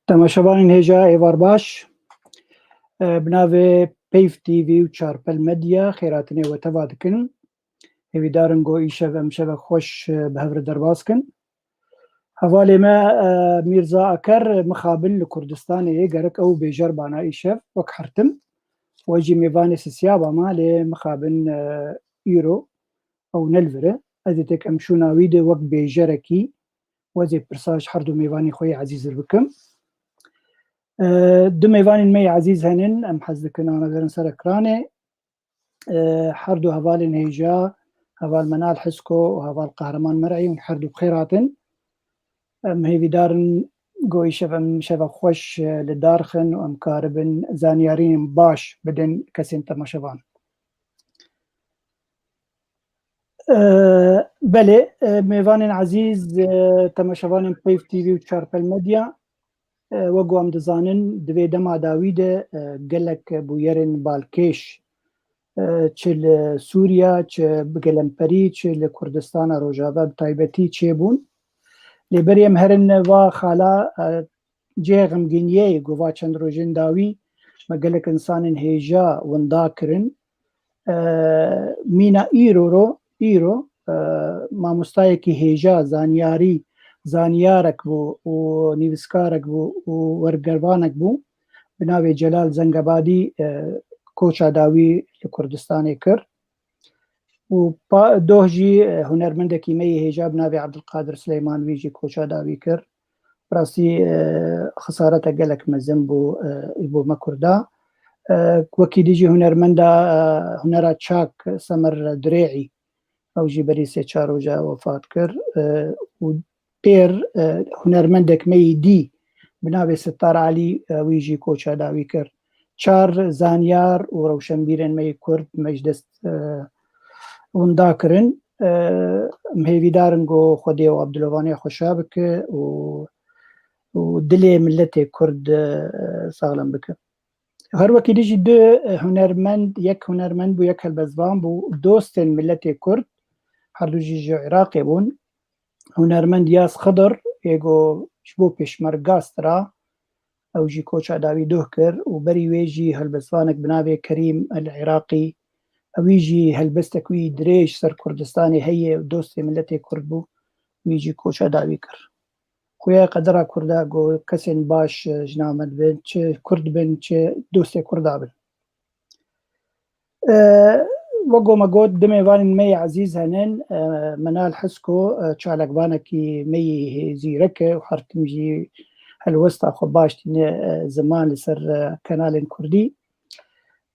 تماشاوانên hêja êvar baş, bi navê Peyv TV û Çarpel Medya xêratinê we teva dikin. Hêvîdarin got îşev em şevek xweş bi hev re derbas kin. Hevalê me Mîrza Aker mixabil li Kurdistanê yê gerek ew bêjer bana îşev wek hirtim. We jî mêvanê sisyaba ma lê mixabin îro ew nelvire. Ez ê têk em şûna wî de wek bêjerekî wezê pirsa ji her du mêvanê xwe yê ezîz bikim. Du mêvanên me yê ezîz henin em hez dikin anaverin ser ekranê. Her du hevalên hêja, heval Menal Hisko û heval Qehreman Mer'î hûn her du bi xêr hatin. Em hêvîdarin got îşev em şevek xweş li dar xin û em karibin zanyariyên baş bidin kesên temaşevan. Belê mêvanên ezîz temaşevanên Peyv TV û Çarpel Medya, wek got em dizanin divê dema dawî de gelek bûyerên balkêş çi li Sûriya, çi bi gelemperî, çi li Kurdistana Rojava bi taybetî çêbûn. Lêberî em herin va xala cihê xemgîniyê gova çend rojên dawî me gelek insanên hêja winda kirin. Mîna îro mamostayekî hêja zanyarî zanyarek bû û nivîskarek bû û wergervanek bû bi navê Celal Zengebadî koça dawî li Kurdistanê kir û doh jî hunermendekî me yê hêja bi navê Ebdulqadir Sileyman wî jî koça dawî kir. Rastî xesaretek gelek mezin bû me Kurda. Wekî dî jî hunermenda hunera çak Semer Dirêعî ew jî berî sê çar roja wefat kir û pêr hunermendek me yê dî bi navê Sittar Elî wî jî koça dawî kir. Çar zanyar û rewşenbîrên me yê Kurd me ji dest winda kirin. Em hêvîdarin got Xwedê û Ebdulwaniya xweşa bike û dilê milletê Kurd saxlem bike. Her wekî dî jî du hunermend, yek hunermend bû yek helbestvan bû dostên milletê Kurd, her du jî ji Iraqê bûn. Hunermend Yas Xidr yê got ji bo pêşmerga Stra ew jî koça dawî duh kir û berî wê jî helbestvanek bi navê Kerîm El Iraqî wî jî helbestek wî dirêj ser Kurdistanê heye û dostê milletê Kurd bû wî jî koça dawî kir. Xuya qedera Kurda got kesên baş ji nav me dibin, çi Kurd bin çi dostê Kurda bin. Wek got me got du mêvanên me yê ezîz henin. Menal Hisko çalakvanekî me yê zîrek e û her tim jî helwesta xwe baş tîne ziman li ser kanalên Kurdî.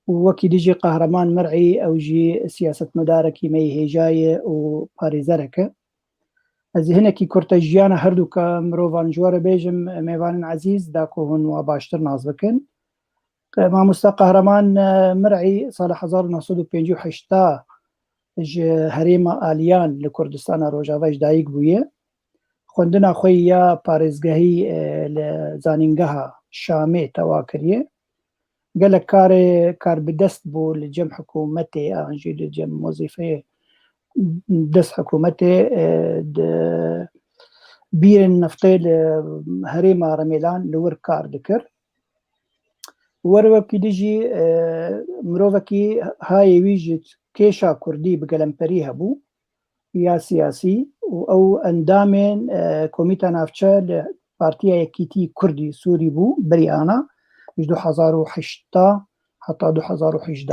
û wekî dî jî Qehreman Mer'î ew jî siyasetmedarekî me yê hêja ye û parêzerek e. Ez ê hinekî kurta jiyana her du mirovan ji we re bêjim mêvanên ezîz da ku hûn wa baştir nas bikin. Mamosta Qehreman Mer'î sala 1958 ji herêma Aliyan li Kurdistana Rojava ji dayîk bûye. Xwendina xwe ya parêzgehî li zanîngeha Şamê tewa kiriye. Gelek karê karbidest bû li cem hikûmetê an jî li cem wezîfeyê dest hikûmetê di bîrên neftê li herêma Remelan li wir kar dikir. Wekî dî jî mirovekî hayê wî ji kêşa Kurdî bi gelemperî hebû ya siyasî û ew endamên Komîta Navçe li Partiya Yekîtî Kurdî Sûrî bû berî ana ji 2008 heta 2018.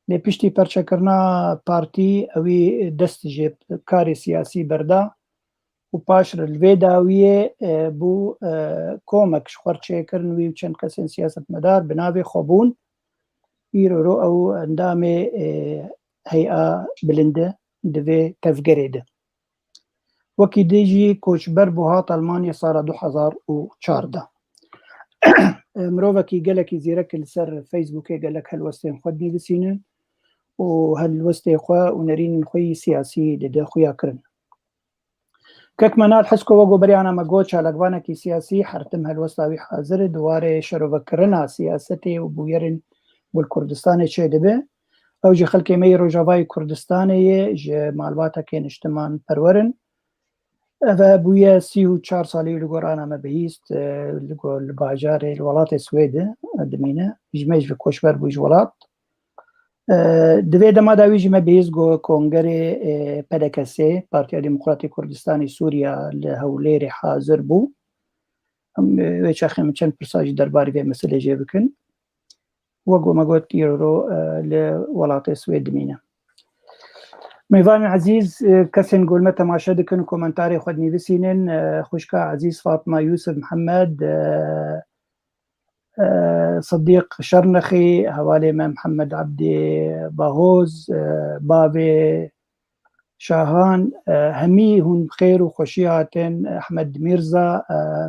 Lê piştî perçekirina partî ewî dest ji karê siyasî berda û paş re li vê dawiyê bû komek ji xwe re çêkirin wî û çend kesên siyasetmedar bi navê Xwebûn. Îro ew endamê heya bilind e di vê tevgerê de. Wekî dî jî koçber bû hat Almanya sala 2014. Mirovekî gelekî zîrek li ser Facebookê gelek helwestên xwe dinivîsînin û helwestê xwe û nerînên xwe yî siyasî li dê xuya kirin. Kek Menal Hisko wek got berî ana me got çalakvanekî siyasî her tim helwesta wî hazir e di warê şerovekirina siyasetê û bûyerên li Kurdistanê çê dibe. Ew ji xelkê me yê Rojavayê Kurdistanê ye ji malbateke niştiman perwer in. و بویە 34 ساڵی لەگۆ ڕانامە بەهیست لەگۆ لە باژارێ وڵاتی سوێدە دمینە ژمەش بە کۆشبەر بوویش وڵات دوێ دەماداویژی مە بەهیست گۆ کۆنگەرێ پەدەکەسێ پارتیا دیموکراتی کوردستانی سووریا لە هەولێری حاضر بوو وێچەخێمە چەند پرساژی دەرباری بێ مەسلێ جێ بکن وەگۆ مەگۆت ئیرۆ لە وڵاتی سوێد دمینە میوان عزیز کەسێن گۆلمە تەماشە دکن و کۆمەنتاری خۆت نویسینن خوشکا عزیز فاطمە یوسف محەممەد صدیق شەرنەخی هەوالێ مە محەممەد عەبدێ باهۆز باوێ شاهان هەمی هون خێر و خۆشی هاتن ئەحمەد میرزا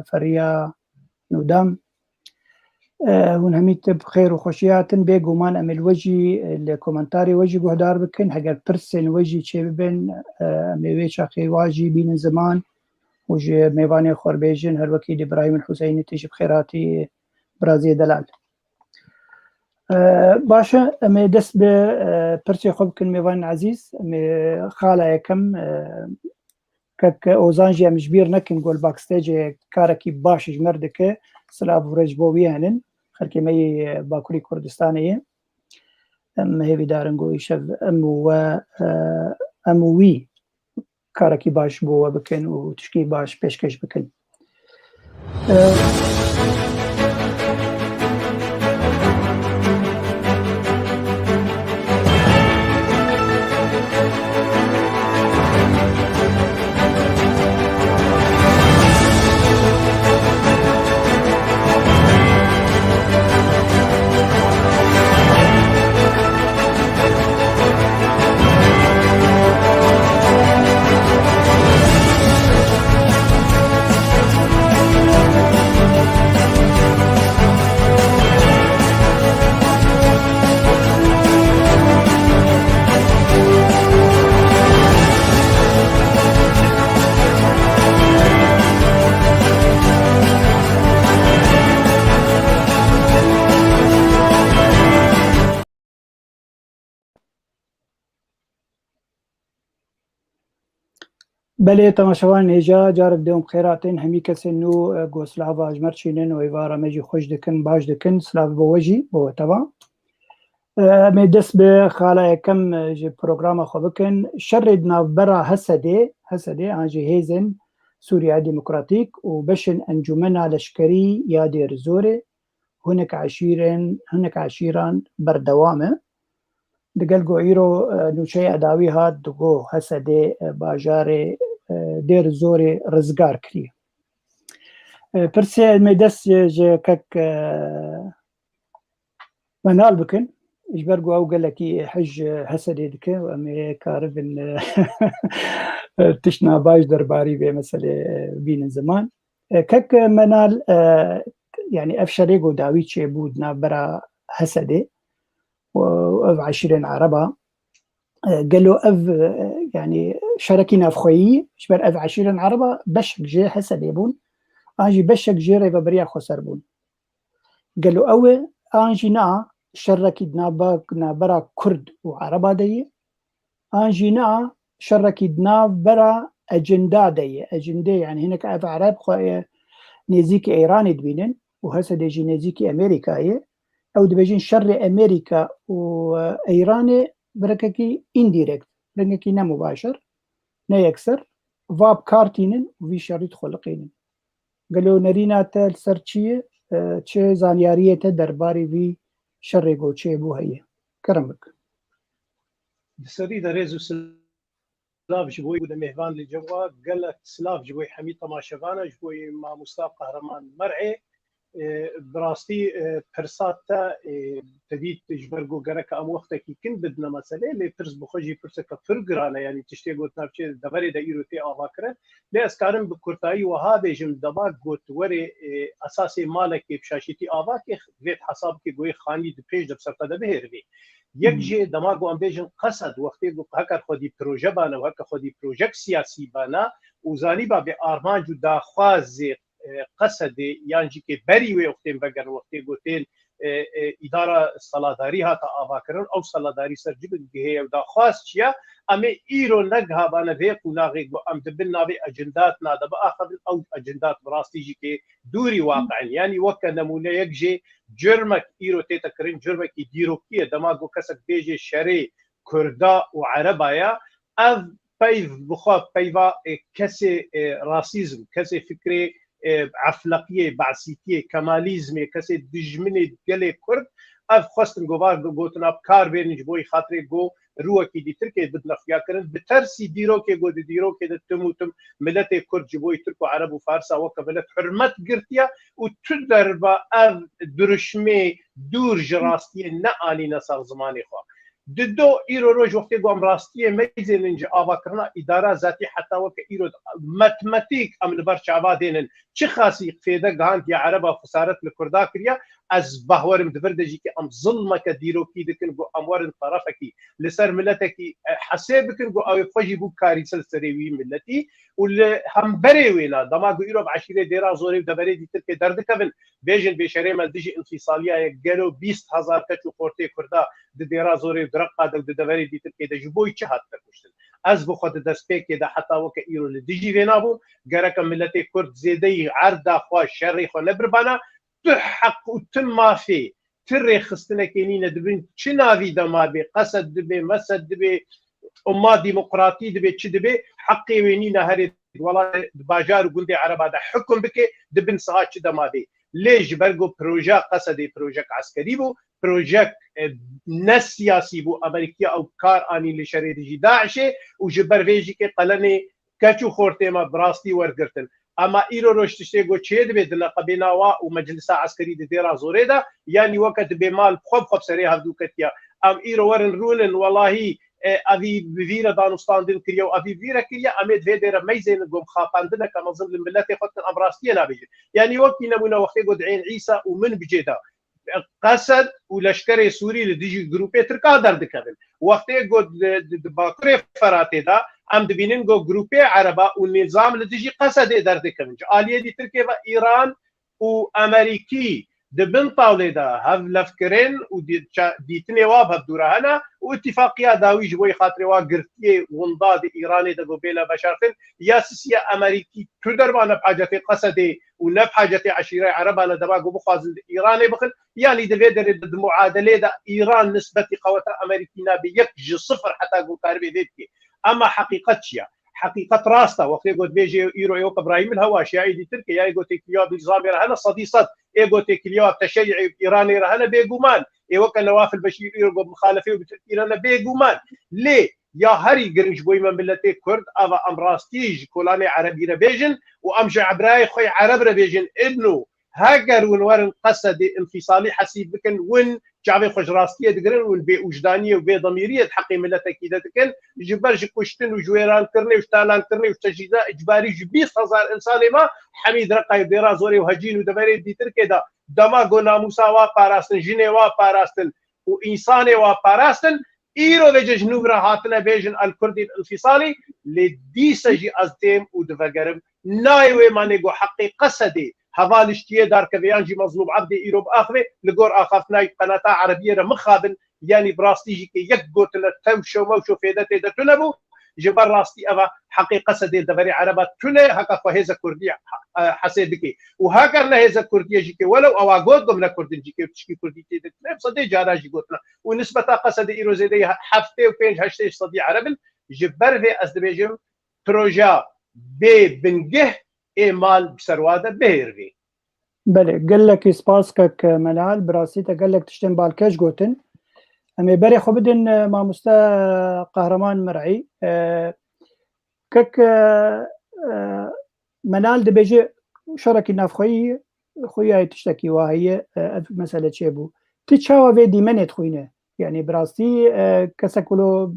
فەریا نودام هون هەمی تب خێر و خۆشی هاتن بێگومان ئەمل وەژی لە کۆمەنتاری وەژی گۆهدار بکن هەگەر پرسێن وەژی چێ ببن ئەمێوێ چاقی واژی بینن زمان وژ میوانی خۆربێژن هەروەکی ئیبراهیم الحوسەینی تیژ بخێراتی برازیل دەلال باشە ئەمێ دەست بە پرسێ خۆ بکن میوان عزیز خاڵە یەکەم کە ئۆزانژی ئەمژبیر نەکن گۆل باکستێجێ کارێکی باشیش مەردەکە سلااف ڕێژ بۆ ویانن خەرکێمەی باکووری کوردستانەیە ئەم هێویدارنگۆی شەv ئەم وی کارێکی باش بۆوە بکەن و تشکی باش پێشکەش بکەن بەلێ تەماشەوان هێژا جارێک دێوم خێراتین هەمی کەسێن و گۆسلاڤ ئاژمەرچینن و ئێوارەمەژی خۆش دکن باش دکن سلااف بۆ وەژی بۆتەوە ئەمێ دەست بە خاڵە یەکەم پرۆگرامە خۆ بکن شەڕێ ناوبەرە هەسەدێ ئاژی هێزن سووریا دیموکراتیک و بەشن ئەنجومەنا لەشکەری یا دێر زۆرێ هەنێک عشیران بەردەوامە دەگەل گۆ ئیرۆ نوچەی ئەداوی هات دگۆ هەسەدێ باژارێ دێر زۆرێ ڕزگار کری پرسێ ئەمێ دەست کەک مەنال بکن ئیشبەرگو ئەو گەلێکی حەج هەسەدێ دکە و ئەمێ کاربن تشنا باش دەرباری بێ مەسەلێ بینن زمان کەک مەنال یعنی ئەف شەرێک و داوی چێ بود ناوبەرە هەسەدێ و عشيرين عربة قالوا أف يعني شركي نافخوي شبر أف عشيرين عربة بشك جي حسد يبون أنجي بشك جي ريبا بريا خسر بون قالوا أوي أنجي نا شركي نابرا كرد وعربة دي أنجي نا شركي نابرا أجندا دي أجندا يعني هناك أف عرب نزيكي إيراني دبينن وهسد يجي نزيكي أمريكا او دبجين شر امريكا وايران برككي انديركت برككي نا مباشر نا يكسر فاب كارتينن وفي شريط خلقينن قالوا نرينا تال سرچيه چه زانياريه درباري في شر گو چه بو هي كرمك بسري دريزو سلاف جبوي بده مهوان لجوا قال سلاف جبوي حميد طماشفانه جبوي ما مصطفى قهرمان مرعي براستي برساتا تديت جبرجو جرك أم وقتك يمكن بدنا مسألة اللي ترز بخوجي برسك فرقرانة يعني تشتي قلت نبشة دبري دايرو تي أفكره لأس كارم بكرتاي وهذا جم دباغ قلت وري أساسي مالك بشاشتي أفاك فيت حساب كي جوي خاني دبيج دبسرتا دبهربي يكجي دماغو أم بيجن قصد وقتي هكر خودي بروجة بانا وهكر خودي بروجك سياسي بانا وزاني با بأرمانجو داخوازي قصد یانجی که بری و وقتی بگر وقتی گوتین اداره سالاداری هات آواکرن او سالاداری سرجبن گهی و دا خواست چیا اما ایرو نگها بانه ویق و ناغی ام دبن ناوی اجندات ناده با آخر او اجندات براستیجی که دوری واقعا یعنی وکا نمونه یک جه جرمك ايرو تيتا كرين جرمك ديروكيه دماغو كسك بيجي شري كردا وعربايا اف بيف بخاف بيفا كسي راسيزم كسي فكري عفلقيه بعثيتيه كماليزمي كسي دجمني قلي كرد اف خواستن گوار گوتنا بكار بيرنج بوي خاطري جو روكي دي تركي بدنا فيا كرن بترسي ديروكي جو ديروكي دتموتم ملت كرد جبوي تركو عرب وفارسا وكبلت حرمت قرتيا وتدر با اف درشمي دور جراستي ناني نسال زماني خو ددو ايرو روج وقت قام راستي ميزن انج افكرنا اداره ذاتي حتى وك ايرو ماتماتيك ام البرش عبادين چه خاصي فيدا غانت يا عربه خسارت الكردا كريا از بهور مدبردجي كي ام ظلمك ديروكي دكن جو امور طرفك لسر ملتك حسابك جو او فجي بو كاري سلسري ملتي ولا هم بري وينا دماغ ايرو بعشيره ديرا زوري دبري دي تركي درد كبن بيجن بشري مال ديجي انفصاليه قالوا 20000 كتو قورتي كردا ديرا زوري درقه دبري دي تركي دجبوي چهات تكشتن از بخد دسپیک دا حتی وک ایرو لدیجی وینابو گرک ملت کرد زیدی عرض خوا شر خو نبربانا تحق وتم ما في تري خستنا كينين دبن چناوي دما بي قصد دبي مسد دبي امه ديمقراطي دبي چ دبي حقي وينينا هري والله باجار وقندي عرب هذا حكم بك دبن سها چ دما بي ليش برغو بروجا قصدي بروجا عسكري بو بروجا ناس سياسي بو امريكا او كار اني لشريدي داعش وجبر فيجي كي قلني كاتشو خورتيما براستي ورغرتن اما ايرو روشتشتي جو تشيد بدنا قبيناوا ومجلس عسكري ديرا زوريدا يعني وقت بمال خب سري هذو كتيا ام ايرو ورن رولن والله افي بفيرا دانوستاندن كريو افي فيرا كريا اميد فيدر ميزين قوم خاطندنا كما ظل الملات يخطن امراستي نابجي يعني وقت نمونا وقت قد عين عيسى ومن بجيدا قصد ولشكري سوري لديجي جروبي تركا درد كذل وقت قد باكري فراتي دا ام دبينين جو جروبي عربا والنظام لديجي قصد درد كذل آلية دي تركيا ايران وامريكي دبن طاولة دا هف لفكرين وديتني واب هبدورا هنا واتفاقية داوي جبوي خاطري واقرتيه وانضاد ايراني دا قبيلة بشارتين ياسسية امريكي تدربانا بحاجة قصدي ونف حاجة عشيرة عربانا دباقو بخوازن ايراني بخل يعني دفيدر دا معادلة دا ايران نسبة قوة امريكينا بيكج صفر حتى قو كاربي ذيتكي اما حقيقة شيا حقيقة راستا وقت يقول بيجي يرو يوك ابراهيم الهواشي يا تركيا يا يقول تكليو بنظامي رهنا صديصات يقول تكليو تشيعي ايراني رهنا بيقومان يوك نواف البشير يقول مخالفه وبتركيا بيقومان ليه يا هري قرنج بوي من ملتي كرد افا امراستيج كولاني عربي ربيجن وامشي عبراي خوي عرب ربيجن ابنه هاجر ونورن قصد انفصالي حسيب بكن ون شعبي خوش راستيه دقرن والبي وجدانيه وبي ضميريه تحقي ملتك كذا تكن جبرج كوشتن وجويران كرني وشتالان كرني وتجهيزات اجباري 20000 انسان ما حميد رقاي ديرا زوري وهجين ودبري دي تركيدا دماغو ناموسا وا باراستن جيني وا باراستن وانساني وا باراستن ايرو وجه جنوب راحتنا بيجن الكردي الانفصالي لدي سجي ازديم ودفقرم نايوي مانيغو حقي قصدي هذا اشتيه دار كفيانجي مظلوم عبدي ايروب اخره لقور اخافنا قناه عربيه مخابن يعني براستيجي كي يقوت لتوشو موشو فيدته دتلبو جبر راستي افا حقيقه سديل دبري عربات تله هكا فهيزه كرديه حسيدكي وهكذا هيزه كرديه جيكي ولو اواغود قمنا كردين جيكي تشكي كرديه تلب صدي جارا جيغوتنا ونسبه قصد ايرو زيدي حفته وبينج هشتي صدي عربن جبر في ازدبيجم بروجا بي بنجه مال بسرواده بهيرفي بله قال لك سباسكك ملال براسيته قال لك تشتن بالكاش جوتن امي بري خو بدن ما مستا قهرمان مرعي كك منال دبيجي شركي نافخوي خويا تشتكي وهي مساله شيبو تشاوا في دي منت خوينه يعني براستي كسكلو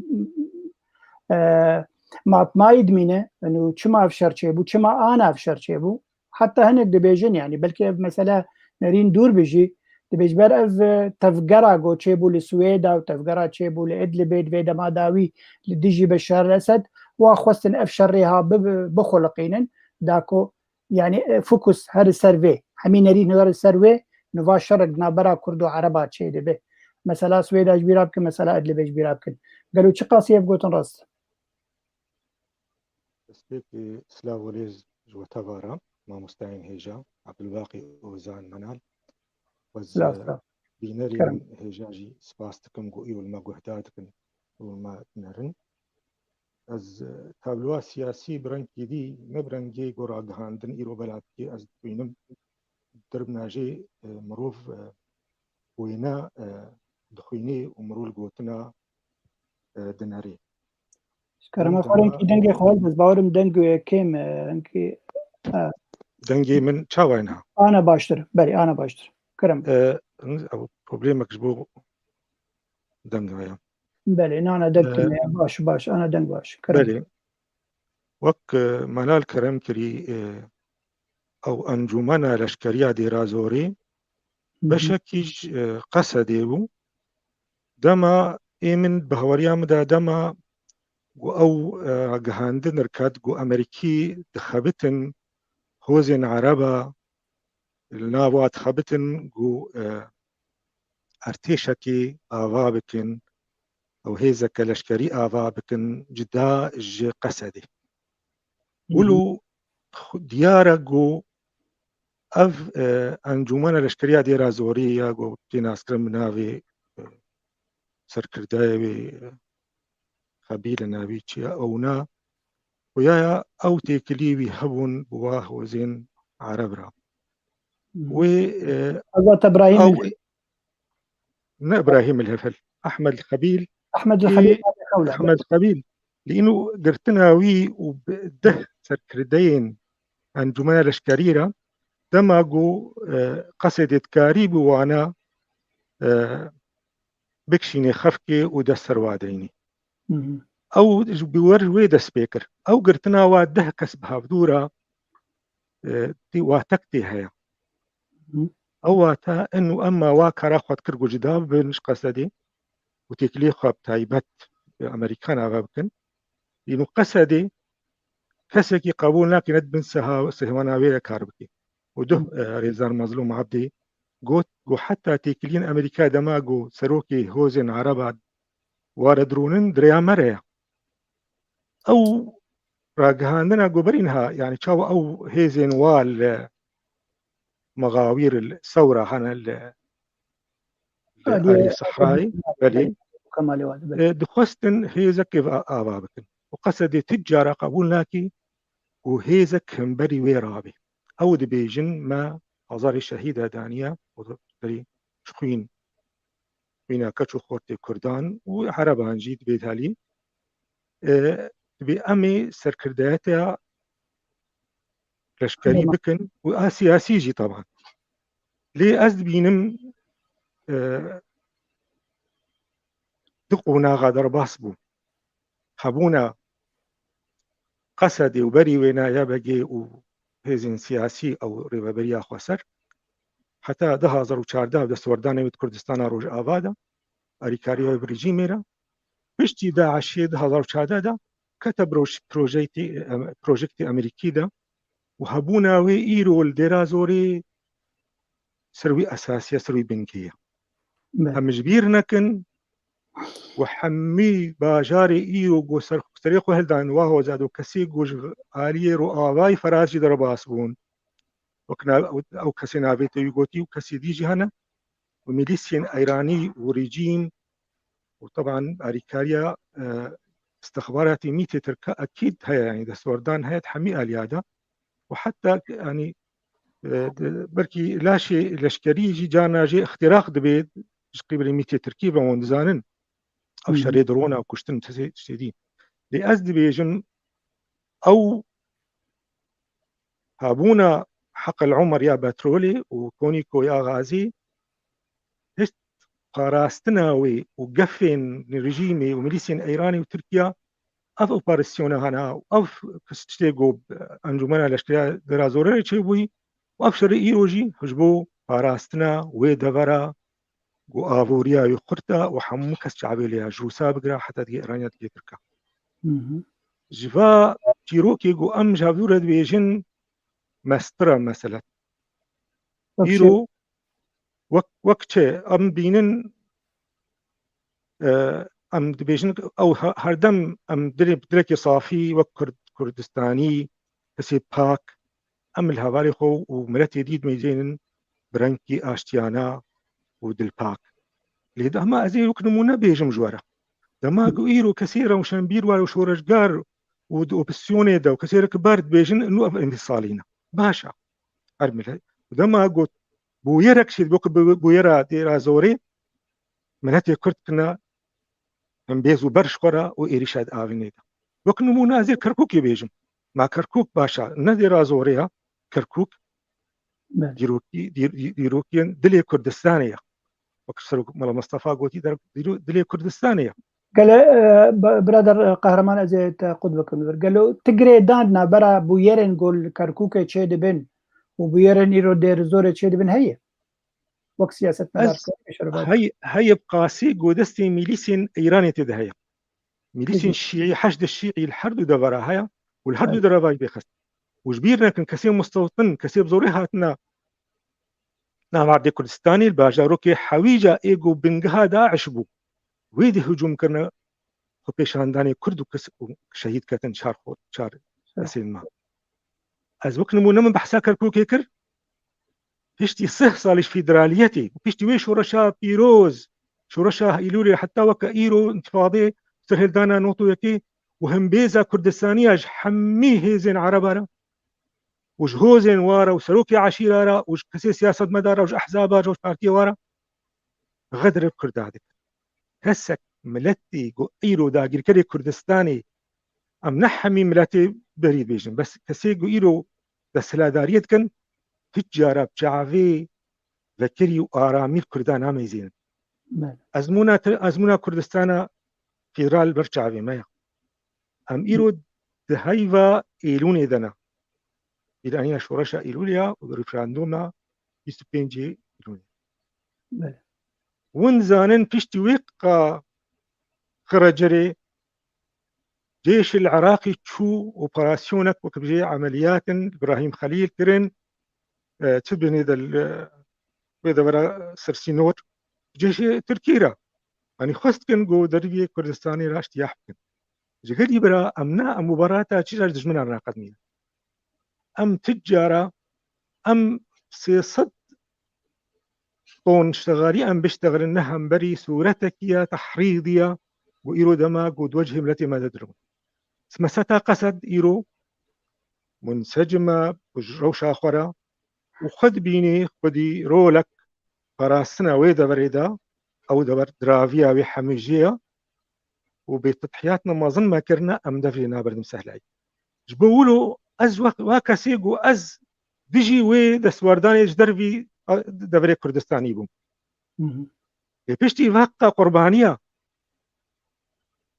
ما يدمينه انه شما افشر شيبو شما انا افشر شيبو حتى هنك دبيجن يعني بلكي مثلا نرين دور بيجي دبيجبر اف تفقرا جو تشيبو لسويدا وتفقرا تشيبو لإدلبيد فيدا ما داوي لديجي بشار الأسد واخوستن افشرها بخلقين داكو يعني فوكس هر السيرفي حمين نرين هر السيرفي نوا شرق نابرا كردو عربا چه دبه مثلا سويداج بيراب كن مثلا ادلبيج بيراب كن قالوا چه قاسيه بقوتن راست سبيكي سلاوليز جو تبارا ما مستعين هيجا عبد الباقي وزان منال وز لا لا كرم بينرين هيجاجي سباستكم جو إيو المجهداتكم وما نرن از تابلوا سياسي برنكي دي مبرنجي جو راقهاندن إيرو بلادكي از بينم دربناجي مروف وينا دخويني ومرول قوتنا دناري كرم خورن كي دنگي خوال بس باورم دنگو كيم انكي دنگي من چاوينها انا باشتر بلي انا باشتر كرم او بروبليمك جبو دنگايا بلي انا دنگ باش انا دنگ باش كرم بلي وك ملال كرم كري او انجمنا لشكريا دي رازوري بشكيج قصدي بو دما ايمن بهوريا مدا دما او قهاندن ركاد جو امريكي دخبتن هوزن عربا النابوات خبتن جو ارتيشكي آوا بكن او هيزك لشكري آوا بكن جدا جي قصدي ولو ديارة جو اف انجمنا لشكريا دي رازوريا جو تيناس كرمناوي سركرداوي خبيل نابيتشيا اونا ويا او تيكليوي هبون بواه وزين عربرا و أزات إبراهيم او ابراهيم الهفل احمد الخبيل أحمد الخبيل احمد الخبيل لانه قرتناوي وبده سركردين انجمنا لشكريرا دماغو قصدت كاريب وانا بكشيني خفكي ودسر واديني او بيور ويدا سبيكر او قرتنا واده كسبها بدورة تي واتكتي هيا او واتا انه اما واكرا خد كرغو جداب بنش قصدي وتكلي خب تايبت امريكانا غابكن لانه قصدي كسكي قبول لكن ندبن سهوانا ويرا كاربكي وده ريزار مظلوم عبدي قوت حتى تيكلين امريكا دماغو سروكي هوزن عربا واردرونن دريا مريا او راقهاندنا قبرينها يعني شاو او هيزن وال مغاوير الثورة هنا الصحراوي بلي دخستن هيزك آبابكن وقصد تجارة قبول لكي وهيزك همبري ويرابي او دبيجن ما أظهر الشهيدة دانية ودري شخوين بينا كتشو خورتي كردان وعربان جيد بيتالي بأمي سركرداتها لشكري بكن وسياسي جي طبعا لي أزد بينم دقونا غادر باسبو خبونا قصدي وبري وينا يبقي وهزين سياسي أو ريبابريا خسر حتى ده 2014 دستوردان نوید كردستان روج آوادا أريكاريا بريجي ميرا بشتي داعش 2014 ده كتب بروجكت أمريكي ده وهبونا وإيرو الدرازوري سروي أساسية سروي بنكية هم جبيرنا كن وحمي باجاري إيرو جو سريقو هلدان واهو زادو كسي جوج آلية رو آواي فراجي درباسبون وكنا أو كسي نابيتو يقوتي وكسي ديجي هنا وميليسيان إيراني وريجيم وطبعا أريكاريا استخباراتي ميتي تركا أكيد هيا يعني دستوردان هيا تحمي آليادا وحتى يعني بركي لا شيء لشكري يجي جانا جي اختراق دبيت قبل 200 تركيبه وندزانن او شري درون او كشتن تسيدين لأزد بيجن او هابونا حق العمر يا بترولي وكونيكو يا غازي هست قاراستناوي وقفين رجيمي وميليسيان ايراني وتركيا اف اوبراسيونا هنا اف كستيغو انجمنا لشكريا درازوري تشيبوي وابشر ايروجي حجبو باراستنا ويدفرا وآفوريا يقرتا وحمو كس شعبي ليها جوسا بقرا حتى تجي إيرانيا تجي تركا جفا تيروكي جو أم جابدورة بيجن مسترا مثلا إيرو وەک ئەم بینن ئەم دەبێژن ئەو هەردەم ئەم درێکی صافی وەک کوردستانی کەسێ پاک ئەم هاواری خۆ و ملەتێ دیت مەیزێنن برەنکی ئاشتیانە و دلپاک لێدا ئەمە ئەزێ وەک نمونە بێژم ژوارە دەماگ و ئیر و کەسێ ڕەوشەنبیر وارە و شۆرەشگار و ئۆپسیۆنێدا و کەسێرەکە بارد بێژن نو ئەم ساڵینە باشە هەر ملەت دەما گوت بۆ یەرەکشێت بۆ یەرە دێرا زۆرێ ملەتێ کوردکردە ئەم بێز و بەرش خۆرە و ئێریشاد ئاوینێدا وەک نمونە ئەزێ کەرکووکێ بێژم ما کەرکووک باشە نەدێرا زۆرەیە کەرکووک دیرۆکیان دلێ کوردستانەیە وەک مەڵە مەستەفا گوتی دلێ کوردستانەیە قال برادر قهرمان ازيت قد بكم قالوا تقري داندنا برا بويرن قول كركوكه تشي دبن وبويرن يرو دير زور تشي دبن هي وقت سياسه هي بقاسي قودستي ميليسين ايراني تدهيا ميليسين الشيعي حشد الشيعي الحرب دبرها هيا والحرب درباي بخس وجبيرنا كان كثير مستوطن كثير زوري هاتنا نعم عرض كردستاني الباجاروكي حويجة ايجو بنجها داعش بو ويدي هجوم كرنا خو پیشاندانی کرد و شهید کتن چار اسین ما از وقت نمونه من بحثا کرکوکی کر پشتی 6 سالش فيدراليتي وبشتي وي شورشا بيروز شورشا ايلولي حتى وكا ايرو انتفاضي سهل دانا نوتو يكي وهم بيزا كردستانية حمي هيزين عربارا وش هوزين وارا وسلوكي عشيرارا وش كسي سياسة مدارا وش احزابا وش بارتي وارا غدر بكرد هذيك هسك ملتي ايرو داگیر کردی کردستانی ام نحمی ملتي بريد بيجن بس كسي ايرو دسلاداريت كن تجارة بجعفي ذكري وآرامي كردان هم يزين أزمونا كردستانا فيدرال برجعفي مايا ام ايرو دهيفا ايلوني دنا إيرانيا شورشا ايلوليا ورفراندوما 25 ايلوني ونزانن بيشتي ويقا خرجري جيش العراقي تشو اوبراسيونك وكبجي عمليات ابراهيم خليل كرن تبني بيدا برا سرسينور جيش تركيرا يعني خست كن جو دربي كردستاني راشت يحكم جغدي برا امنا مباراتا تشجر دجمنا راقدني ام تجاره ام سيصد طون اشتغالي ام بيشتغل انها بري صورتك يا تحريضيه وإيرو دماغ ودوجه ملتي ما تدرون سمستا قصد إيرو منسجمة بجروشا خورا وخد بيني خدي رولك فراسنا ويدا بريدا أو دبر درافيا وحميجية وبتضحياتنا ما ظن ما كرنا أم دفجنا بردم سهلاي جبولو أز واكاسيقو أز بيجي وي دسوارداني جدربي دبري كردستاني بوم بيشتي واقع قربانية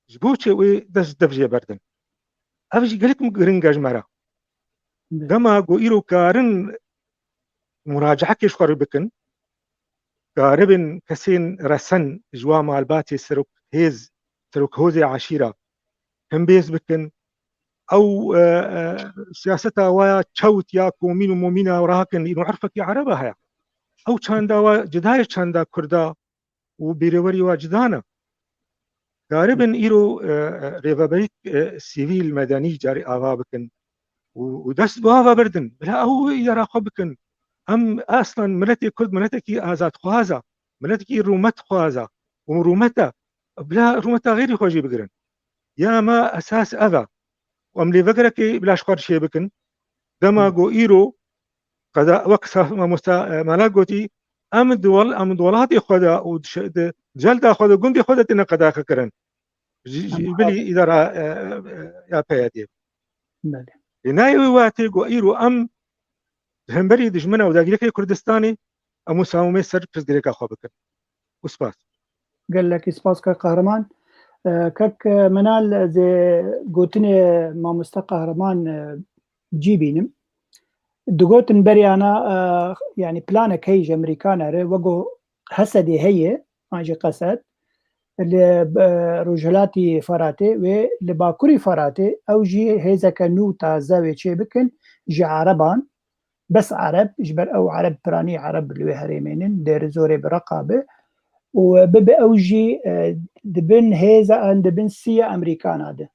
جبوتشي وي دس دفجي بردن أفجي قالك مقرنجاج مرا دما قو إيرو كارن مراجعة كيش خارج بكن كاربن كسين رسن جوا مالباتي سرق هيز سرق هوزي عشيرة هم بيز بكن أو سياستها ويا تشوت يا كومين ومومينا وراكن إنه عرفك يا عربها هيا أو چاندا جدايش چاندا كردا وبيروري واجدانا غالبا إيرو ريفابريك سيفيل مدني جاري آوا بكن ودست بواوا بردن بلا هو يراقب بكن أم أصلا ملتي كرد ملتكي آزاد خوازا ملتكي رومت خوازا ومرومتا بلا رومتا غير خوجي بقرن يا ما أساس أذا وأم لي فكركي بلاش خور شي بكن دماغو إيرو قدا وكسا ما لاقوتي أم دولات خدا وجلد خدا قندي خدا تنقدا كرن بلي إدارة يا بيادي لنايوي واتي قو إيرو أم همبري دجمنا وداقليكي كردستاني أمو ساومي سر بزدريكا خوابكن وسباس قال لك سباس كقهرمان كك منال زي قوتني ما مستقهرمان جيبينم دقوتن بري أنا يعني بلانك هيج أمريكانا ري وقو حسدي هي ماجي قصد لرجلاتي فراتي ولباكوري فراتي أو جي هيزا كنو تازاوي تشي بكن جي عربان بس عرب جبر أو عرب براني عرب اللي هريمينن دير زوري برقابة وببي أوجي دبن هيزا أن دبن سيا أمريكان هذا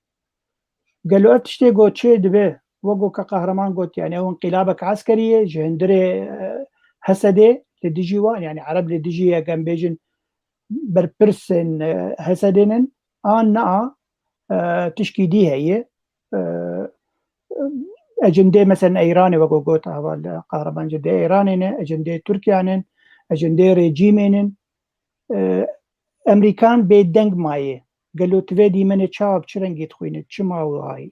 قالوا أتشتي قوت شي دبي وقو كقهرمان قوت يعني أو انقلابك عسكرية جهندري هسدي لديجيوان يعني عرب لديجي كان بيجن بربرسن هسدينن نا تشكي دي هي أجندة مثلا إيراني وقو قوت هذا قهرمان جدة إيراني أجندة تركيا أجندة ريجيمين أمريكان بيدنج مايه قالوا تفيدي من تشاب تشرنجي تخوينه تشما وهاي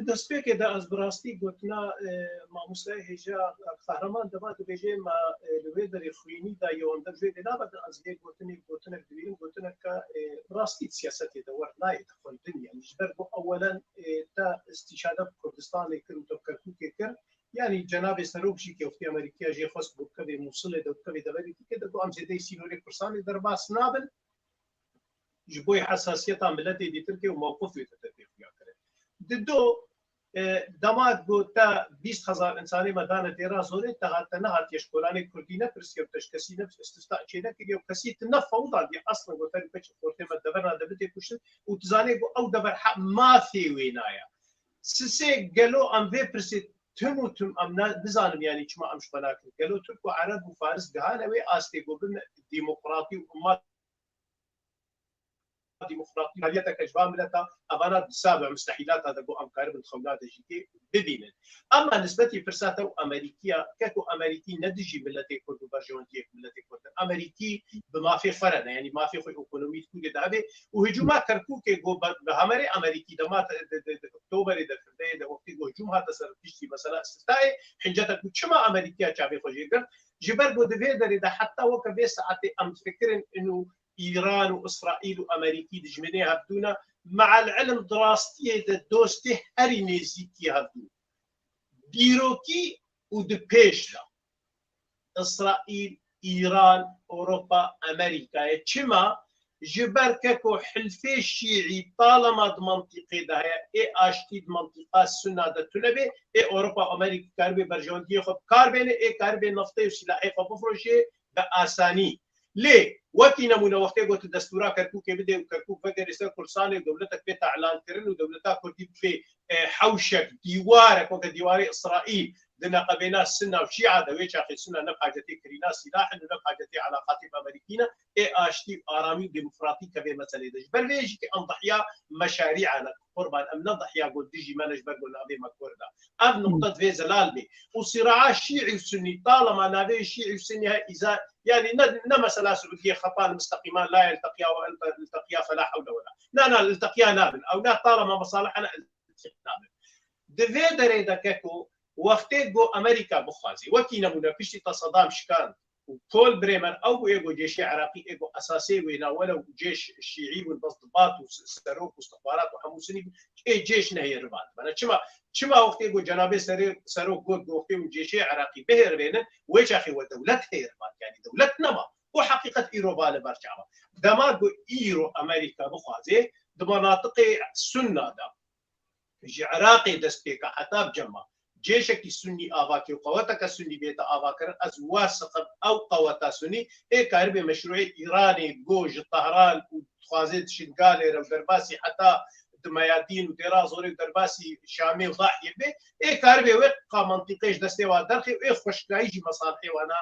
دەستپێکێ دا ئەس بڕاستی گوتنا مامۆستای هێژا قەهرەمان دەبات بێژێ ما لەوێ دەری خوێنیدا یەوەندە ژێ دەنابەت ئەس لێ گوتنێک دوێن گوتنەکە ڕاستی سیاسەتی دەوەر نایێت خوێندن یعنی ژبەر بۆ ئەوەلەن تا استیشادە کوردستانی کرد و تۆکەرکووکێ کرد يعني جناب سروبشي كوفتي امريكا جي خص بكبي موصل دو كبي دبلي كده دو ام زيدي سينوري برساني درباس نابل جبوي حساسيتها ملتي دي تركيا وموقف يتتفق ياكره ددو دماغ تا 20000 انساني مدان ديرا زوري تغتنا هات يشكراني كردينا برسيو تشكسي نفس استثناء شينا كيو كسي تنفوض دي اصلا وتر بيتش فورتي مدبرنا دبتي كوش وتزاني او دبر ما في وينايا سسي قالوا ام في برسي تم امنا بزانم يعني كما امش بلاك قالوا ترك وعرب وفارس قهانوي استي قبل ديمقراطي وما ديمقراطي هليتك اجبام لتا ابانا سابع مستحيلات هذا بو امكار بالخولات جيكي بدين اما نسبتي فرساته امريكيه كاكو امريكي ندجي ملتي كرد برجونتي ملتي كرد امريكي بما في فرنا يعني ما في ايكونومي كل دابه وهجومات كركوك جو بهمري امريكي دمات اكتوبر ده وقت هجوم هذا سر تشتي مثلا استاي حنجتك كما امريكيه شعبي فجير جبر بو دفيدر اذا حتى وكبي ساعتي ام تفكرين انه إيران وإسرائيل وأمريكا دجمني هبدونا مع العلم دراستي دوستي هري نزيكي هبدو بيروكي ودبيشلا إسرائيل إيران أوروبا أمريكا كما جبرككو حلفي الشيعي طالما منطقي ده اي اشتي منطقه السنه ده تنبي اي اوروبا امريكا كاربي برجوندي خب كاربين اي كاربي نفطي وسلاحي فبفرشي باساني ليه وقتی نمونه وقتی گفت دستورا کرکوک بده و کرکوک فکر است کردستان دولتك بيت اعلان کردن و دولتها کردی به حوشك دیوارك وقت دیوار اسرائیل دنا قبينا السنه وشيعه دويش اخي السنه نبحاجتي كرينا سلاح نبحاجتي علاقات امريكينا اي اشتي ارامي ديمقراطي كبير مساله دج بل ليش ان ضحيه مشاريعنا قربان ام نضحيه قول ديجي ما نجبر قول ابي ما كوردا اب نقطه في زلالبي وصراع الشيعي والسني طالما نادي الشيعي والسني اذا يعني مثلا سعوديه خطان مستقيمان لا يلتقيا والتقيا فلا حول ولا لا التقيا نابل او لا طالما مصالحنا نابل دفي دريدا كيكو وقتی گو امریکا بخوازی وکی نمونه پشتی تا صدام شکان و کول بريمر او ايجو جيش عراقي ايجو اساسي وينا ولو جيش الشيعي والضباط والسروق واستخبارات وحموسني اي جيش نهي رباط انا كما وقت ايجو جنابي سروق قول وقت جيش عراقي بهر بينه ويش اخي ودولت هي رباط يعني دولتنا ما وحقيقه ايروبا لبرشعه دماغ ايرو امريكا بخوازي بمناطق السنه دا جي عراقي دستيكا حتى بجمع جيشك السني آواكي وقواتك السني بيتا آواكرن از واسق أو قواتا سني إيه كارب مشروعي إيراني جوج طهران وخوازيد شنقالي ودرباسي حتى دميادين وديرا زوري ودرباسي شامي وضاحي به إيه كارب وقع منطقيش دستي ودرخي وإيه خوشكايجي مصالحي وأنا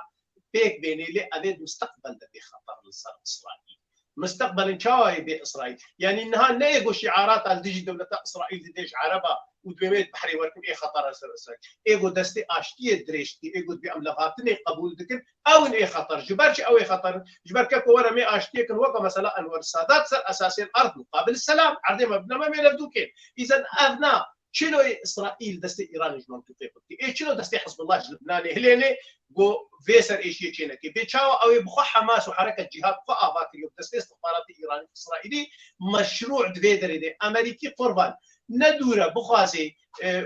بيك بيني لي أبيد مستقبل ده بخطر للصرف إسرائيل مستقبل انشاوي بإسرائيل يعني إنها نيجو شعارات على ديجي دولة إسرائيل ديش عربة ودويمت بحري وركن اي خطر اسرائيل ايغو دستي اشتي دريشتي ايغو باملغاتني قبول دكن او اي خطر جبرش او اي خطر جبرك ورا مي اشتي كن وقع مثلا انور السادات سر اساسي الارض مقابل السلام عرضي مبنى ما يلفدوكين اذا اذنا شنو اسرائيل دستي ايران منطقي اي شنو دستي حزب الله اللبناني هليني جو فيسر اي شيء كينا كي بيتشاو او يبخو حماس وحركه جهاد فافاك اليوم دستي استخبارات ايراني اسرائيلي مشروع دفيدر دي امريكي قربان ندوره بخوازي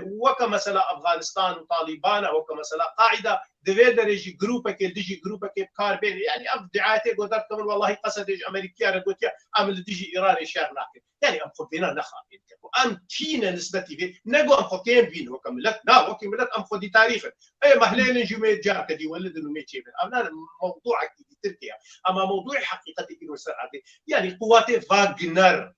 وكمثلا افغانستان وطالبان او كمثلا قاعده دبي درجي جروبك ديجي جروبك بكار بين يعني ام دعايتي قدرت كمان والله قصد امريكيه رقوت عمل ديجي ايراني شارنا يعني ام خدينا نخافين ام تشينا نسبتي في نقو ام خدين بين وكملت لا وكملت ام خدي تاريخ اي محلين نجي جارك دي ولد انه ميتشي انا موضوع في تركيا اما موضوع حقيقه انه يعني قوات فاغنر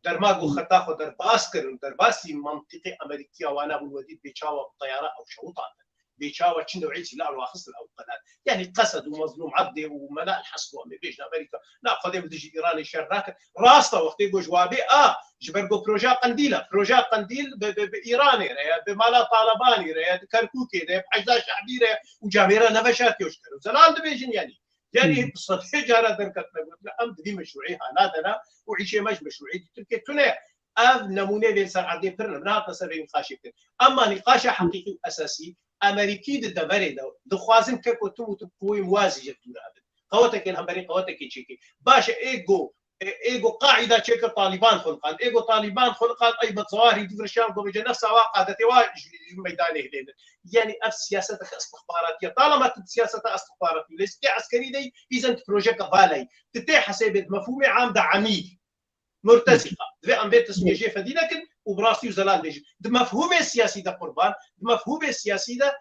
در ماغو خطاخو در باسكر در باسي منطقه امريكيه وانا ابو الوديد بيتشاوى بالطياره او شوطات بيتشاوى شنو نوعيه سلاح واخص او قناه يعني قصد ومظلوم عبدي وملاء الحسب بيجنا امريكا لا قديم تجي ايراني شراك راسته وقت يقول جوابي جبرقو بروجا قنديل بايراني بمالا طالباني كركوكي بحشده شعبي وجاميره نفشات يشتروا زلال دبيجن يعني صدق جارة دركت نقول أم دي مشروعي هذا وعيشة مش مشروعي تركي تنا نمونة بينسان عدين فرنا من هذا سبب نقاش أما نقاش حقيقي أساسي أمريكي ضد بريدة دخوازن ككتب وتبقوي موازي جدول هذا قوتك الهمبري قوتك يشيكي باشا إيجو قاعدة تشيك طالبان خلقان إيجو طالبان خلقان أي بتظاهر يدور الشام ضمن نفسها واقعة تواجه ميدانه لنا يعني أف سياستك استخباراتية طالما سياسة استخباراتية ليست عسكري دي إذا بروجيكت فالي تتيح حسابات مفهومة عام عميل مرتزقة في أنبيت اسمي جيفة دي لكن وبراسي وزلال ديجي مفهومة السياسي ده قربان مفهومة السياسي ده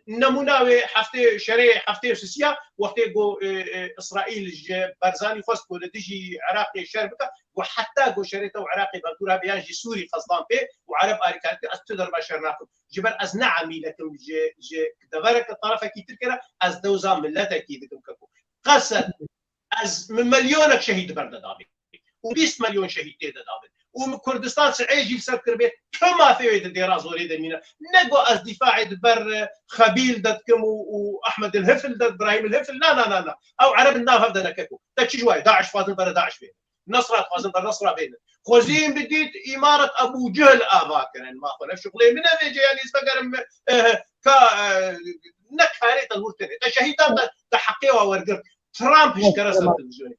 نمونه حفته شرع حفته سياسيه وقت جو اسرائيل برزاني خص كل ديجي عراقي شربكه وحتى جو شريته وعراقي بنتورها بيانجي سوري قصدان به وعرب اريكات استدر بشرناكم جبر از نعمي لكم ج دبرك الطرف كي تذكر از دوزا ملتك كي دكم قصد از من مليونك شهيد برد دابي و20 مليون شهيد دابي وكردستان سعيجي سكر به كما في الدراز وليد المينا نقو از دفاع بر خبيل دتكم واحمد الهفل دت ابراهيم الهفل لا او عرب الناف هذا نككو تشي شوي داعش فاضل بر داعش بين نصرة فاضل بر نصرة بين خوزين بديت اماره ابو جهل اباكر ما خلف شغله من بيجي يعني استقر ك نكاري تنورتني تشهيدان تحقيقها ورقر ترامب اشترى التلفزيون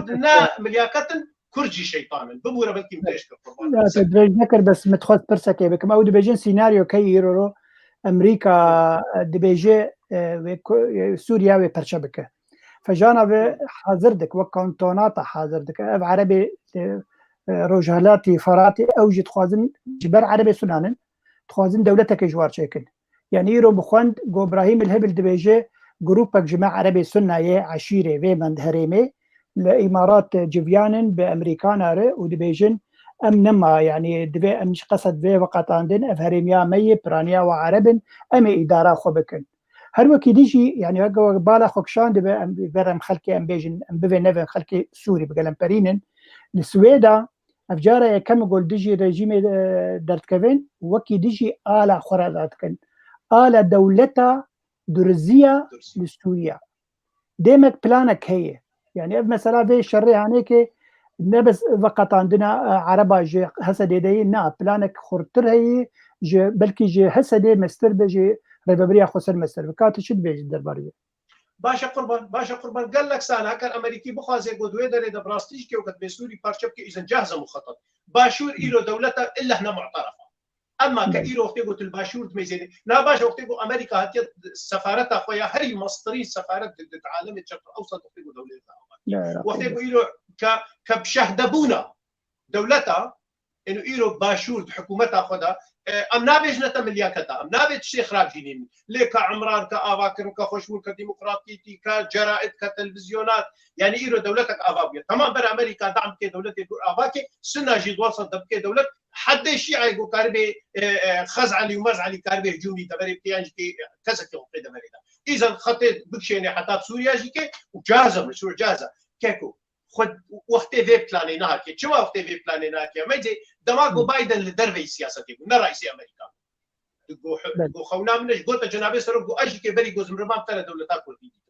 كنا ملياكتن كرجي شيطان ببورة بلكي متاش لا تدرج ذكر بس متخذ برسكي بكم او دبيجين سيناريو كيرو امريكا دبيجي سوريا وبرشبكه فجانا حاضردك وكونتوناتا حاضردك عربي روجهلاتي فراتي اوجد خوازن جبر عربي سنانن خوازن دولتك جوار شكل يعني يرو بخوند جو ابراهيم الهبل دبيجي جروبك جماعه عربي سنه عشيره في من هريمه الامارات جبيان بامريكان ودبيجن ام نما يعني دبي مش قصد في وقت عندنا افهريميا مي برانيا وعرب ام اداره خبكن هر وقت يجي يعني بالا خوكشان دبي برم خلكي ام بيجن ام بي نيفن خلكي سوري بقلم برينن السويدا افجاره كم يقول ديجي ريجيم درت كفين وكي ديجي آلة خراداتكن آلة دولتا درزية لسوريا ديمك بلانك هي يعني مثلا في الشريعة هنيك نبس فقط عندنا عربة جي هسدي دي نا بلانك خرطر هي جي بلكي جي هسدي مستر بجي ريبابريا خسر مستر بكات شد بيجي دربارية باشا قربان قال لك سانا كان امريكي بخازي قدوه دري دبراستيج كي وقت بسوري بارشب كي اذا جاهزه مخطط باشور إله دولته الا هنا معترفه اما كايرو وقت قلت الباشور ميزاني لا باشا وقت امريكا هاتيت سفارتها خويا هري مصري سفارات العالم الشرق الاوسط وقت دولتها وقت يقولوا كبشهدبونا دولتها انه ايرو باشور حكومتها خدها ام نابج نتا ملياكتا ام نابج شيخ راجينين ليك عمران كافاكر كخشول كديمقراطيتي كجرائد كتلفزيونات يعني ايرو دولتك افابيه تمام بر امريكا دعم كي دولتي دور افاكي سنه جيد وصل دبكي دولت حد الشيعي يقول كاربي خزعلي ومزعلي كاربي هجومي دبري بتيانج كي كذا كي وقت دبري اذا خطيت بكشيني حتى سوريا جيكي وجاهزه مشروع جاهزه كيكو خد وقت في بلانينا كي شو وقت في بلانينا كي ما يجي دماغو بايدن لدربي سياسته من رئيس امريكا جو خونا منش قلت جنابي سرقو اجي كي بري جوز مربام ترى دولتها كرديه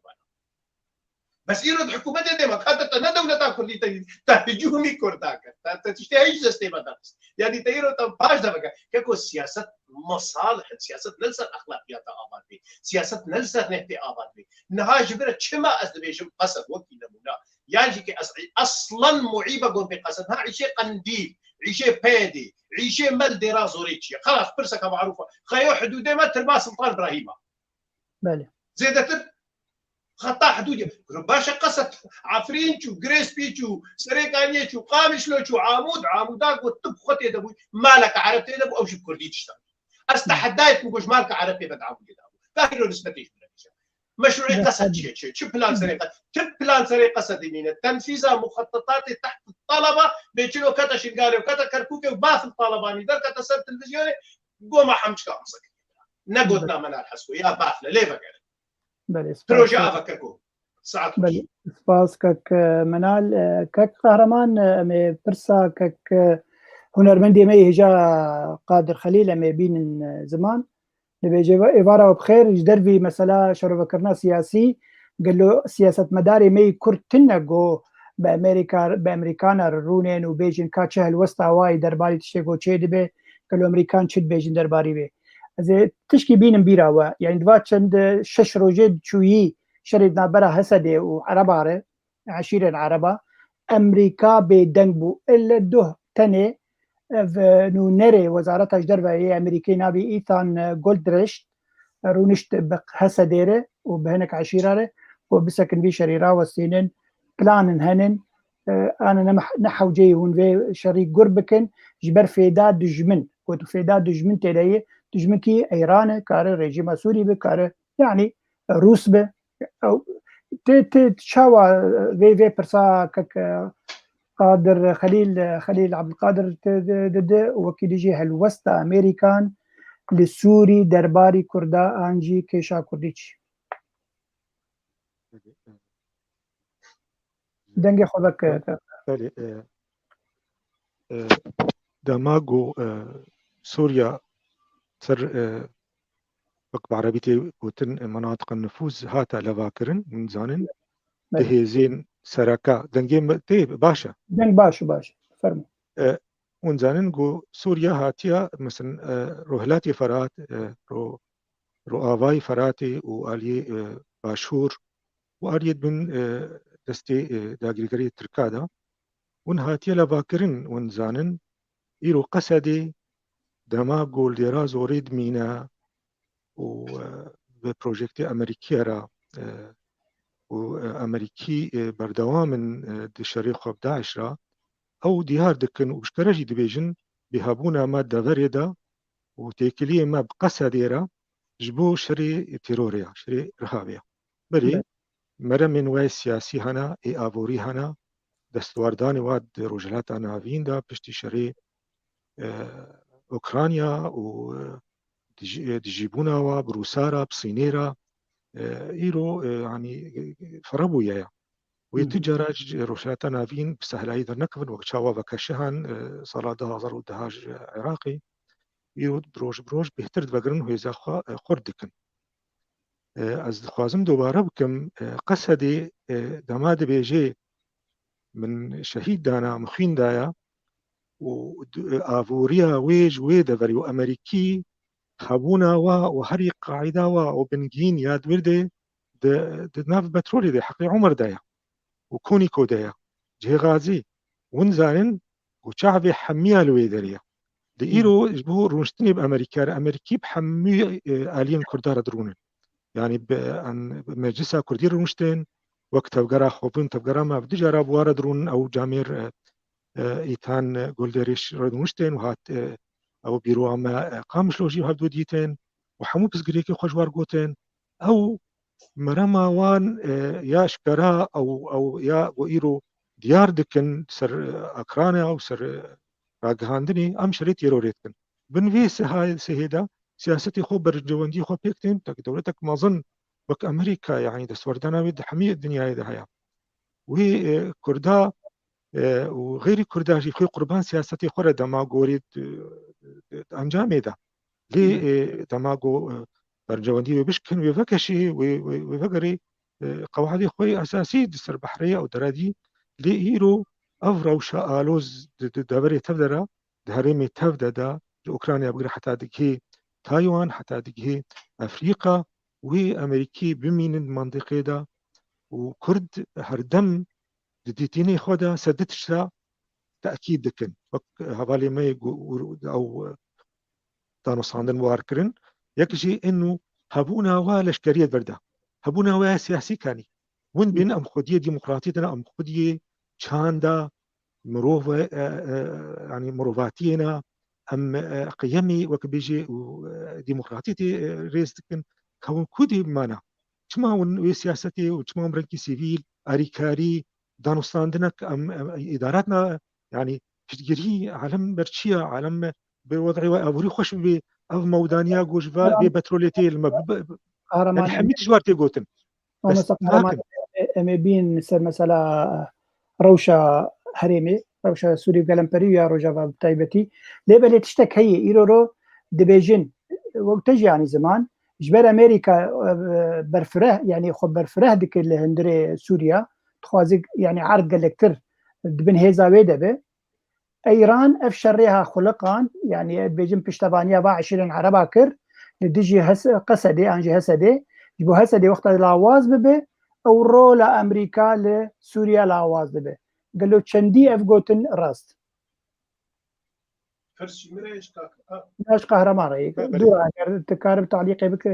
بس يرد حكومته دي ما كانت انا دولتها كرديه تهجومي كرداك تشتهي زستي بدرس يعني تيرو باش دبك كيكو سياسه مصالح سياسه نلسه اخلاقيات اباد بي سياسه نلسه نهتي اباد بي نهاج بره كما ازدبيشم قصد وكيل منا يعني كي اصلا معيبه قوم بقصدها عيشه قنديل عيشه بادي عيشه مال درازوريتشي خلاص برسك معروفه خيو حدود ما تربا سلطان ابراهيم بله زيادة خطا حدودي باشا قصت عفرين و جريس بيتش و سريكانيتش و قامشلوش و عاموداك والطب خطي دبوي مالك عربتي دبو او شو كردي تشتغل استحدايت مقوش مالك عربتي بدعو دبو فاكرو نسبتيش مشروع قصد شو بلان سريقه بلان سريقه صديمين تنفيذ مخططات تحت الطلبه بيجلو كتا شنقالي وكتا كركوكي وباث الطلباني در كتا سر تلفزيوني قوم حمش كامسك نقودنا من الحسكو يا باثله ليه فكر بله بروجه افكركو ساعات بله سپاس کک منال کک قهرمان می پرسا کک هنرمندی می هجا قادر خلیل می بین زمان نبيجي إبارة وبخير جدر في مسألة شرف كرنا سياسي قال له سياسة مداري مي كرتنا جو بأمريكانا رونين وبيجن كاتشه الوسطى واي درباري تشيكو تشيد بي قال له أمريكان شد بيجن درباري بي إذا تشكي بين مبيرا يعني دفات شند شش روجد شويي شريدنا برا هسدي وعربارة عشيرة عربة أمريكا بدنبو إلا ده تاني نو نري وزارة أجدر وهي أمريكي نابي إيثان جولدريشت رونشت بق هسديرة وبهنك عشيرة وبسكن بي شريرة والسينين بلان هنن أنا نحو جي هون في شريك قربكن جبر فيدا دجمن كنت فيدا دجمن تلاقي دجمن كي إيران كاره ريجيم سوري بكاره يعني روس به أو تشاوا في برسا كك قادر خليل عبد القادر ضد وكيل جهه الوسطى امريكان للسوري درباري كردا انجي كيشا كرديش دنگي خودك دماغو سوريا سر بق بعربيتي وتن مناطق النفوذ هاتا لفاكرن من زانن دهيزين سركا دنگي تيب باشا دنگ باشا فرمو ونزانن جو سوريا هاتيا مثلا روهلاتي فرات رو آواي فراتي وآلي باشور وآليت من دستي داگريگري تركادا ون هاتيا لفاكرن ونزانن إيرو قصدي دما قول ديرا زوريد مينا و ببروجكتي أمريكية را وأمريكي بردوام من دشريق خب داعش را أو ديار دكن وشكرجي دبيجن بهابونا ما دغريدا وتيكلية ما بقصة ديرا جبو شري تيروريا شري رهابيا بري مرة من واي سياسي هنا اي آفوري هنا دستوارداني واد روجلات نافين دا بشتي شري أوكرانيا و دجيبونا وبروسارا بصينيرا إيرو يعني فربو يا ويتجرج روشاتا نافين بسهل أيضا نكفن وكشاوا وكشهان صلاة هزار ودهاج عراقي يرود بروش بهتر دبقرن ويزا خردكن از خوازم دوباره بكم قصدي دماد بيجي من شهيد دانا مخين دايا وآفوريا ويج ويدفري وأمريكي خابونا وهري قاعدة وبنجين ياد ورده د ناف بترولي دي حقي عمر دايا وكوني كودايا جه غازي ونزانن وشعبي حمية الويدريا ديرو جبو رونشتني بأمريكا أمريكي بحمي آليين كردار درونن يعني بمجلسة كردير رونشتين وقت تفقرا خوبين تفقرا ما بدي جرا بوارا درون أو جامير إيتان جولدريش رونشتين وهات أو بيرو أما قامش لوجي وهبدو ديتين وحمو بزقريكي خوشوار قوتين أو مرما وان يا شكرا أو يا وإيرو ديار دكن سر أكرانا أو سر راجهاندني أم شريت يروريتكن بنفيس هاي سهيدا سياستي خو برجواندي خو بيكتين تك دولتك ما ظن بك أمريكا يعني دستوردنا ود حمية الدنيا هذا هيا وكردا وغير كردا في قربان سياستي خورا دما غوريد أنجام ده لي دماغو برجواندي وبشكن ويفكشي ويفكري قواعد خوي أساسي دستر بحرية أو درادي لإيرو أفرو شآلوز دبري تفدرا دهرمي تفددا لأوكرانيا بقرا حتى دقهي تايوان حتى دقهي أفريقيا وأمريكي بمين المنطقة دا وكرد هردم ديتيني خودا سدتشتا تأكيد دكن هبالي ما أو تانو صاندن واركرن يكجي إنه هبونا ولشكرية بردا هبونا وسياسي كاني وين بين أم خدية ديمقراطيتنا أم خدية شاندا مروف يعني مروفاتينا أم قيمي وكبيجي ديمقراطيتي ريستكن كون كودي مانا شما ون سياستي وشما مرنكي سيفيل أريكاري دانوستاندنك أم إداراتنا يعني تجري عالم برشيا عالم بوضع أبوري خوش بي أو مودانيا جوش ببتروليتي يعني حميت جوارتي قوتن بس قهرمان أمبين سر مثلا روشة هريمي روشة سوري قلمبري يا روجا بتايبتي ليبل تشتك هي إيرورو دبيجن وقتجي يعني زمان جبر أمريكا برفره يعني خب برفره ديك اللي هندري سوريا تخوازق يعني عرق الكتر دبن هيزا ويدبه إيران أفشريها خلقان يعني بيجن بشتبانيا 20 عربا كر لديجي قصدي أنجي هسدي جبو هسدي وقت الأواز ببه أو رولا أمريكا لسوريا الأواز ببه قالوا تشندي أفقوتن راست فرس مريش كاك ناش قهرمان رأيك دورا تكارب تعليقي بك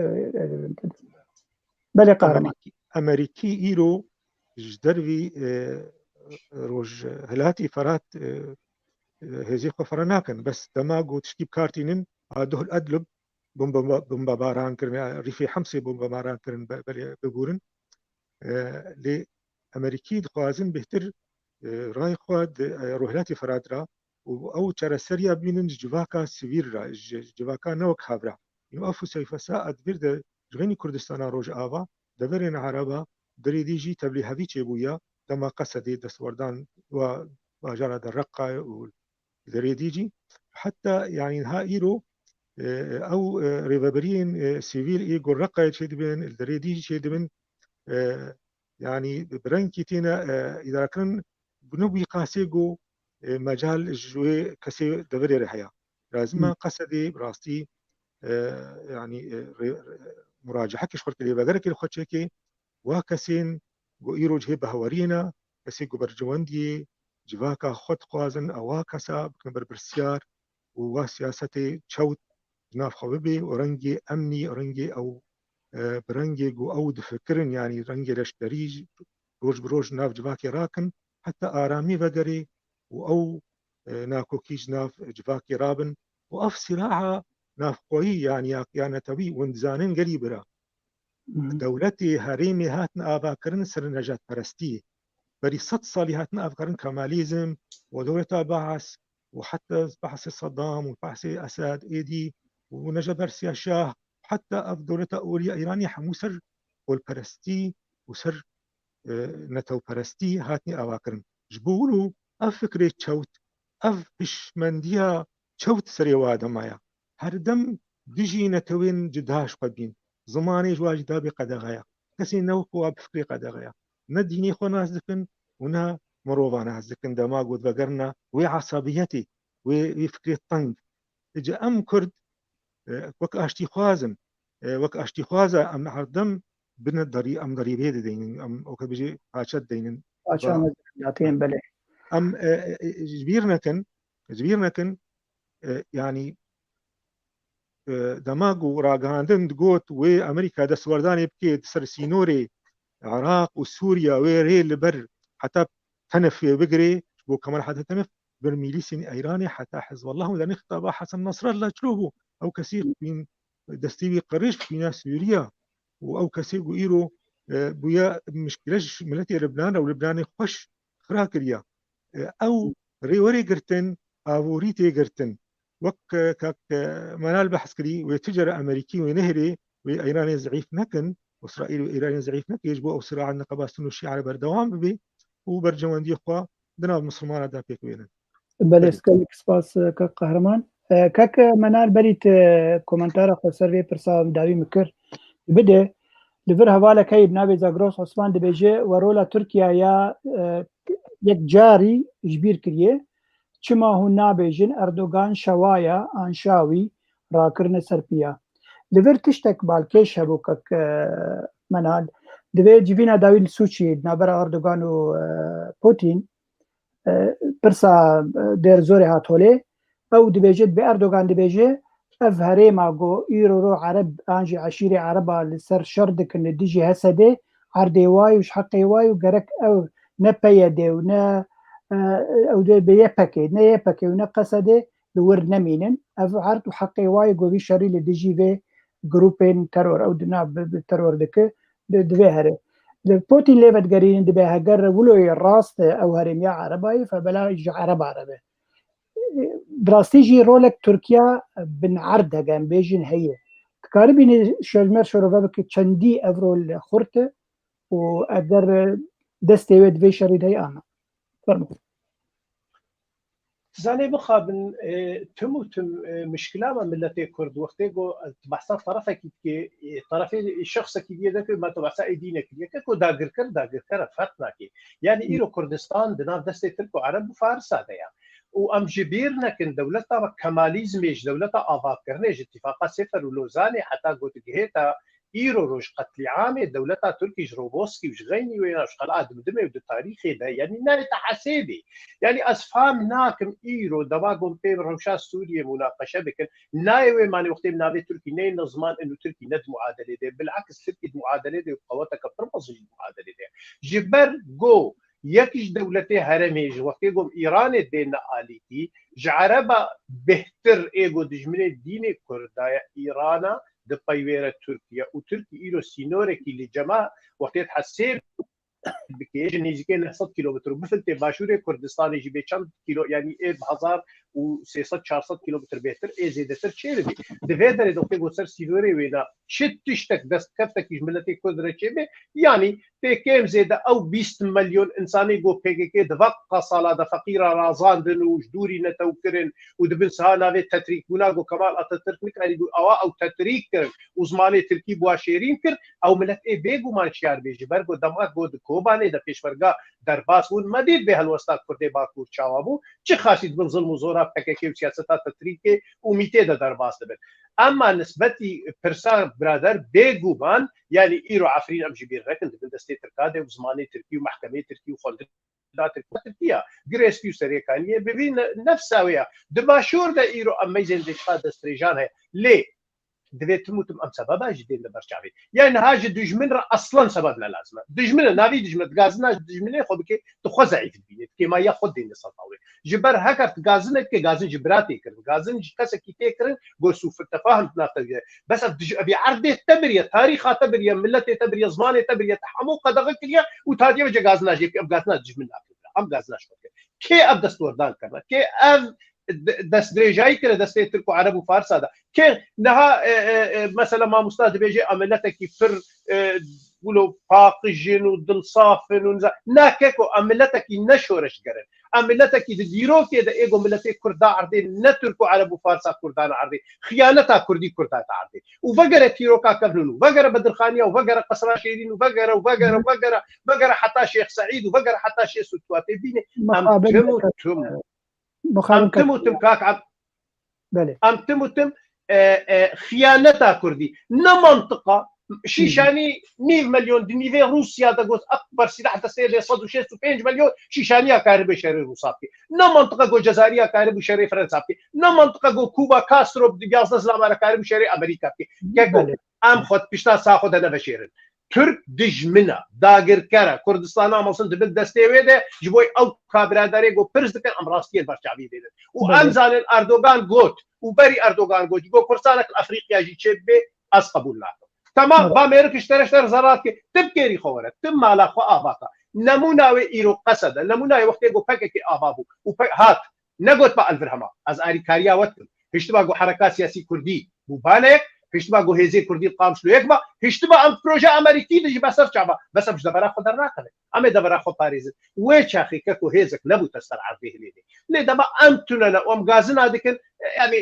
بلي قهرمان أمريكي إيرو جدروي روج هلاتي فرات هزي خفرناكن بس دماغو تشكيب كارتينن هادوه الأدلب بومبا باران كرن ريفي حمسي بومبا باران كرن ببورن لأمريكي دخوازن بهتر راي خواد روهلاتي فرادرا أو ترى سريا بينن جواكا سيفير جواكا نوك خابرا يوقفوا سيفسا أدبير جغيني كردستان روج آوا دبرين عربا دريديجي تبلي هذي تشيبويا دما قصدي دستوردان وجرى الرقة ودريديجي حتى يعني هايرو أو ريفابرين سيفيل إيجو الرقة تشيدبن الدريديجي تشيدبن يعني برنكي تينا إذا كان بنوبي قاسيجو مجال جوي كسي دبري رحيا لازم قصدي براستي يعني مراجعة كشفرت اللي بقرك الخشكي وكسين جو إيروج هي بهورينا كسي جو برجواندي جواكا خد قوازن أواكسا بكنبر برسيار وسياستي تشوت جناف خوبي ورنجي أمني ورنجي أو برنجي جو أو دفكرن يعني رنجي لشتري روج بروج ناف جواكي راكن حتى آرامي بقري وأو ناكوكي جناف جواكي رابن وأف صراحة ناف قوي يعني توي وندزانن قريبرا دولتي هريمي هاتن آبا كرن سر نجات برستي بري 6 صالي هاتن آبا كرن كماليزم ودولة بحث وحتى بحث صدام وبحث أساد إيدي ونجا برسيا شاه حتى أف دولة أولياء إيراني حمو سر والبرستي وسر نتو برستي هاتني آبا كرن جبولو أف فكرة تشوت أف بشمندية تشوت سري وادا مايا هردم دجي نتوين جدهاش قبين زماني جواج دابي قدغايا كسي نوكو بفكري قدغايا نديني خو ناس ذكن ونا مروفا ناس ذكن دماغ وذبقرنا وعصبيتي وفكري الطنق اجا ام كرد وك اشتي خوازن وك اشتي خوازا ام هردم بن الضري ام ضريبه دين ام او كبيجي هاشد دين عشان يعطيهم بلي ام جبيرنا كن يعني دماغو راغاندن دقوت وامريكا دسورداني بكيت سر سينوري العراق وسوريا ويري لبر حتى تنف بقري بو كمان حتى تنف برميليسي ايراني حتى حزب الله ولا نخطب حسن نصر الله تشوفوا او كسيق بين دستيوي قريش في ناس سوريا او كسيق ايرو بويا مشكلش ملتي لبنان او لبناني خوش خراكريا او ريوري قرتن افوريتي قرتن وك كاك منال بحسكري وتجرى أمريكي ونهري وإيراني ضعيف نكن وإسرائيل وإيراني ضعيف نكن يجبو أو صراع النقابة سنو الشيعة بردوام ببي وبرجوان دي أخوة دنا مسلمان دا بيك وينن بلس كالك سباس كاك قهرمان كاك منال بريت كومنتار خو سيرفي برسا داوي مكر بده لفر هوالك هي بنابي زاغروس عثمان دبيجي ورولا تركيا يا يك جاري جبير كريه چما هو نابیجن اردوغان شوایا انشاوی راکرن سرپیا لور تشتک بالکش هبوکک منال دوی جوینا داویل سوچی نابر اردوغان و پوتین پرسا در زور هاتوله او دبیجت به اردوغان دبیجه اف هريما جو ايرو عرب انجي عشيري عربا لسر شردك ان ديجي هسدي عردي واي وش حقي واي وقرك او نبيدي ونا او دي بيبكي نيبكي ونا قصدي لور نمينن اف عرض وحقي واي جو شري لديجي في جروبين ترور او دنا بالترور دك دبي هري بوتين ليفت قرين دبي هجر ولو الراس او هرم يا عربي فبلا يجي عربي براستيجي رولك تركيا بن عرضها كان بيجين هي تقاربين شلمر شروبك تشندي افرول خورته واقدر دستي ود في شريد هي انا فرمو زاني مخابن تموتم مشكلة ما ملتي كرد وقتي جو بحثا طرفك كي طرفي الشخص كي يدك ما تبعثا ايدينك كيكو داغر كر فتنا كي يعني ايرو كردستان دنا دستي تركو عرب وفارس هذا يعني وام جبيرنا كن دولتها كماليزميش دولتها افاق كرنيج اتفاقات سفر ولوزاني حتى قلت جهتها ايرو روش قتل عامه دولتها تركي جروبوسكي وشغيني وين قلعه دمدمه ود تاريخي ده يعني ناي تحسيبي يعني اسفام ناكم ايرو دواغم بين روشا سوريا مناقشه بكن ناي ماني وقت نابي تركي ناي نظمان انه تركي ند معادله ده بالعكس تركي معادله ده قوتك برمز المعادله ده جبر جو يكش دولتي هرميج وقتيقوم إيران دينا آليتي جعربا بهتر إيغو دجمني ديني كردايا إيرانا دبايويرا تركيا وتركي إيرو سينوركي لجماعة وقتيت حسيب بكيج نيجي 900 كيلومتر بفلتي باشوري كردستان يجي بيشان كيلو يعني إيه بهزار و600 400 كيلومتر بيتر إيه زيادتر تشيربي دفيدر دوقتيقو سر سينوري وينا شتشتك دست كفتك جملتي كدرة تشيبي يعني تكيم زيادة أو 20 مليون إنساني جو بيكي دفق صالة فقيرة رازان دنو جدوري نتوكرن ودبن سهانا في تتريك وناغو كمال أتترك نكري أو تتريك كرن وزماني تركي بواشيرين كر أو ملت إيه بيجو مانشيار بيجي برغو دماغ بود كوباني دا پیشورگا درباس ون مدید به هلوستا کرده باکور چاوابو چه خاصید من ظلم و زورا پککی و سیاستا تتریکی امیته دا درباس دبن اما نسبتی پرسا برادر بيجو بان يعني ايرو عفرين ام جبير ركن دبن دستي تركاده وزماني تركي ومحكمه تركي وخلد تركيا جريسكيو سريكانيه ببين نفسها دباشور دا ايرو اميزن دشتا دستريجان هي ليه دبيت تموتم ام سببها جديد لبرشعبي يعني هاج دجمن اصلا سبب لا لازمه دجمن نافي دجمن غازنا دجمن خو بك تخزعي في البيت كما ياخذ دين الصفاوي جبر هكر غازن كي غازن جبراتي كر غازن كسا كي تكر جو سوف التفاهم بس ابي عرض تبريه تاريخ تبريه ملته تبريه زمانه تبريه تحمق دغكليه وتادي وجه غازنا جيب اب غازنا دجمن ام غازنا شو كي اب دستور دان كرنا كي اب دست دريجاي كده دست تركو عرب وفارس هذا كان نها مثلا ما مستعد بيجي عملتك فر ولو باقجين ودل صافن ناككو عملتك نشورش قرن عملتك ديرو كده ايغو ملتي كردا عرضي نتركو عرب وفارس كردان عرضي خيانتها كردي كردات عرضي وفقره تيروكا كفنون وفقره بدرخانيه وفقره قصر شيرين وفقره حتى شيخ سعيد وفقره حتى شيخ سوتواتي بيني ام تموتم كاك عب بله ام تموتم خيانتها كردي منطقه شيشاني 100 مليون دنيفي روسيا دغوت اكبر سلاح تسير 165 مليون شيشانيه كارب شري روسابي منطقه جو جزائريه كارب شري فرنسابي منطقه جو كوبا كاسترو دياز نزلا كارب شري امريكا كي ام خد بيشتا ساخد انا بشيرن ترك دجمنا داگر كرا كردستان عملسن دبن دستيويده جبوي او كابراداري جو برزدكن امراستي البرشعبي ديدن وامزان اردوغان غوت وبري اردوغان غوت جو كرسانك الافريقيا جي تشبي از قبول لا تمام بامريكا اشترى زراتك تبكيري خورت تم مالا خو اباطا نمونا ايرو قصد نمونا وقت جو بككي ابابو هات نغوت با الفرهما از اري كاريا وقت اشتباه جو حركات سياسي كردي بوبالك هشتبا جو هيزي كردي قام شلو يكبا هشتبا ام بروجا امريكي دي بسر شعبا بس مش دبرا خو درناكله ام دبرا خو باريس ويش اخي كو هيزك نبو تسترعب به ليدي ليه دبا انتنا ام غازنا ديكن يعني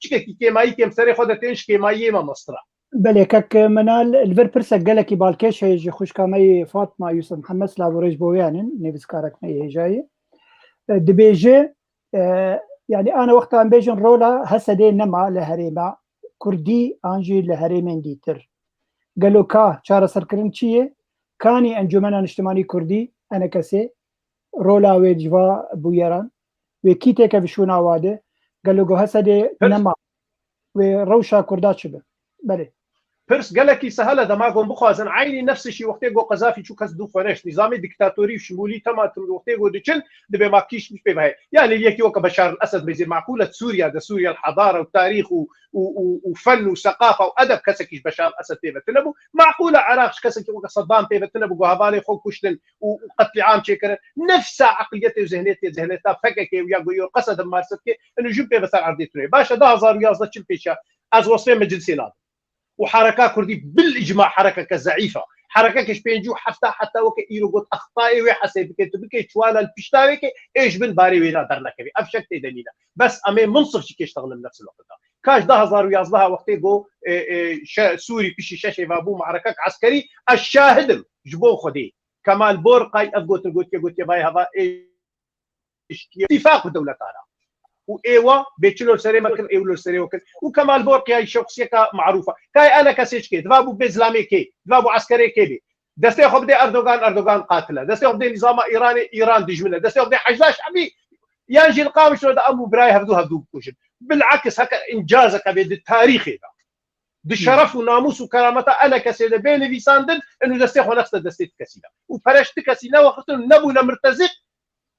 تشكي كيماي كيم سري خدتنش كيماي ما مصر بله كك منال الفيربرسا قالك بالكيش هيجي خوش كامي فاطمه يوسف محمد سلافوريج بويانن نيفس كارك مي جاي دبيجي يعني انا وقت ام بيجن رولا هسدي نما لهريما كردي انجي لهريمين ديتر قالوا كا شارع سركرن چيه كاني انجمن اجتماعي كردي انا كسي رولا ويجوا بويران وكيتك بشونا واده قالوا جو هسدي نما وروشا كردات شبه بله پرس گەلێکی سەهەلە دەماگۆم بخوازن عینی نفسشی وەختێ گۆ قەزافی چوو کەس دوو خۆنەش نظامی دیکتاتۆری و شمولی تەماتر وەختێ گۆ دچن دەبێ ماکیش پێ بهەیە يعني یەکی وەکە بەشار الأسد بێزیر معقولة سووریا دە سووریا الحضارة والتاريخ وفن وثقافة وأدب كسكيش بشار الأسد بيبت نبو معقولة عراق كسكي وكا صدام بيبت نبو هبالي خو كشتن وقتل عام شكرا نفس عقليته وذهنيته فككي ويا قيور قصد مارستكي انه جنب بيبت عرضيتوني باشا ده هزار ويازده تشل بيشا از وصفين مجلسي ناض وحركة كردي بالإجماع حركة كزعيفة حركة كش بينجو حتى وك إيروغوت أخطائي وحسب بكي شوالا البشتاوي كي إيش بن باري وينا درنا كبي أفشك تدنينا بس أمي منصف شيء يشتغل بنفس الوقت كاش ده هزار ويازدها وقتي جو سوري بيشي شاشة بابو معركة عسكري الشاهد جبو خدي كمال بورقاي أقوت باي هذا اتفاق الدولة تارا وايوا بيتشلو سري مكن ايولو سري وكل وكمال بورقي هاي شخصيه معروفه كاي انا كاسيش كي دبابو باسلامي كي دبابو عسكري كي دستي خبدي اردوغان قاتله دستي خبدي نظام ايران دجمله دستي خبدي حجاج شعبي ينجي القامش ولا امو براي هبدو كوشن بالعكس هكا انجازك بيد التاريخ هذا بالشرف وناموس وكرامته انا كسيده بين في ساندن انه دستي خو نفس دستي كسيده وفرشت كسيده وقت نبونا مرتزق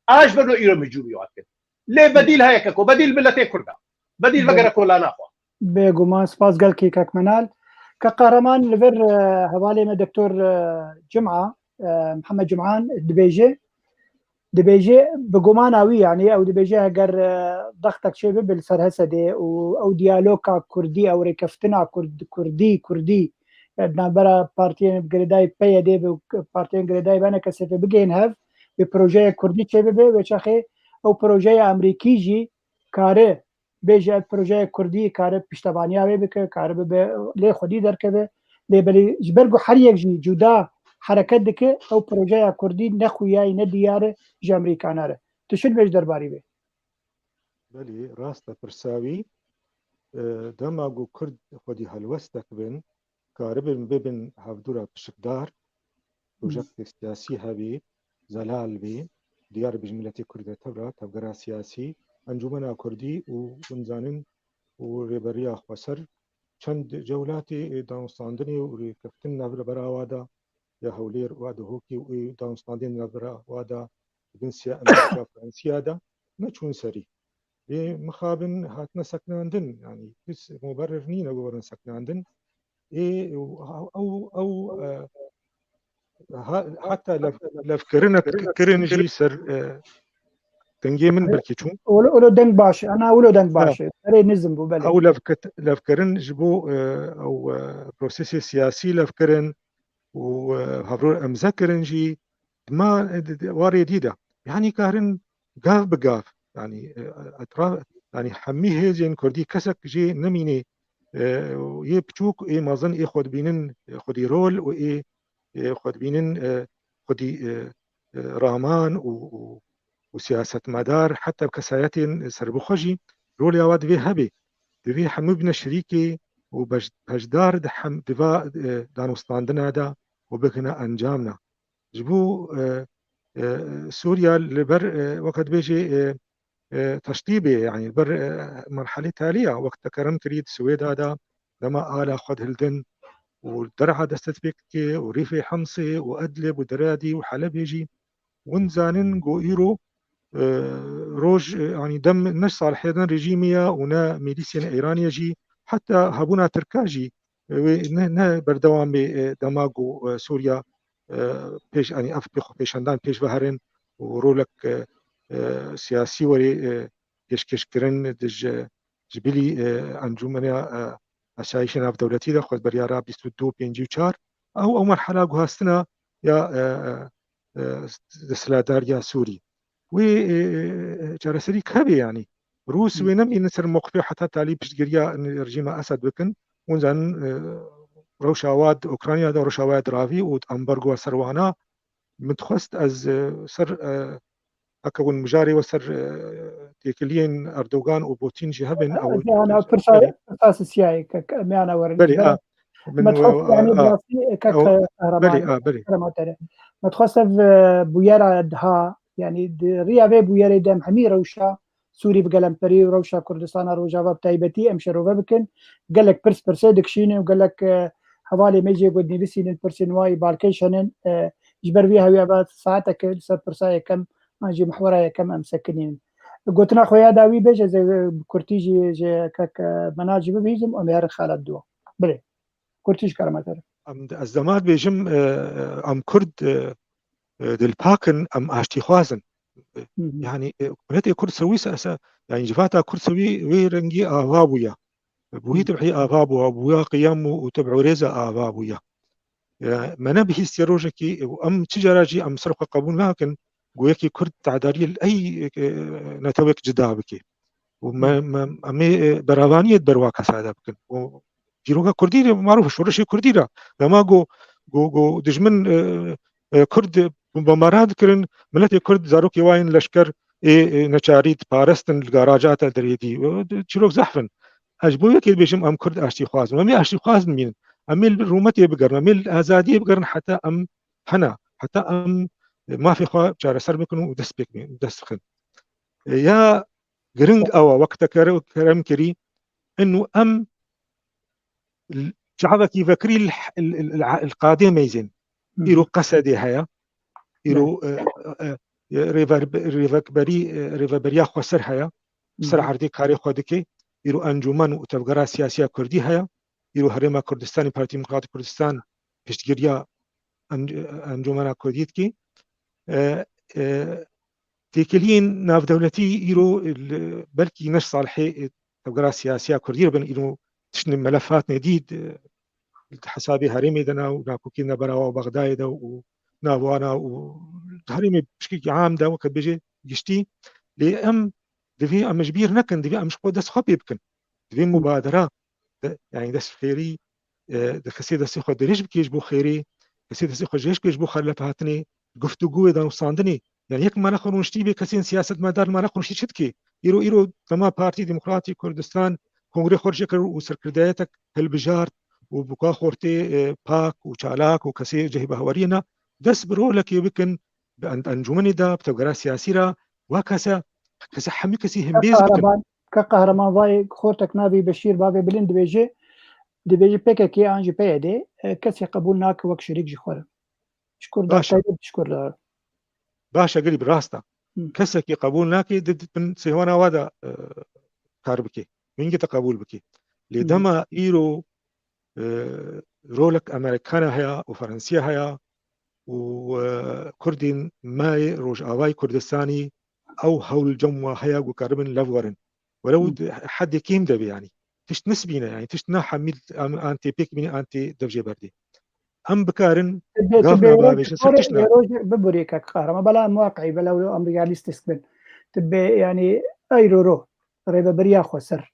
اجبر له ايران مجوري وقت ليه بديل هيك بديل ملتي كردها بديل بقرا كولا ناخوا بيغوما سباس قال كي كاكمنال كقهرمان لفر هوالي ما دكتور جمعه محمد جمعان دبيجي بقوماناوي يعني او دبيجي اگر ضغطك شيء بالسرهسدي او ديالوكا كردي او ركفتنا كردي برا بارتيين جريداي بيدي بارتيين جريداي بانا كسف بجين هاف ببروجي كردي شيء بشاخي او پروژه امریکی جی کاره بیجه پروژه کردی کاره پشتوانیا بکه کاره به لی خودی درکه لی بلی جبرگو هر یک جی جدا حرکت دکه او پروژه کردی نخویای نه دیاره ج امریکاناره تو شد بیج درباری به بلی راست پرساوی دماغو کرد خودی هلوستک بن کاره ببن هفدورا پشکدار پروژه سیاسی هبی زلال بی ديار بجملتي كردة تبقى سياسي أنجمنا كردي ونزانن وريبريا خسر چند جولاتي دانستاندني وركفتن نبر براوادا يا هولير وادا هوكي ودانستاندن نبر وادا جنسيا أمريكا فرنسيا دا نچون سري مخابن هاتنا سكناندن يعني بس مبرر نين أقول سكناندن أو حتى لفكرنا كرنجي سر تنجي من بركيتو ولو دنگ باش انا ولو دنگ باش ري نزم بو بلد او لفكرن جبو او بروسيس سياسي لفكرن وهبرو امذكرنجي ما واري جديده يعني كارن قاف بقاف يعني اطراف يعني حمي هيزين كردي كسك جي نميني يبچوك اي مازن اي خود بينن خودي رول و اي خود بينن خودي رامان وسياسة مدار حتى بكساياتين سربخوجي رول يواد في هبي دفي حمو بنا شريكي وبجدار دحم دفا دانوستاندنا دا وبكنا أنجامنا جبو سوريا لبر وقت بيجي تشطيبي يعني بر مرحلة تالية وقت تكرم تريد السويد هذا لما آلا خد هلدن ودرعا دستت بيكي وريفي حمصي وأدلب ودرادي وحلب يجي ونزانن قوئيرو روج يعني دم نش صالحيدن ريجيمية ونا ميليسيا إيرانية جي حتى هبونا تركاجي نه بردوام دماغو سوريا بيش يعني أفبخ بيشاندان بيش بهرن ورولك سياسي وري كش كرن دج جبلي أنجومنا أسايشنا في دولتي ده خد بريارا 22 بينجي وشار أو مرحلة جهاستنا يا سلادار يا سوري وجرسري كبي يعني روس وينم ينسر موقفه حتى تالي بشجريا رجيم أسد بكن ونزن روشاواد أوكرانيا ده روشاواد رافي وأمبرغو سروانا متخست از سر أكون مجاري وسر تيكلين أردوغان وبوتين جهبن أو أنا فرصة سياي كمعنى ورن بلي ما تخص يعني براسي بلي ما تخص بويرا دها يعني ريا في بويرا دم حميرة وشا سوری بگەلمپەری و ڕەوشا کوردستانە ڕۆژاوا تایبەتی ئەم شەرۆڤە بکەن گەلک پرسە دەکشینێ و گەلک هەواڵێ مێجێ گوت نویسینن پرسین وای باڵکەی شەنن ژبەروی هەویا بە ساعتەکە سەر پرسا یەکەم ماژی محوەرە یەکەم ئەم سەکنین گوتنا خۆیا داوی بێژە کورتیژی کەک مەناجی ببیزم ئەمیار خالت دووە بڵێ کورتیش کارمەتەر ئەس دەمات بێژم ئەم کورد دلپاکن ئەم ئاشتی خوازن يعني بلاتي كرد سوي سأسا يعني جفاتا كرد سوي وي رنجي آبابويا بوهي تبعي آبابو أبويا قيام وتبعو ريزا آبابويا ما نبه استيروجكي أم تجاراجي أم سرقة قبول لكن قويكي كرد تعداري أي نتوك جدابكي وما أمي براوانية برواكا سادة بكن جيروكا كرديرة معروف شورشي كرديرة لما جو دجمن كرد بمراد كرن ملتي كرد زاروكي واين لشكر نشاريت بارستن الجراجات دريدي جيروك زحفن أجبوية كي بيجم أم كرد أشتي خوازن ومي أشتي خوازن مين أمي الرومتي بقرن أمي الآزادية بقرن حتى أم حنا حتى أم ما في خوا جار سر بكنو ودس بكني ودس خن يا جرينج أو وقت كرم كري إنه أم شعبك يفكري القادم يزين يرو قصدي هيا يرو ريفابريا خسر هيا سر عردي كاري خودكي يرو أنجومان وتفجرات سياسية كردي هيا يرو هرما كردستاني بارتي ديمقراطي كردستان بيشتغيريا أنجومان كرديتكي تيكلين ناف دولتي يرو بلكي نش صالحي تفجرات سياسية كردية بن يرو تشن ملفات نديد حسابي هرمي دنا وناكوكينا براوا وبغداد ونافوانا وهرمي بشكل عام دا وقت بيجي جشتي لأم دفي أم جبير نكن دفي أم شقو دس خبي بكن دفي مبادرة يعني دس خيري دخسي دس خو دريج بكيش بو خيري دس دس خو جيش بكيش بو خلفاتني گفتگو دا وصاندني يعني يك ما نخرون نشتي بكسين سياسة مدار ما نخرون شي شتكي يرو تما بارتي ديمقراطي كردستان كونغري خورجكر وسركردايتك هالبجار وبقى خورتي باك وشالاك وكسي جهبه هورينا دس برولك يمكن بأنجمني دا بتوقرا سياسيرا وكسا حمي كسي هم بيز بكن كقهرمان ضاي خورتك نابي بشير بابي بلند دبيجي بيكا كي انجي بيدي كسي قبولناك وك شريك جي خورا شكر دا شكر باشا قريب راستا كسكي قبولناك ضد من سيوانا وادا كاربكي من جت قبول بكي لدما إيرو رولك أمريكانا هيا وفرنسية هيا وكردين ماي روج آواي كردستاني أو هول جموة هيا وكاربن لفورن ولو حد كيم دبي يعني تشت نسبينا يعني تشت نا حميد أنتي بيك من أنتي دفجي بردي أم بكارن غافنا بابيش سرتشنا ببريك كهرما بلا مواقعي بلا لو أمريكاليست تسكن تبي يعني أيرو ريبا بريا خسر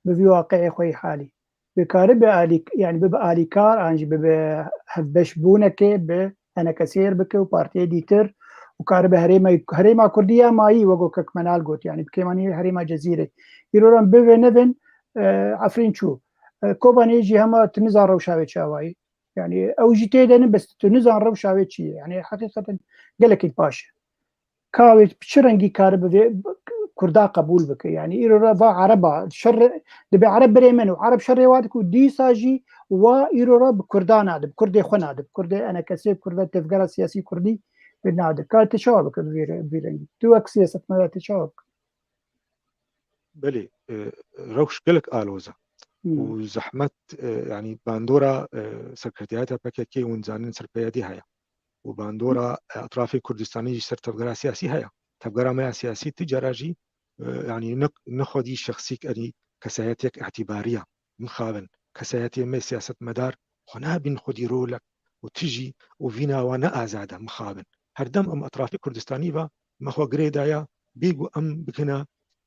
بفي واقعي خوي حالي بكارب آليك يعني ببقى آليكار أنجي ببقى هفبشبونك أنا كثير بك وبارتي ديتر وكارب هريما كردية ماي وقو كك منال قوت يعني بكيماني هريما جزيرة يروران ببه نبن عفرين شو كوبان يجي هما تنزان روشاوي شاواي يعني أو جيتي دن بس تنزان روشاوي شي يعني حقيقة قالك الباشا كاوي بشرنجي كارب كردا قبول بك يعني إيرورا عربا شر دبي عرب بريمن وعرب شرواتك ودي ساجي وإيرورا بكردان عاد بكردي خنا عاد بكردي أنا كسيب كردا تفكر سياسي كردي بنادر كانت تشابك بيرنجي تو سياسة ما تشابك بلي روش قلك آلوزا وزحمت يعني باندورا سكرتياتها بكيكي ونزانين سربيادي هيا وباندورا أطراف كردستاني سر تفكر سياسي هيا تفكر ما سياسي تجاراجي يعني نخدي شخصيك أني كسياتك اعتبارية مخابن كسياتي ما سياسة مدار هنا بنخدي رولك وتجي وفينا وانا آزادة مخابن هردم أم أطراف كردستاني با ما هو قريدايا بيجو أم بكنا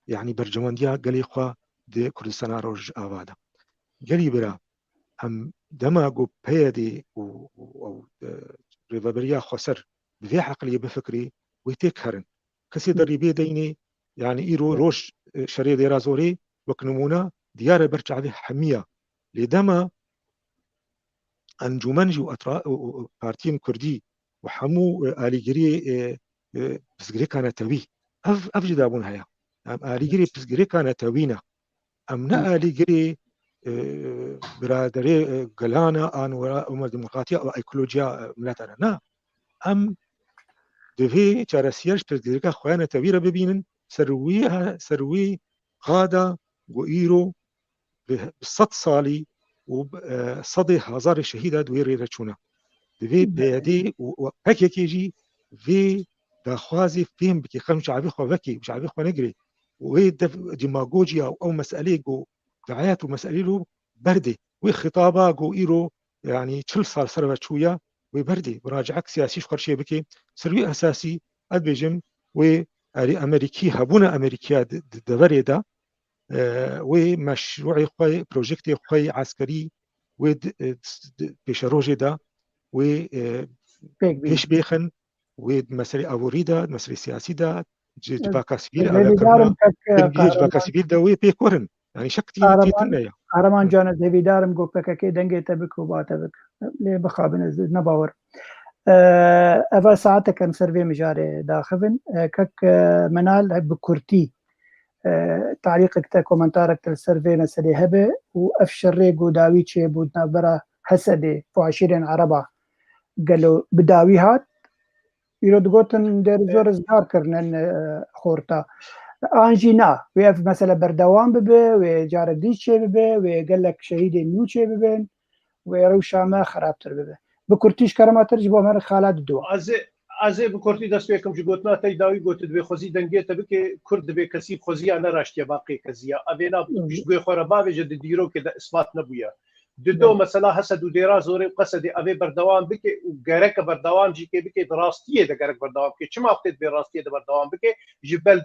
يعني برجمانديا قلي خوا دي كردستان روج آوادا قلي برا أم دماغو بيدي أو ريفابريا خسر بذي عقلية بفكري ويتكهرن كسي دريبي ديني يعني إيرو روش شري ديرا زوري وكنمونا ديارة برجع به حمية لدما أنجومنجي وبارتين كردي وحمو آليجري بسقري كانت توي أفجد أبون هيا ام آلیگری پزگری کانه توینه ام نه آلیگری برادری گلانا آن ورا امر دموکراتیا او ایکولوژیا ملاتنا نه ام دوی چارسیاش پزگری که خوانه تویره ببینن سروي قادة وإيرو بصد صالي وصدي هزار شهيدة دويري رچونا دوی بيدي وهكي كيجي في داخوازي فيهم بكي خلم شعبي خو وكي شعبي خو نجري وهي ديماغوجيا او مسألة جو دعايات ومسألة له بردي وخطابة جو إيرو يعني تشل صار سربة شوية وبردي براجعك سياسي شخر شيء بكي سروي أساسي أدبجم و امریکی هبونه امریکا دبری دا و مشروع خوی پروژکت خوی عسکری و پیش روج دا و پیش بیخن و مسئله آوری دا مسئله سیاسی دا جبهه سیویل جبهه سیویل دا و پیکورن یعنی شکتی تیتنه قهرمان جان دیویدارم گفت که دنگه تبک و با تبک لی بخابن نباور أفا ساعتها كان سيرفي مجاري داخفن كك منال بكورتي تعليقك تا كومنتارك السيرفي مسألة هبه وأفشر ريقو داوي تشي بودنا برا حسدي فو 20 عربة قالوا بداوي هات يرد قوتن دير زور ازدار كرنن خورتا انجينا ويف مثلا بردوان ببه وجارك دي تشي ببه وقال لك شهيدي نيو تشي ببين ويروشا ما خرابتر ببه بكورتيش كراماتر جبو مر خالد دو از بكورتي دست بكم جوتنا تاي داوي قلت دبي خوزي دنگه تبك كرد دبي كسي خوزي انا راشتي باقي كزيا ابينا جوي خورا باوي جد ديرو كده اثبات نبويا ددو مثلا حسد وديرا زوري قصد ابي بردوام بك وغرك بردوام جي كي بك دراستيه ده غرك بردوام كي چما وقت براستيه ده بردوام بك جبل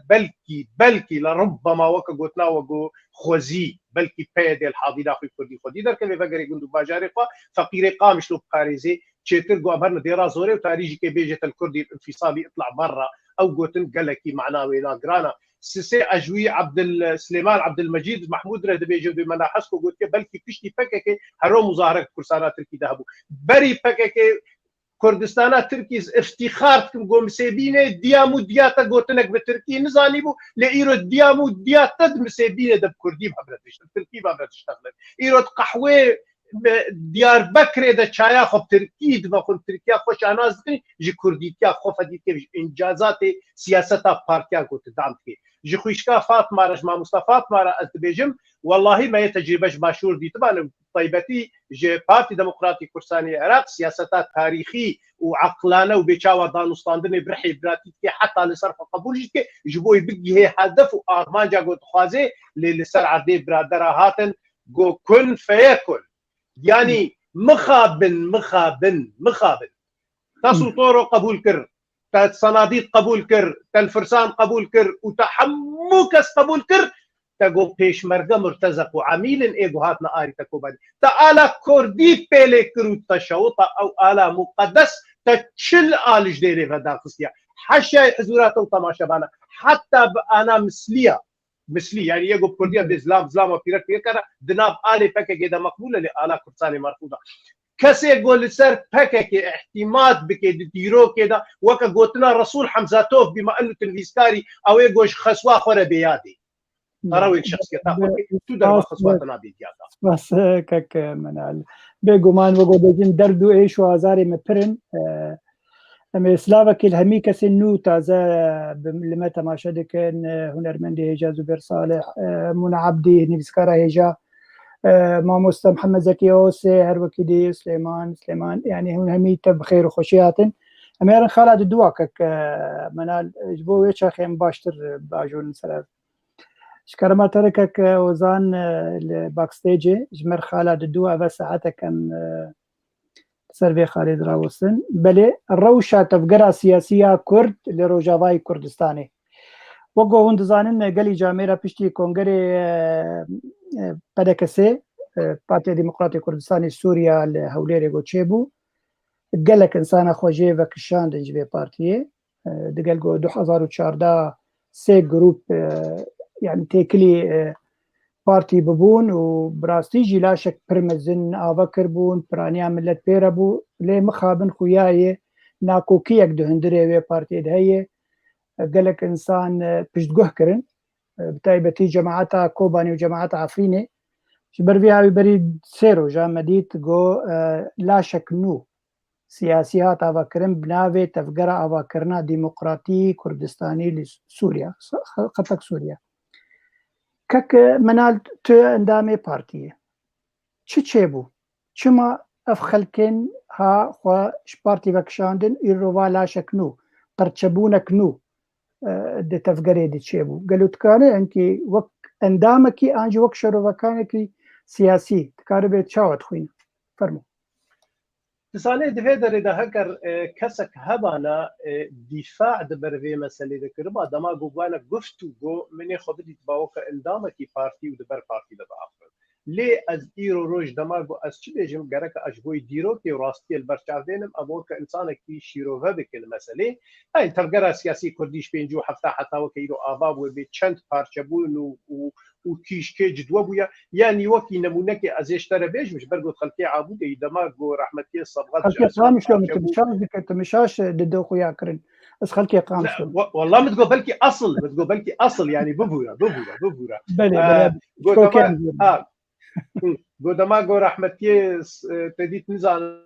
بلكي لربما وك قلتنا وغو خوزي بلكي بيد الحاضر اخي كردي خدي در كلي فغري غندو باجاري فقير قامش لو باريزي تشيتر جو ابرنا ديرا زوري وتاريخي كي بيجت الكردي الانفصالي اطلع برا او قلتن قالكي معناه ولا جرانا سي اجوي سليمان عبد المجيد محمود رد بيجو بمنا حسكو قلت بلكي بيشتي فكك هرو مظاهره كرسانات تركي ذهبوا بري فكك كردستان تركيز افتخارتكم قوم سيبينه ديامو دياتا قلتلك بتركي نزاني بو لايرو ديامو دياتا مسيبينه دب كردي بحبرتش تركي بحبرتش تغلب ايرو قحوه ديار بكر ده چايا خب تركي دو خب تركيا خوش اناز جي كرديتيا خو فديت انجازات سياستا بارتيا قلت دعمتي جي خويشكا فاطمه رجما مصطفى فاطمه ازبيجم والله ما يتجربش مشهور دي طبعا طيبتي جي بارتي ديمقراطي كرساني العراق سياسات تاريخي وعقلانه وبيشاور دانوستاندني برحي براتي حتى لصرف قبول جيك جبوي بقي هي هدف وارمان جا قلت خوازي للسر عدي برادرا هاتن جو كن فيكن يعني مخابن تاسو طورو قبول كر صناديق قبول كر تنفرسان قبول كر وتحموكس قبول كر تقو بيش مرقة مرتزق وعميل ايقو هاتنا آري تكوباني تآلا كردي بيلي كرو تشوطة او آلا مقدس تتشل آل جديري غدا قصية حشا حزورات وطماشبانا حتى بأنا مثلي يعني يجو بكردية بإسلام وفيرك كرا دناب آلي بكا كده مقبولة لآلا كرساني مرفوضة كسي يقول سر بكا كي احتماد بكي ديرو كده وكا قلتنا رسول حمزاتوف بما أنه تنفيسكاري أو يقوش خسوا خورا بيادي تراوي الشخصية تاخد تدر خسواتنا بيادي بس كك منال بيقومان وقو بيجين دردو ايش وازاري مبرن اما سلاوك الهمي كسنو تازا لما تماشى كان هنرمندي هجا زبير صالح منى عبدي نفسكارا هجا ماموستا محمد زكي اوسي هروكيدي سليمان يعني هن همي بخير وخوشيات اما خالد الدواكك منال جبو يشا خيم باشتر باجون سلاف شكرا تركك وزان الباك ستيج جمر خالد الدوا بس ساعتها كان سيرفي خالد راوسن بلي الروشة تفقرة سياسية كرد لروجافاي كردستاني وقو هند زانن قالي جاميرا بشتي كونغري بدكسي بارتي ديمقراطي كردستاني سوريا الهوليري قوتشيبو قالك انسان خوجي وكشان دنجبي بارتي دقالقو 2014 سي جروب يعني تيكلي بارتي ببون وبراستيجي لا شك برمزن آفكر بون برانيا ملت بيربو لي مخابن خوياي ناكوكيك دهندري وي بارتي دهيه قالك انسان بشتقوه كرن بتایبەتی جەماعەتە کۆبانی و جەماعەتە عەفرینێ ji ber vê havî berî sê roja me dît got laşek nû siyasî hat avakirin bi navê tevgera avakirina Dîmokratî Kurdistanî li Sûriya xetek Sûriya. Kek menal tu endamê partiyê çi çêbû? Çima ev xelkên ha xwe ji partî vekişandin îro va laşek nû qerçebûnek nû di tevgerê de çêbû? Gelo dikare enkî wek endamekî an jî wek şerovekanekî siyasî dikare çawa dixwîne? Fermû. Dizanê divê derê de heger kesek hebana dîfa di ber vê meselê de kiriba dema gotwana guftûgo minê xwe bidît baweka endamekî partî û di ber partî de biafrin. Lê ez îro roj dema got ez çi bêjim gerek ez ji bo dîrokê û rastiyê li ber çavdênim ev weke insanekî şîrove bikin meselê. Hey tevgera siyasî Kurdî ji pêncî û hefta heta weke îro ava bûye bê çend parçebûn û kîşkê cidwe bûye yanî wekî nemunekê ez ê ji te re bêjim ji ber got xelkê Abûdeyî dema got rehmetiyê Sebxet تمشاش di xuya kirin ez xelkê qamişim. والله من تقول بلكي اصل يعني ببوره قدما قو رحمتي تديت نزان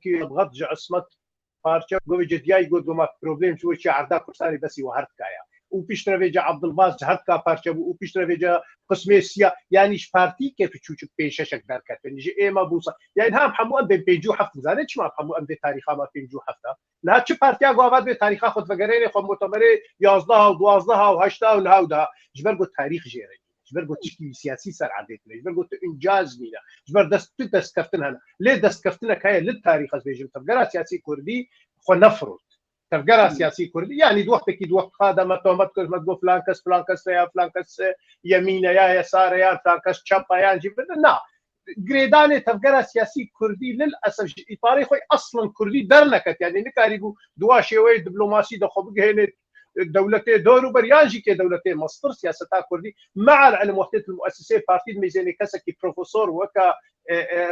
كي بغض عصمت بارشا قو جدياي قو ما بروبليم شو شي عردا كرساني بس وهرت كايا وبيشترى فيجا عبد الباز هرت بارشا وبيشترى فيجا قسمي سيا يعني ش بارتي كيف تشوف بيششك دركات نجي اي ما بوصه يعني هم حمو ام بيجو حفظ زانت شو حمو ام تاريخ ما بيجو حفظ نه چه پارتیا گوابد به تاریخ خود وگرین خود مؤتمره 11 و 12 و 8 و 9 ده جبر گو تاریخ جیره جبر گو تشکی سیاسی سر عادت نه جبر گو انجاز مینا جبر دست کفتن هنا لی دست کفتن کای للتاریخ از بیجم تفکر سیاسی کردی خو نفرض تفکر سیاسی کردی یعنی دو وقت کی دو وقت خادم تومت کس مت گو فلان کس یا فلان کس یمین یا یسار یا فلان کس چپ یا جبر نه گریدان تفکر سیاسی کردی للاسف ایپاری خو اصلا کردی در نکت یعنی نکاری بو دوا شوی دیپلماسی د خو بگهنه دولته دورو بریانجی که دولته مصدر سیاستا کردی مع العلم وحدت المؤسسه بارتي ميزاني كسكي بروفيسور وكا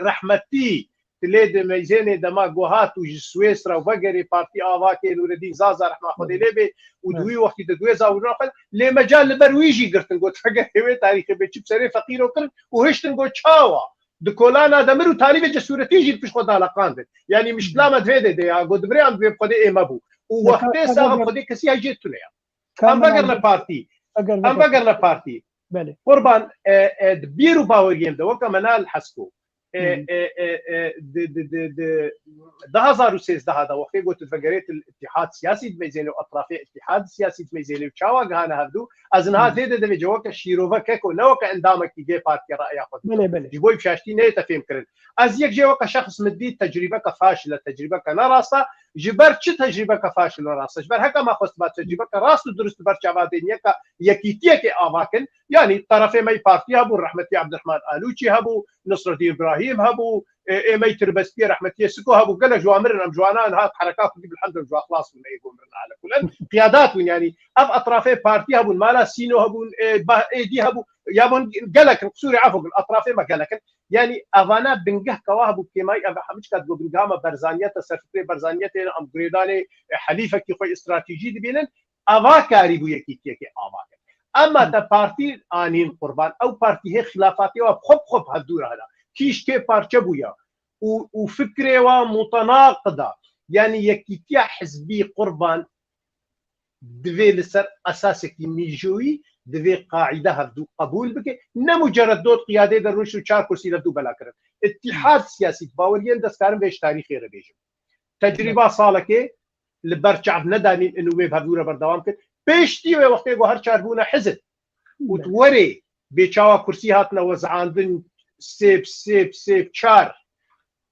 رحمتي تلید ميزاني دما گوهات و سويسرا وغيري بارتي اواكي نوردين زازا رحمه خدي لبي ودوي وقت دوي زاورنا لي مجال برويجي قرتن قلت حاجه هي تاريخي بچ بسري فقير وكر وهشتن قلت چاوا دكولانا دمرو تاريخ جسورتي جي بيش خدا لقاند يعني مش لما تفيد دي قد بريام بقد اي مابو ووقت ساغ قد كسي اجيت له ام بغرنا بارتي بله قربان بيرو باوريم ده وكمنال حسكو ده 2013 هذا وقت قلت فقريت الاتحاد السياسي ميزاني واطراف الاتحاد السياسي ميزاني وشاوا غانا هبدو ازنها زيد ده جوك شيروفا كيكو نوك عندامك جي بارتي راي اخذ بله جيبوي بشاشتي نيتا فهم كرن از يك جوك شخص مدي تجربه كفاشله تجربه كنراسه جبر چه تجربه كفاشله راسه جبر هكا ما خص با تجربه كراس درست برچوادنيه يكيتيه كي اواكن يعني طرفي مي بارتي ابو رحمتي عبد الرحمن الوچي ابو نصر الدين ابراهيم هبو ايمي تربستي رحمتي سكو هبو قال جوامر ام جوانان هات حركات بالحمد لله خلاص من يقوم على كل قيادات يعني اب اطرافي بارتي هبو مالا سينو هبو دي هبو يابون قالك قصوري عفوا الاطرافي ما قالك يعني افانا بنجه كواهبو كيماي ابا حمش كاتبو بنجامه برزانيه سفري برزانيه ام غريداني حليفه كي خوي استراتيجي دي بينن افا كاريبو يكي كي افا اما تا بارتي انين قربان او بارتي هي خلافاتي وخب هدور هذا كيش كي بارچه بويا وفكره ومتناقضه يعني يكيتيا حزبي قربان دفي لسر اساسك ميجوي دفي قاعده هدو قبول بك نمجرد دوت قياده دروش وشار كرسي لدو بلا كرن اتحاد سياسي باوريان دسكارن بيش تاريخي ربيجم تجربه صالكه لبرچعب ندانين انه ويب هدوره بردوام كد بيشتي وقت هر چاربونه حزب وتوري بيچاوا كرسي هاتنا وزعاندن سيب چار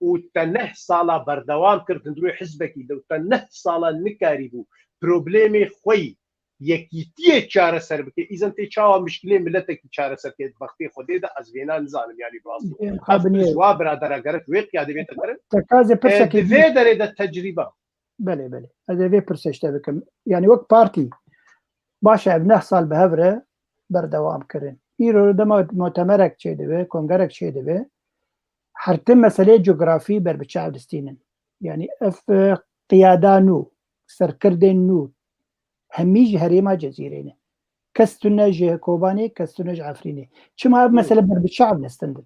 وتنه صاله بردوام كردن دروي حزبك دو تنه صاله نكاريبو بروبليمي خوي يكيتيه چاره سر بك اذا انت چاوا مشكله ملتك چاره سر كد وقتي خودي ده از وینا نظام يعني براسو جواب برادر اگر وقت ياد بيت اگر تكاز برسك في درجه التجربه بله هذا في برسشته بكم يعني وقت بارتي باشا ابنه سال بهفره بردوام كرن ایرو دما مؤتمرك چه دبه کنگرك چه دبه حرتم مسئله جغرافی بر بچه دستینن يعني اف قيادانو سركردن نو هميج هريما جزيرين كستنج كوباني كستنج عفريني شما مثلا بالشعب نستندم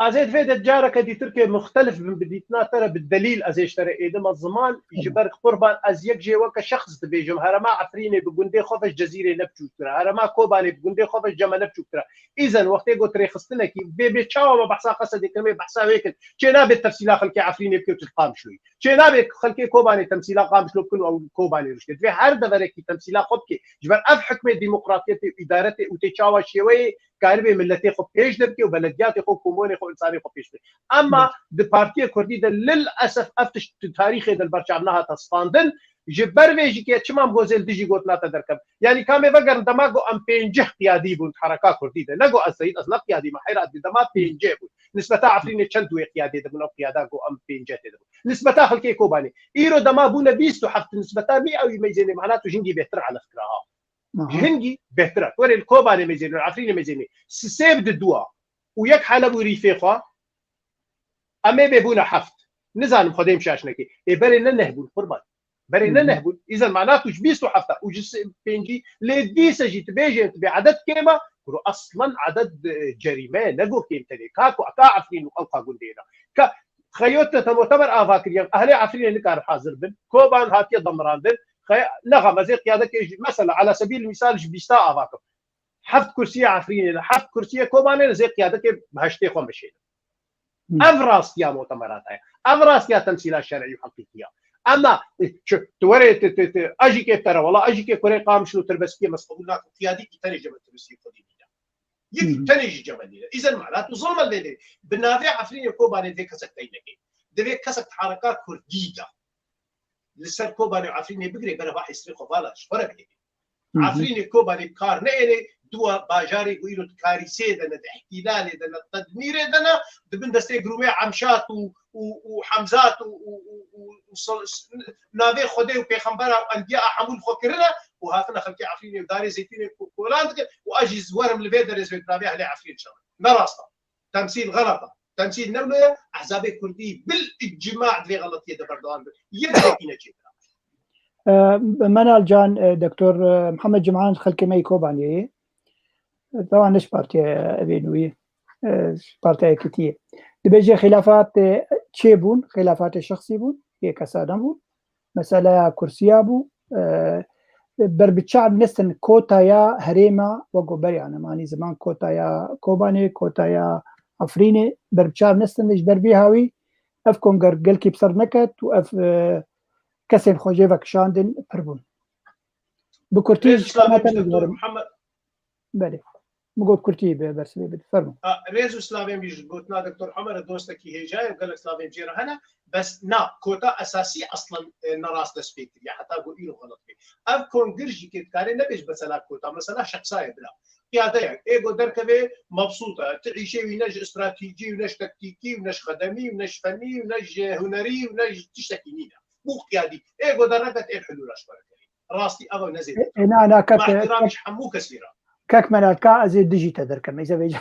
ازيد فيدا جارك دي تركيا مختلف من بديتنا ترى بالدليل ازيش ترى اذا الزمان يجبر قربان از يكجي وك شخص تبيجم هرما عفريني بجندي خفش جزيره نبچو ترى هرما كوباني بجندي خفش جما نبچو ترى اذا وقت يقول تاريخ استلكي بيتشاو ما بحثا قصدي كلمه بحثا هيك شينا بالتفصيلات خلكي عفريني بكيو تقام شوي شينا بخلكي كوباني تمثيلات قام شلو كل او كوباني رشد في هر دبرك تمثيلات خبكي جبر اف حكمه ديمقراطيه ادارته وتشاوا شوي كاربي ملتي خو بيش دبكي وبلدياتي خو كوموني خو انساني خو بيش اما دي بارتي كردي للاسف افتش تاريخي دل برشامناها تصفاندن جبر ويجي كي تشمام غوزل ديجي غوتنا تدركب يعني كامي بقر دماغو ام بينجه قيادي بون حركات كردي نغو السيد اصلا قيادي ما حيرات دما بينجه نسبتا عفرين تشندو قيادي دبن قيادا غو ام بينجه نسبتا خلكي كوباني ايرو دما بونا بيستو حفت نسبتا 100 او يميزني معناته جنجي بيتر على فكرها جهنجي بهترة وري الكوباني ميزيني العفريني ميزيني سيب الدواء ويك حلب وريفيقا أما بيبونا حفت نزال خديم شاشنكي بري ننهبون قربان بري ننهبون إذا معناته جبيستو حفته وجس بينجي لديسة جيت بيجي بعدد كيما كرو أصلا عدد جريمة نقول كيم تاني كاكو أكا عفرين وألقا قندينا خيوتنا مؤتمر آفاكريان أهلي عفرين نكار حاضر بن كوبان هاتي ضمران بن نغم زي قيادك مثلا على سبيل المثال جبيستا افاكم حفت كرسي عفريني حفت كرسي كوباني زي قيادك بهشتي خو مشينا افراس يا مؤتمرات افراس يا تمثيلات شرعيه وحقيقيه اما توري اجي كيف ترى والله اجي كيف كوري قام شنو تربسكي مسؤولنا قيادي تاني جبل تربسكي قديمه يك تاني جبل اذا معناته ظلم الليل بالنافع عفريني كوباني ذيك كسكتينك ذيك كسكت حركات كرديه لسه كوباني عفريني بقري بنا واحد يسرقوا بالاش فرق هيك عفريني كوباني بكار نيني دوا باجاري ويلو كارثه دنا احتلال دنا تدمير دنا دبن دستي جرومي عمشات وحمزات نابي خدي وبيغمبر انبياء حمول فكرنا وهاتنا خلكي عفريني وداري زيتيني كولاند واجي زورم الفيدر زي نابي عليه عفرين شغل مراسطه تمثيل غلطه تمثيل نمله احزاب كردي بالاجماع ذي غلط يد بردوان يدركينا جدا منال جان دكتور محمد جمعان خلكي ماي كوباني طبعا نش بارتي ابينوي بارتي كتير دبيجي خلافات تشيبون خلافات شخصي بون هي كسادمون مسألة كرسيابو بربتشعب نستن كوتايا هريما وقبري أنا ماني زمان كوتايا كوباني كوتايا عفريني بربتشعب نستن إيش بربيهاوي أفكم قلكي بصر نكت وأف كسر خوجي وكشاندن بربون بكرتيج محمد بله مقول كرتي برسلي بتفرموا ريزو سلافين بيجي قلتنا دكتور محمد دوستك هي جاي وقال لك سلافين جيرا هنا بس نا كوتا اساسي اصلا نراس تسبيك يعني حتى اقول له غلط اف كون قرجي كيت كاري نبيش مثلا كوتا مثلا شخصيه بلا قياده ايجو دركبه مبسوطه تعيشي ونج استراتيجي ونج تكتيكي ونج خدمي ونج فني ونج هنري ونج تشتكينينا مو قيادي ايجو دركت الحلول اشبر راستي ابو نزل انا كك مع احترامي حمو كثيرا كاك من الكا ازي ديجيتا دركم اذا بيجي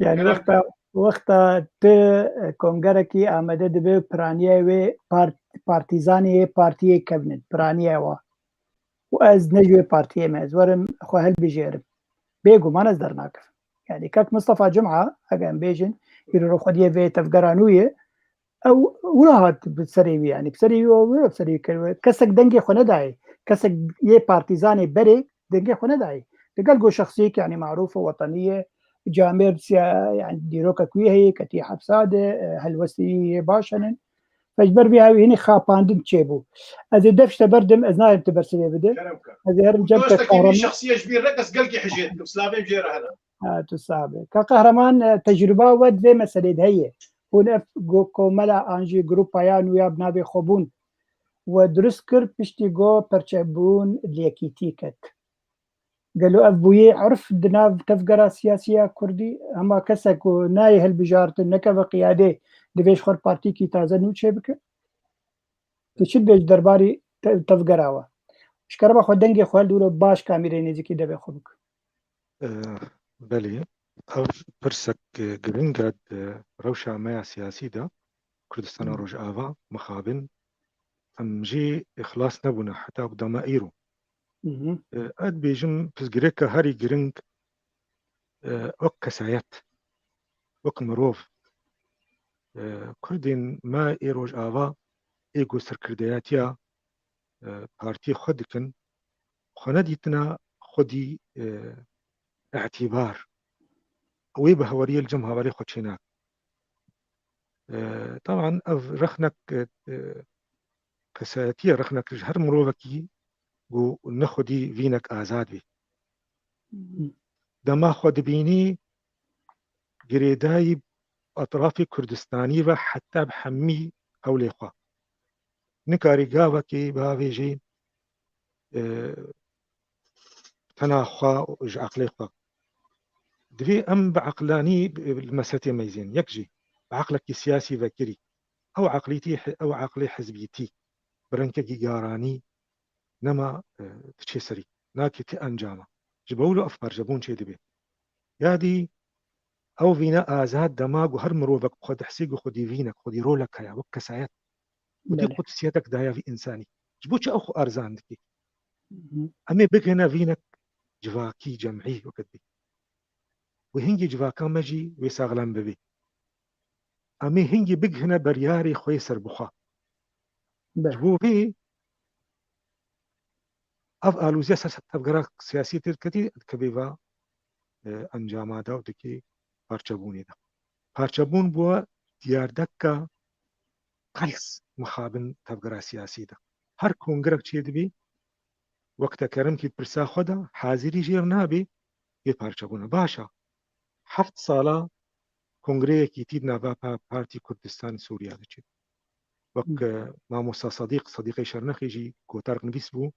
يعني وقتا ت كونغركي امده دبي برانيه و بارتيزاني بارتي كابنت برانيه و از نجوي بارتي ماز ورم خو هل بيجيرب بيجو ما نزدر ناكف يعني كاك مصطفى جمعه اجان بيجن يرو خديه في تفقرانويه او وراهات بتسري يعني بسري و بسري كسك دنجي خنداي كسك يه بارتيزاني بري دنجي خنداي تلقى شخصيك يعني معروفه وطنيه جامير يعني ديروكا كويه كتي حبساده هلوسي باشنن فجبر بها هنا خاباندم تشيبو از دفش تبردم از نايم تبرسلي بده از هرم جبت قهرمان شخصيه كبيره رقص قلقي حجيت سلافين جيره هنا تصابه كقهرمان تجربه ود في مساله هي هنا جو كوملا انجي جروب ايان ويا بنابي خوبون ودرسكر بشتي جو برشبون ليكيتيكت قالوا أبوي عرف دناف تفقرة سياسية كردي أما كسك وناي هالبجارة النكبة قيادة دفيش خور بارتي كي تازن وشبكة تشد بيش درباري تفقراوة شكرا خود دنجي خوال دولو باش كاميرين نزيكي دبي خبك بلي أو برسك جرينجاد روشة مايا سياسي دا كردستان روج آفا مخابن أم جي إخلاص نبونا حتى قدام إيرو ئەت بێژم پزگرێکە هەری گرنگ وەک کەسایەت وەک مرۆڤ کوردین ما ئێرۆژ ئاوا ئێگۆ سەرکردایەتیە پارتی خۆ دکن خۆ نەدیتنا خودی اعتیبار ئەوەی بە هەوەریە الجەم هاوارەی خۆ چێناک طبعا ئەو رەخنەک کەسایەتیە رەخنەکش هەر مرۆڤێکی بۆ نەخودی ڤینەک ئازاد بێ دەما خۆ دبینی گرێدایی ئەطرافی کوردستانی و حتا بحەمی ئەو لێخوا نکاری گاوەکی باوێژی تەناخوا ژ عەقلەی خوا دوێ ئەم بە عەقلانی مەسەتێ مەیزێن یەکژی بە عەقلێکی سیاسی ڤەکری ئەو عەقلی حزبیتی بڕنکێکی گارانی نەما تچێ سەری ناکێتی ئەنجامە ji بەولە ئەف پەرژەبوون چێ دەبێت یادی ئەو ڤینە ئازاد دەماگ و هەر مرۆڤێک خۆ دەحسیگ و خودی ڤینەک خودی ڕۆلەک هەیە وەک کەسایەت ودی قودسیەتێک دایاوی ئینسانی ji بۆ چی ئەو خۆ ئەرزان دکێ ئەمێ بگەنە ڤینەک جڤاکی جەمعی وەکت بێ و هینگی جڤاکە مەژی وێ ساغلام ببێ ئەمێ هینگی بگهنە بەریاری خۆی سەربخوا ji بۆ vê ev alûziya ser tevgera siyasî têrketî dikevêva encama da û dikê parçebûnê de parçebûn bûye diyardeka qels mixabin tevgera siyasî de her kongrek çê dibê wektekerim kî pirsa xwe de hazîrî jêr nabê yê parçebûne başa heft sala kongreyekî tî nava Partî Kurdistanê Sûriya diçe wek mamosta Sedîqê Şernexê jî gotarek nivîs bû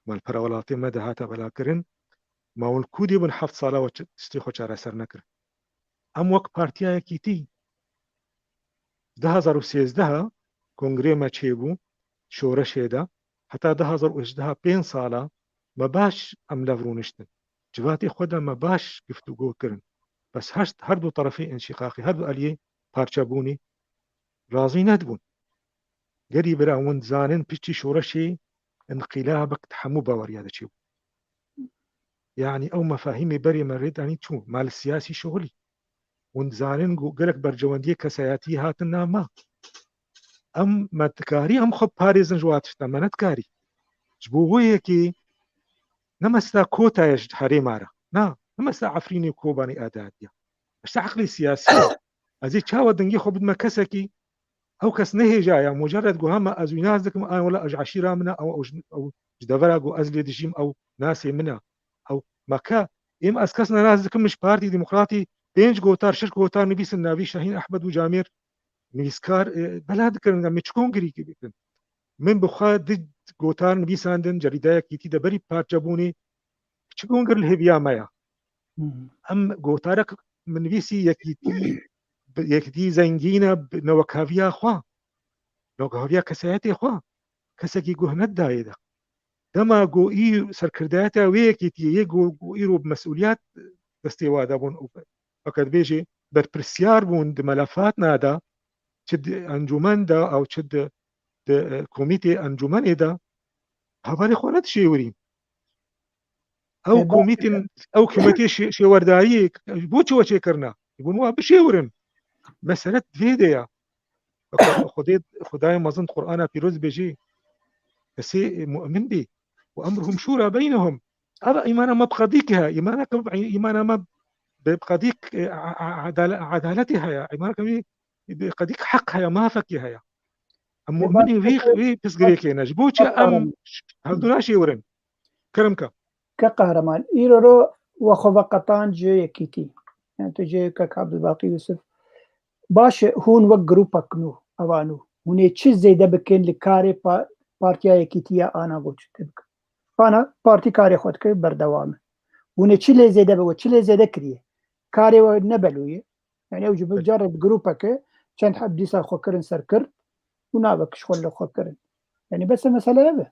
malpera welatê me de hate belakirin mawil kûdê bûn heft sala tiştê xwe çareser nekirin em wek partiyayekî tî 2013 kongrê me çêbû şoreşê de heta 2018 pênc sala me baş em lev rûniştin civatê xwe de me baş giftûgû kirin bes her du tarafê înşîqaqî her du eliyê parçebûnî razî nedibûn gerî bira hûn dizanin piştî şoreşê انقلابك تحمو باوريا دچيو يعني او مفاهيم بري مريد اني چو مال السياسي شغلي وندزانن قالك برجوانديه كسياتي هاتنا ما ام ما تكاري ام خب باريزن جوات تمنت كاري جبويه كي نمستا كوتا يج حري مارا نا نمستا عفريني كوباني اداديا بس عقلي سياسي ازي تشاو دنجي خب مكسكي او کس نه جایا مجرد گو هم از ناز دکم آن ولا اج عشیره منا او جدورا گو از لیدشیم او ناس منا او مکا ام از کس ناز دکم مش پارتی دموکراتی پنج گوتار شش گوتار نویس ناوی شاهین احمد و جامیر نویسکار بلاد کرن مچکون گری کی بکن من بخوا د گوتار نویساندن جریده کیتی د بری پارچبونی چکون گر الهبیا مایا ام گوتارک من نویسی یەکدی زەنگینە نەوەکاویا خوا نەوەکاویا کەسایەتی خوا کەسێکی گوهنەت دایێدا دەما گۆئی سەرکردایەتە وەیەکێتی یە گۆئی ڕۆ بمەسئولیات دەستێوادا بوون فقط بێژێ بەرپرسیار بوون دمەلەفات نادا چ ئەنجومەندا ئەو چ کۆمیتێ ئەنجومەنێدا هەڤارێ خۆ نەتشێوریم ئەو کۆمیتین ئەو کۆمیتێ شێوەرداری بۆ چۆ چێکردنا بوون وا بشێورن مسألة فيديا خداي مظن قرآن بيروز بيجي كسي مؤمن بي وأمرهم شورى بينهم هذا إيمانا ما بقضيكها إيمانا ما بقضيك عدالتها يا إيمانا بقضيك حقها يا ما فكها يا مؤمني في بسقريك يا نجبوش أم هذولا شيء ورن كرمك كقهرمان إيرو وخوقتان جي كيتي يعني تجي كعبد الباقي يوسف باش هون وەک گروپەکنو ئەوانو هونێ چ زەیدە بکەن لە کارێ پارتیایەکی تیە ئانا بۆ چتە بکە پانە پارتی کارێ خۆت کرد بەردەوامە هونێ چ لێ زێدە بەوە چ لێ زێدە کریە کارێوە نەبەلویە یعنی ئەو جارێک گروپەکە چەند حەب دیسا خۆکردن سەرکرد و نابەکش خۆ لە خۆکردن یعنی بەسە مەسەلەیە بێ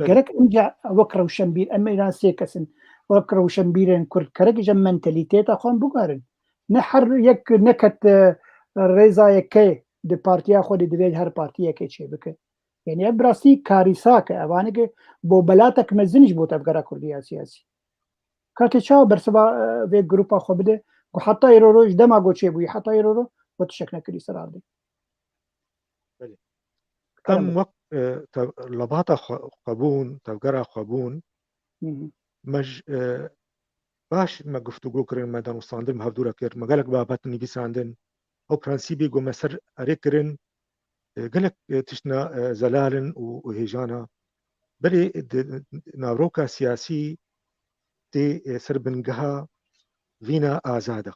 گەرەک ئەمجا وەک ڕەوشەمبیر ئەمە ئیران سێ کەسن وەک ڕەوشەمبیرن کورد کەرەکیژە مەنتەلیتێتە خۆن بگارن نه هەر یەک نەکەت ڕێزایەکەی د پارتیا خۆی دەبێت هەر پارتیەکەی چێ بکە يعني براسي كارثاك اوانك بو بلاتك مزنج بو تفكر كردية سياسي كاتي شاو برسبا في جروبا خو بده وحتى يروج دما جو شي بو حتى يرورو وتشكنا كري سرار دي ام وقت لباطه خبون تفكر خبون مج باش ما گفتگو کرن ما دانوستاندن هفدورا کرد ما گلک بابت نویساندن او پرانسیبی گو مسر اری کرن گلک تشنا زلالن و هیجانا بلی ناوروکا سیاسی تی سر بنگها وینا آزاده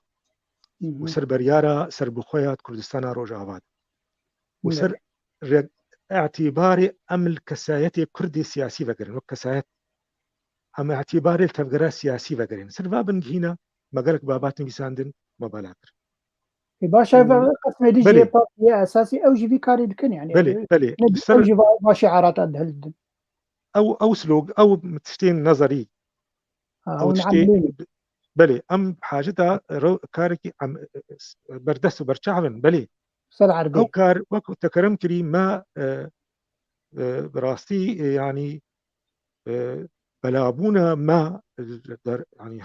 و سر بریارا سر بخویات کردستان روج آباد و سر اعتبار امل کسایت کردی سیاسی وگرن و کسایت اما اعتبار التفكير السياسي وغيرين سربابن هنا مقالك بابات نبيساندن ما بالاكر باشا قسم دي جي بارتي اساسي او جي في كاري دكن يعني بلي او جي ماشي عارات الدهل او سلوك او تشتين نظري او تشتين بلي ام حاجتها كاركي ام بردس وبرشعبن بلي او كار وقت تكرم كري ما براستي يعني بلابونا ما يعني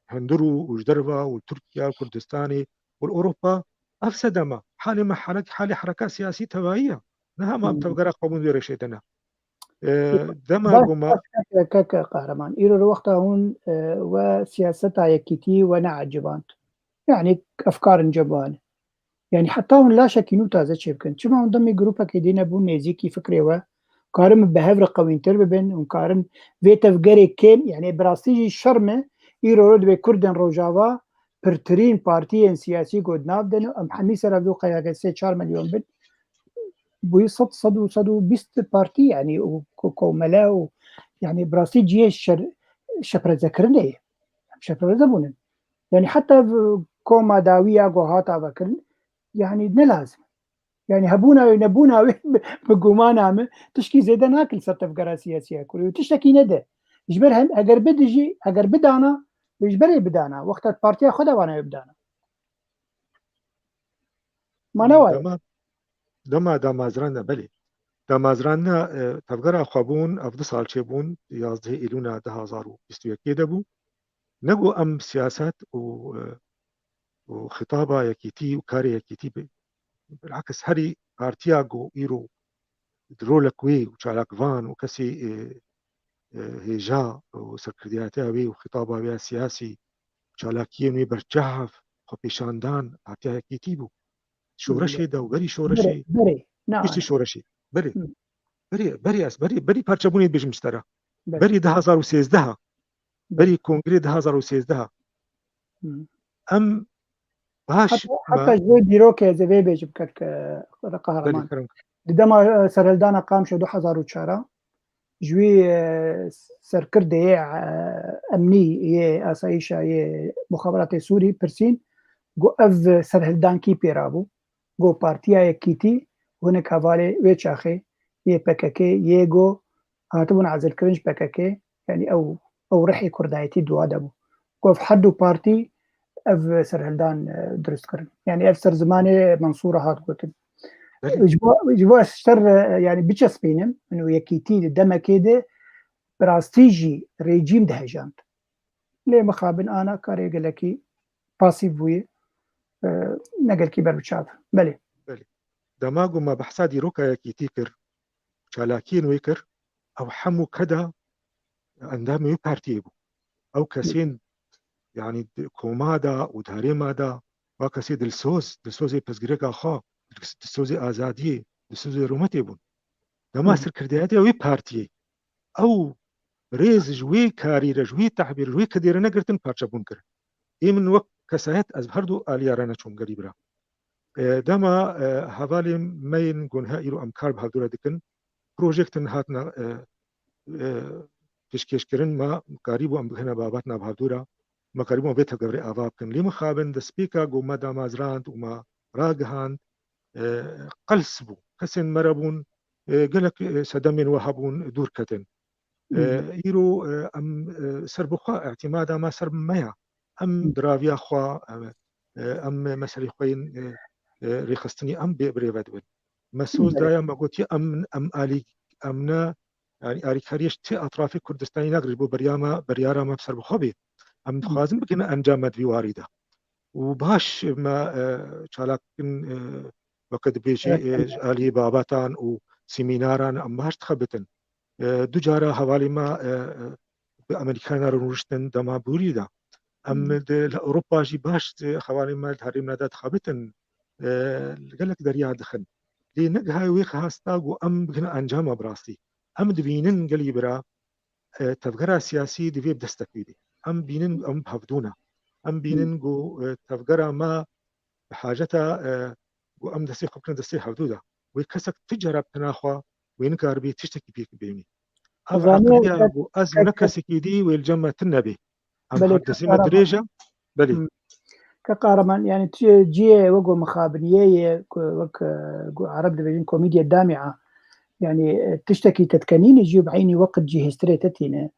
هندرو وجدربا وتركيا والكردستاني والاوروبا افسد ما حالي ما حالي حركات سياسيه تبعيه نها ما بتبقى قومون دير شيء دما قوما كك قهرمان إيرو وقتها هون وسياستها يكيتي ونعجبان يعني أفكار جبان يعني حتى هون لا شك إنه تازه شيء شما هون ضمن جروبا كدينا بون نزيكي فكرة و كارم بهفر قوين ترببن وكارم في تفكري كم يعني براستيجي شرمه إيرو رود بكردن روجاوا برترين بارتيين سياسي قد نافدن أم حميسة رفدو قياقة 4 مليون بن بوي صدو بيست بارتي يعني وكوملا يعني براسي جي شبر ذكرني شبر زبون يعني حتى كوما داوية جوهاتا وكل يعني نلازم يعني هبونا ينبونا بقومانا تشكي زيدا ناكل سرتفقرا سياسية كل وتشتكي ندى يجبرهم اگر بدجي اگر بدانا يجبري بدانا وقت البارتيا خدا وانا يبدانا ما نواي دما زرانا بلي دما زرانا تفقرا خوابون افضل سال شبون يازده إلونا 2021 دبو نقو ام سياسات وخطابة يكيتي وكاري يكيتي بالعكس هري بارتياغو إيرو درولك وي وشالك فان وكسي هيجا وسكردياتي وي وخطابة وي سياسي شالكيين وي برجعف خبيشاندان بارتيا يكيتي بو شورشي دا وبري شورشي بري نعم بيشتي شورشي بري پارچبوني بيجمشترا بري 2013 بري كونغري 2013 ام باش حتى جوي بيروك زي بيجب كك قهرمان دما سرهلدانا قام شو 2004 جوي سركرده امني يه اسايشا يه مخابرات سوري برسين جو اف سرهلدان كي بيرابو جو بارتيا يكيتي هناك حوالي ويتشاخي يه بككي ييجو هاتبون عزل كرنج بككي يعني او رحي كردايتي دوادبو جو في حدو بارتي اف سرهلدان درست كرن يعني اف سر زماني منصورة هات قلت جوا اشتر يعني بيتشس بينهم انه يكيتي دما كده براستيجي ريجيم دهجانت ليه مخابن انا كاري لكي باسيف وي نقل كبر بشاف بلي دماغو ما بحسادي روكا يكيتي كر شالاكين ويكر او حمو كدا اندام يبارتيبو او كاسين يعني كومادا ودهريمادا وكاسي دلسوزي بسجريكا خا دلسوزي ازادي دلسوزي روماتيبون دما سر كردياتي وي بارتي او ريز جوي كاري جوي تعبير جوي كدير نقرتن بارشابون كر اي من وقت كسايت از هردو اليارانا چون غريبرا دما حوالي مين گونها يرو امكار بهدولا دكن بروجكتن هاتنا پیشکش کردن ما قریبو ام هنا باباتنا بهدورا ما قریبو بيت غوري اواب كن لي مخابن د سبيكا گو ما دامازراند وما راغهان قلسبو كسن مربون قالك سدمن وهبون دور كتن يرو ام سربخوا اعتمادا ما سرب ميا ام دراويا خوا ام مسلي خوين ريخستني ام بيبري بدبن مسوز دايا ما قلت ام الي امنا يعني آریکاریش تی اطراف کردستانی نگرش بو بریارا ما بسر بخوابی ام خوازم بکنه انجامت بیواریده و باش ما چالاکن وقت بیجی علی باباتان و سیمیناران ام باش تخبتن دو جارا حوالی ما به امریکان رو نوشتن دما بوریده ام اوروبا جی باش حوالی ما الحریم نداد خبتن قالك دريا دخن لي نجها ويخ هاستاغو ام بكنا انجام براسي ام دبينن قالي برا تفكر سياسي دبي بدستفيدي ام بينن ام بهفدونا ام بينن جو تفكر ما بحاجتها جو ام دسي خبكنا دسي حدودا ويكسك تجرب تناخوا وينكار بي تشتكي بيك بيمي ام عقلية جو از نكسكي دي والجمة النبي ام حدسي مدريجة بلي كقارمان يعني جي وقو مخابنية وك عرب دبيجين كوميديا دامعة يعني تشتكي تتكنين يجي بعيني وقت جي هستريتتين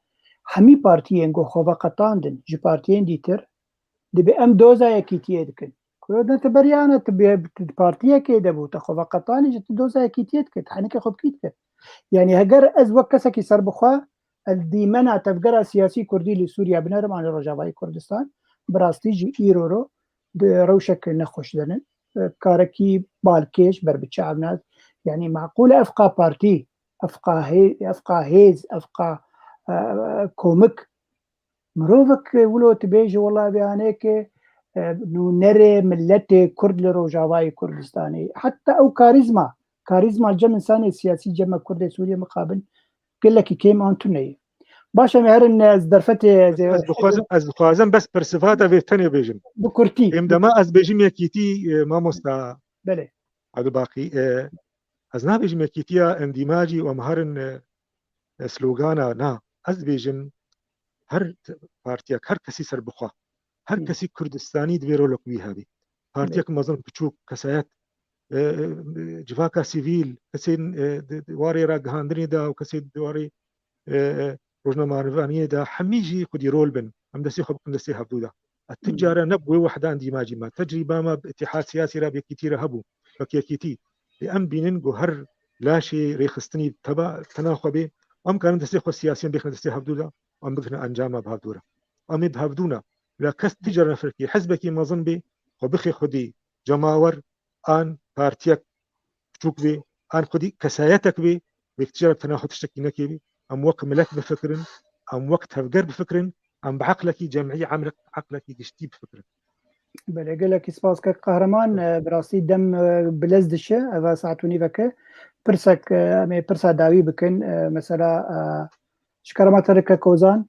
حمي بارتيين جو خوفا قطاندن جي بارتيين ديتر دبي ام دوزا يكيتيه دكن كلنا تبريانا تبي بارتيه كده بو تخوفا قطاني جت دوزا يكيتيه دكن حنك خب كيتك يعني هجر از وكسكي سر بخوا الديمنا تفجر سياسي كردي لسوريا بنرم عن رجاوي كردستان براستيجي ايرورو روشك نخوش دنن كاركي بالكيش بربتشعب ناس يعني معقولة أفقى بارتي أفقى هيز أفقى كومك مروفك ولو تبيجي والله بيانيك نرى ملتي كرد لروجاواي كردستاني حتى أو كاريزما الجمع إنساني السياسي جمع كرد سوريا مقابل قل لك كيم أنتوني باشا مهرن از درفتي زي از خوازم بس برسفاتا في تاني بيجن بكرتي امدما از بيجم يكيتي ما مستا بله هذا باقي از نا بيجم يكيتيا اندماجي ومهرن سلوغانا نا از بيجم هر بارتيك هر كسي سر بخوا هر كسي كردستاني دويرو لكوي هذه بارتيك مظن بتشوك كسايات جفاكا سيفيل كسي دواري راقهاندري دا وكسي دواري روجنامه ريفانيه دا حميجي خدي رول بن ام دسي خب دسي حدودا التجاره نبوي وحده عندي ماجي ما تجربه ما اتحاد سياسي رابي كثير هبو فكيكيتي لام بينن جوهر لا شيء ريخستني تبع تناخبي ام كان دسي خو سياسيين بيخنا دسي حدودا ام بخنا انجام بهدوره ام بهدونا لا كس تجاره فرقي حزبك ما ظن بي وبخي خدي جماور ان بارتيك تشوك بي ان خدي كسايتك بي بتجاره تناخد تشتكي نكبي ام وقت ملك بفكرن ام وقت هفجر بفكرن ام بعقلك جمعي عملك عقلك قشتي بفكرن بله قالك سباس كقهرمان براسي دم بلزدشه اذا ساعتوني بك برسك امي برسا داوي بكن مثلا شكرا ترك كوزان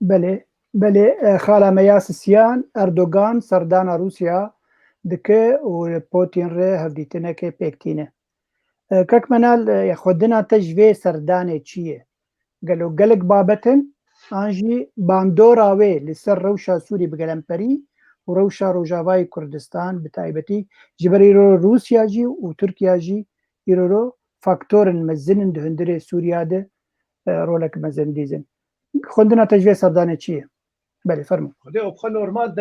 بله خاله مياس سيان اردوغان سردان روسيا دكه و بوتين ره هفديتنا كي بيكتينه كاك منال ياخدنا تجوي سردانه چيه قالوا قلق بابتن انجي باندوراوي لسر روشا سوري بقلمبري وروشا روجاواي كردستان بتايبتي جبريرو روسيا جي وتركيا جي يرورو فاكتور مزنن دهندري سوريا ده رولك مزن ديزن خدنا تجوي سردانه چيه بله فرمو خدي وبخل نورمال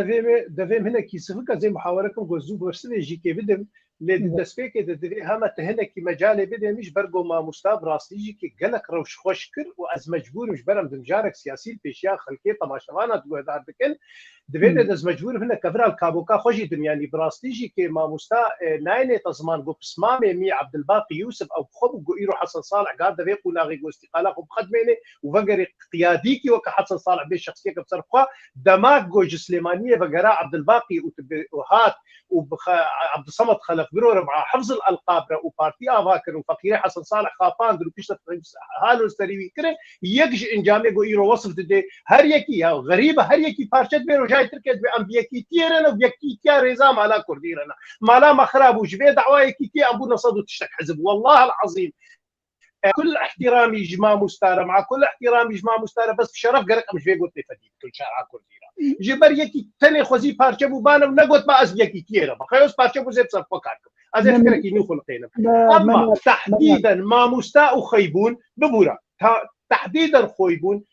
دفيم هنا كيسفك زي محاوركم جوزو برسل جي كي بدم للدسبيك دفي هما هنا كي مجال بدم مش برجو ما مستاب راستيجي كي قالك روش خوشكر واز مجبور مش برم دمجارك سياسي بيشيا خلكي طماشوانا تقول هذا بكن دفي دز مجبور هنا كفر الكابوكا خوشي دم يعني براستيجي كي ما مستا ناينه تزمان جو بسمامي مي عبد الباقي يوسف او خب جو يرو حسن صالح قال دفي قناغي جو استقاله وبخدمينه وفقري قياديكي وك حسن صالح بالشخصيه كبصرفها دماغ جوج سليمانيه بقراء عبد الباقي وهات عبد الصمد خلف برور مع حفظ الالقاب وبارتي افاكر وفقير حسن صالح خافان درو كشت هالو ستريوي كره يكج انجامي جو يرو وصف دي هر يكي غريبه هر يكي بارشت بيرو جاي تركت بامبيكي تيرنا وبيكي تيار رزام على كرديرنا مالا مخرب وجبي دعواي كي ابو نصد تشتك حزب والله العظيم كل احترامي جماعه مستاره مع كل احترامي جماعه مستاره بس بشرف قرق مش بيقول لي فديت كل شارع كرديرا جبر يكي تاني خوزي بارچه بو بانم نگوت ما از يكي كيرا خيوس بارچه بو زيت صفقاتكم از فكرك ينو خلقينا اما تحديدا ما مستا وخيبون ببورا تحديدا خويبون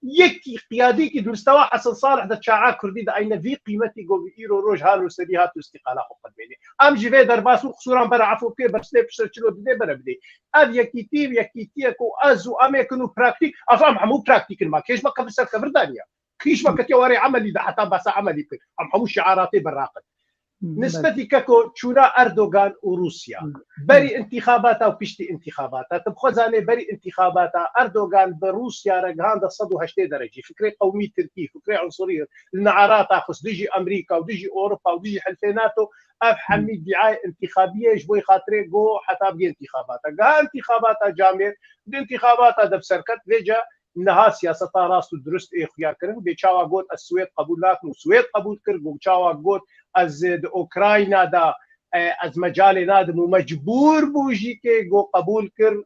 يكي قيادي كي مستوى حسن صالح دا تشاعا كردي دا اين في قيمتي جو ايرو روج هالو سدي هاتو استقاله قد بيني ام جي في درباسو خصورا برا عفو كي برسلي بشرچلو دي برا بدي اب يكيتي كو ازو اميكنو براكتيك افهم عمو براكتيك ما كيش بقى بسر كبردانيا كيش بقى تيوري عملي دا حتى بس عملي كي ام حمو شعاراتي براقد نسبتي كاكو تشونا اردوغان وروسيا بري انتخابات وبيشتي انتخابات تبخزاني بري انتخابات اردوغان بروسيا رجعان دا صدو 8 درجه فكري قومي تركي فكري عنصريه النعرات اخص ديجي امريكا وديجي اوروبا وديجي حلفي ناتو اف حميد دعايه انتخابيه جوي خاطري جو حتى بي انتخابات انتخابات جامع دي انتخابات دبسركت ليجا انها سياسه راس درست اخيا كرن بيچاوا غوت السويد قبولات والسويد قبول كرغو چاوا غوت از اوكراينا دا از مجال نادم ومجبور بوجي كي جو قبول كر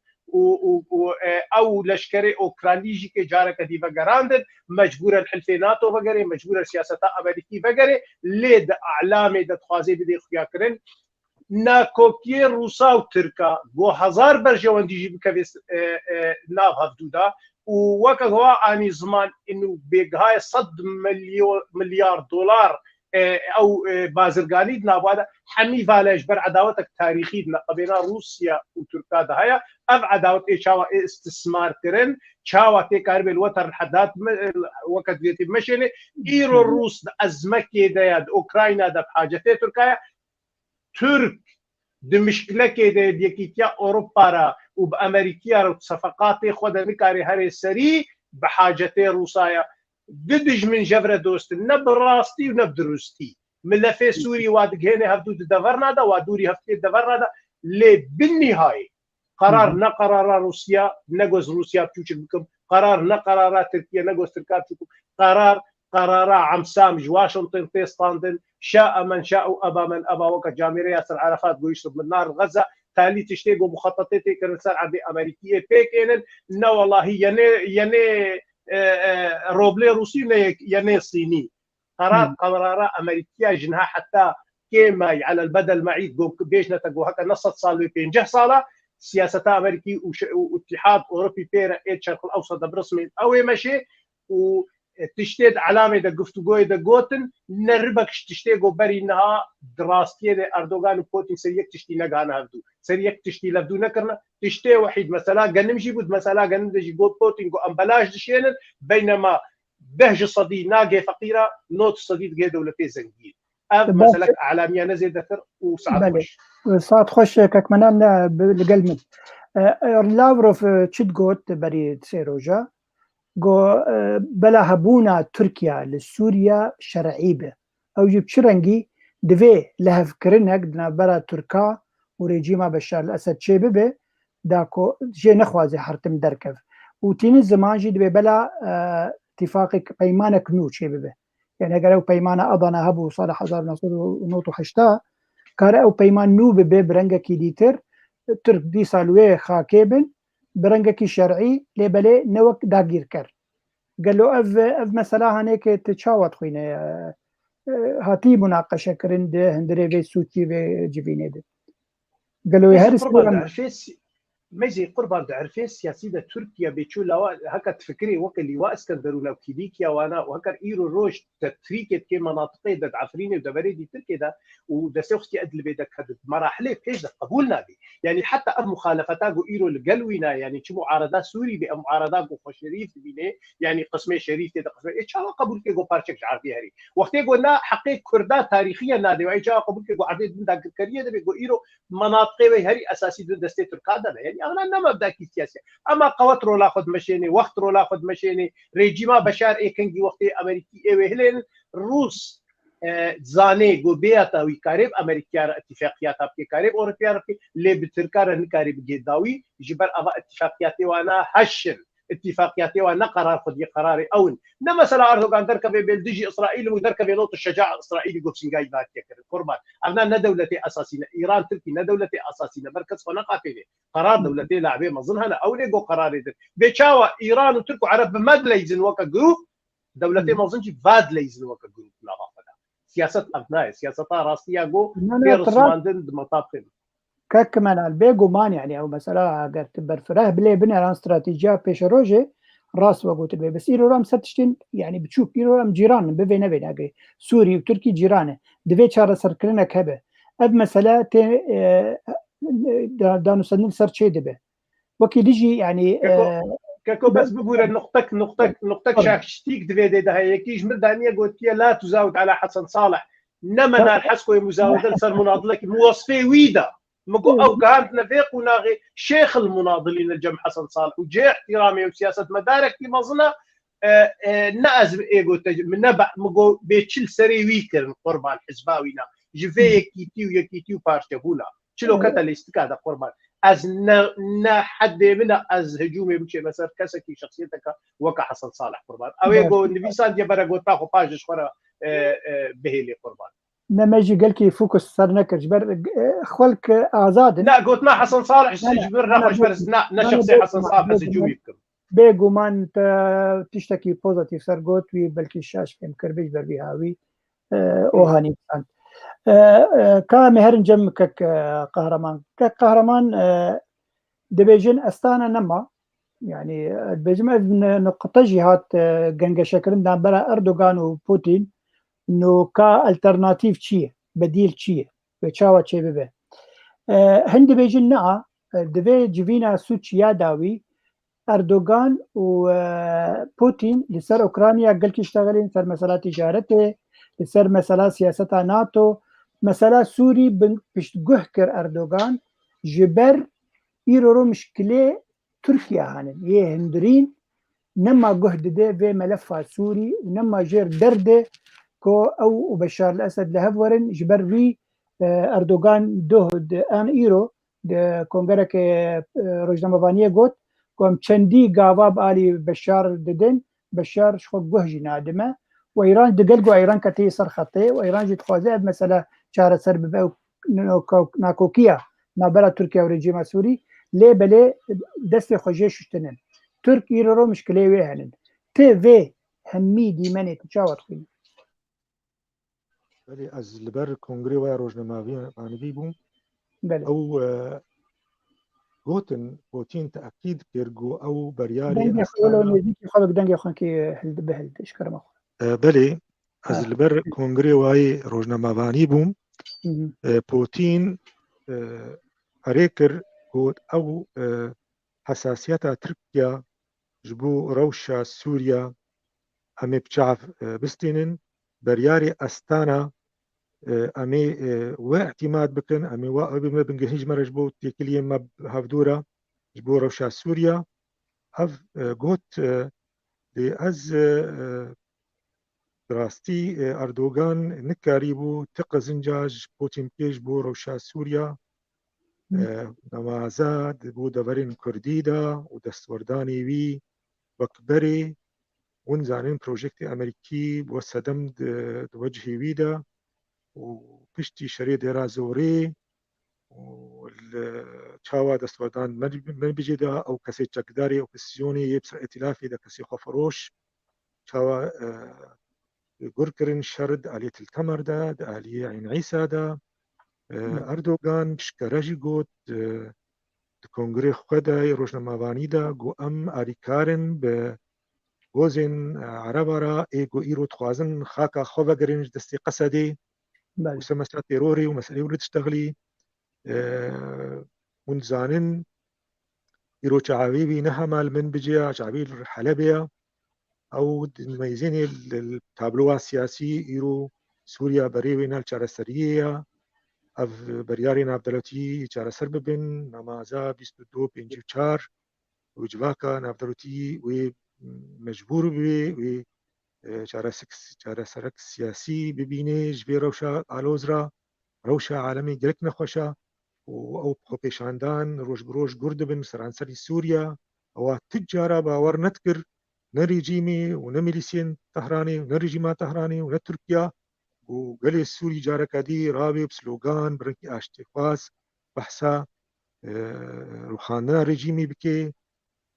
او لشكري اوكراني جي كي جارك دي بغراند مجبور الحلفي ناتو وغيره مجبور سياسه امريكي وغيره ليد اعلامي د خوازي بدي اخيا كرن ناكوكي روسا وتركا جو هزار برجوان دي جي بكفيس ناف هفدودا ووكا هو اني زمان انه بيغاي صد مليار دولار او بازرگانی نابادا حمي فالاج بر عداوتك تاريخي قبيله روسيا وتركيا دهيا اب عداوت شاوا استثمار كرن شاوا تكارب الوتر الحدات وقت ديتي مشيني ايرو الروس ازمكي دا اوكراينا دا بحاجتي تركيا ترك دمشكله كده ديكيتيا اوروبا را وبامريكا را صفقات خود مكاري هري سري بحاجتي روسيا بدج من جبر دوست نبراستي ونبدرستي ملفي سوري وادغيني هفدو دفرنا دا ودوري هفتي دفرنا دا لي بالنهايه قرار نقرار روسيا نجوز روسيا بتوجك بكم قرار نقرار تركيا نجوز تركيا بتوجك قرار عمسام واشنطن تيستاندن شاء من شاء وابى من ابى وقت جامعه ياسر عرفات يشرب من نار غزه تالي تشتيقوا مخططاتي كرسال عبي امريكيه بيكين نا والله يعني روبلي روسي يعني صيني قرار امريكيه جنها حتى كيما على البدل معي بيش نتقو هكا نص صال بينجح صاله سياسه امريكي واتحاد اوروبي بيرا الشرق الاوسط برسمي او ماشي وتشتيد علامه دا قفتوغوي دا جوتن نربك تشتيغو بري انها دراستي دا اردوغان وبوتين سريك تشتي نغانا هبدو سريك تشتي لبدو نكرنا تشتي وحيد مثلا قنمجي بود مثلا قنمجي جو بوتين جو امبلاج دشينن بينما بهج صدي ناقي فقيره نوت صدي دقي دولتي زنجين مثلا اعلاميه نزل دثر وسعد ساعت خوش ككمنان بالقلب لافروف تشدغوت بري سيروجا جو بلا هبونا تركيا لسوريا شرعي به او جيب شرنجي دفي لهف كرنك دنا برا تركا وريجيما بشار الاسد شي به داكو جي نخوازي حرتم دركف وتين الزمان جي دبي بلا اتفاقك بيمانك نو شي به يعني قالوا بيمانه اضنا هبو صالح حزار نصر ونوتو حشتا كار او بيمان نو به برنجا كي ديتر ترك دي سالوي خاكيبن برنجكي شرعي لبلي نوك داگير كر قال له اف مثلا هنيك تشاوت خوينا هاتي مناقشه كرند هندري في سوتي في جيفينيد قال له هرس ميزي قربان تعرفي السياسي ده تركيا بيشو لو هكا تفكري وقت اللي واسكندر ولو كيليكيا وانا وهكا ايرو روج تتريكت كي مناطقي ده عفريني وده بريدي تركيا ده وده سوختي ادل بيدك هذا مراحل كيش ده قبولنا بي يعني حتى مخالفتات ايرو القلوينا يعني شو معارضات سوري بمعارضات خو شريف بيني يعني قسمي شريف كده قسمي ايش قبول كي جو بارشك عارفي هري وقت قلنا حقيقه كردات تاريخيا نادي وايش قبول كي جو عارفي من ذاك الكريه ده بيقول ايرو مناطقي هري اساسي ده ستيت تركادا يعني انا ما بدك سياسي اما قوات رولا خد مشيني وقت رولا خد مشيني ريجيما بشار ايكنجي وقت امريكي اي هلين روس زاني غوبياتا ويكارب امريكا اتفاقيات في كارب اوروبيا اللي بتركار نكارب جداوي جبر ابا اتفاقياتي وانا هشل اتفاقياتي وانا قرار خدي قراري او نما مثلا اردوغان دركب بلدجي اسرائيل ودركب نوط الشجاعه الاسرائيلي قبسنجاي باك قربان ابنا دولتي اساسيه ايران تركي دولتي اساسيه مركز فنقاتي قرار دولتي لاعبين ما ظنها او ليغو قرار بيشاوا ايران وتركوا عرب مادليزن وكا جروب دولتي ما ظنش فادليزن وكا جروب لا سياسه ابناء سياسه راسيه جو رسماندن مطابقين كمان البيجو مان يعني او مثلا اگر تبر فراه بلي بني على استراتيجيه بيش روجي راس وقوت البي بس إيرو رام ستشتين يعني بتشوف إيرو رام جيران ببي نبي ناقي سوري وتركي جيرانه دبي شارة سركلنا كهبه أب مسألة دانو سنين سر شيء دبي وكي ديجي يعني كاكو بس بقول نقطك شاكشتيك دفيدي ده يكيج مردانية قلت لا تزاود على حسن صالح نما نال حسكو مزاودة صار مناضلك موصفي ويدا مقو او كانت نفيق وناغي شيخ المناضلين الجمع حسن صالح وجي احترامي وسياسة مدارك في مظنة ناز ايغو من نبع مقو بيتشل سري ويكر قربان حزباوينا جفي يكيتيو بارشة هولا شلو كتاليست كذا قربان از نا حد منا از هجومي بشي مثلا كسكي شخصيتك وكا حسن صالح قربان او يقول نبيسان دي برا تاخو باجش خورا بهيلي قربان لما يجي قال كي فوكس صار نكر جبر خلك ازاد لا قلت ما حسن صالح جبر ناخذ برز نا شخصي حسن صالح بس هجومي بكم بيجو مان تشتكي بوزيتيف صار قلت وي بلكي الشاش في مكربيج بربي هاوي اوهاني كا مهرن جم كقهرمان دبيجن استانا نما يعني بجمع نقطة جهات جنجا شكرن دان برا أردوغان وبوتين إنه كالترناتيف شيء بديل شيء بتشاوى شيء ببه هند بيجن نعا دبي جفينا سوتش ياداوي أردوغان وبوتين لسر أوكرانيا قال كي اشتغلين سر مسألة تجارته لسر مسألة سياسة ناتو مسألة سوري بشت جهكر أردوغان جبر إيرو مشكلة تركيا هانن يه هندرين نما جهد ده في ملف سوري ونما جير درده كو أو بشار الأسد لهفورن جبر في أردوغان دهد آن إيرو ده كونغرك روجنامه فانيه قوت كم چندی گاواب آلی بشار ددن بشار شخو گوهجی نادمه و ایران دقلقو ایران کتی سر خطه و ایران جد خوازه مثلا چاره سر ببه ناکوکیا نابرا ترکیه و رژیم سوری لی بله دست خوژه ششتنن ترک ایرو رو مشکله وی هنن تی وی همی دیمنی تچاوت خیلی بله از لبر کنگره و روزنامه‌نویسی بوم بله او گوتن بوتین تأکید کرگو او بریاری دنگی خیلو نزدیکی خوابک دنگی خون که هلد به هلد اشکرم اخو بله از لبر کنگره و روزنامه‌نویسی بوم بوتین هریکر گوت او حساسیت ترکیا جبو روشا سوريا امي بشعف بستينن برياري استانا امي واعتماد بكن امي ما بنجهج مرجبو تيكليه ما هفدورا جبو روشا سوريا هف قوت لأز دراستي أردوغان نكاريبو تقزنجاج بوتين بيج بو روشا سوريا نمازاد بو دورين كرديدا ودستورداني وي وكبري ونزانين بروجكت أمريكي وصدم دوجهي ويدا وبشتي شريد رازوري والشاوا دستوردان من بجدا أو كسي تشكداري أو كسيوني يبسر ائتلافي دا كسي خفروش شاوا قركرن شرد آلية التمر دا آلية عين عيسى دا أردوغان بشكراجي قوت كونغري خدا روشنامه‌نویسی دا گو ام آریکارن به گوزن عربارا ایگو ایرو تخوازن خاکا خواه گرنج دستی قصدی وسمسات تيروري ومسألة ولد تشتغلي ونزانن إيرو شعبيبي نهمال من بجيا شعبيل حلبية أو ميزين التابلوها السياسي إيرو سوريا بريوين الشارسرية أف بريارين عبدالوتي شارسر ببن نمازا 22 بينجي وشار وجواكا عبدالوتي ومجبور بي چارەسەرک سیاسی ببینێ ژێ ڕەوشە ئالۆزرا ڕەوشە عالەمی گرک نەخۆشە و ئەو خۆپێشاندان ڕۆژ بڕۆژ گوور دەبن سەرانسەری سووریا ئەوە تجارە باوەڕ نەتکرد نە ریژیمی و نە میلیسیên تەهرانی و نە ریژیما تەهرانی و نە تورکیا و گەلێ سووری جارەکەدی ڕاوێ سلۆگان بڕنکی ئاشتێخواز بەحسا ڕوخاندنا ریژیمی بکێ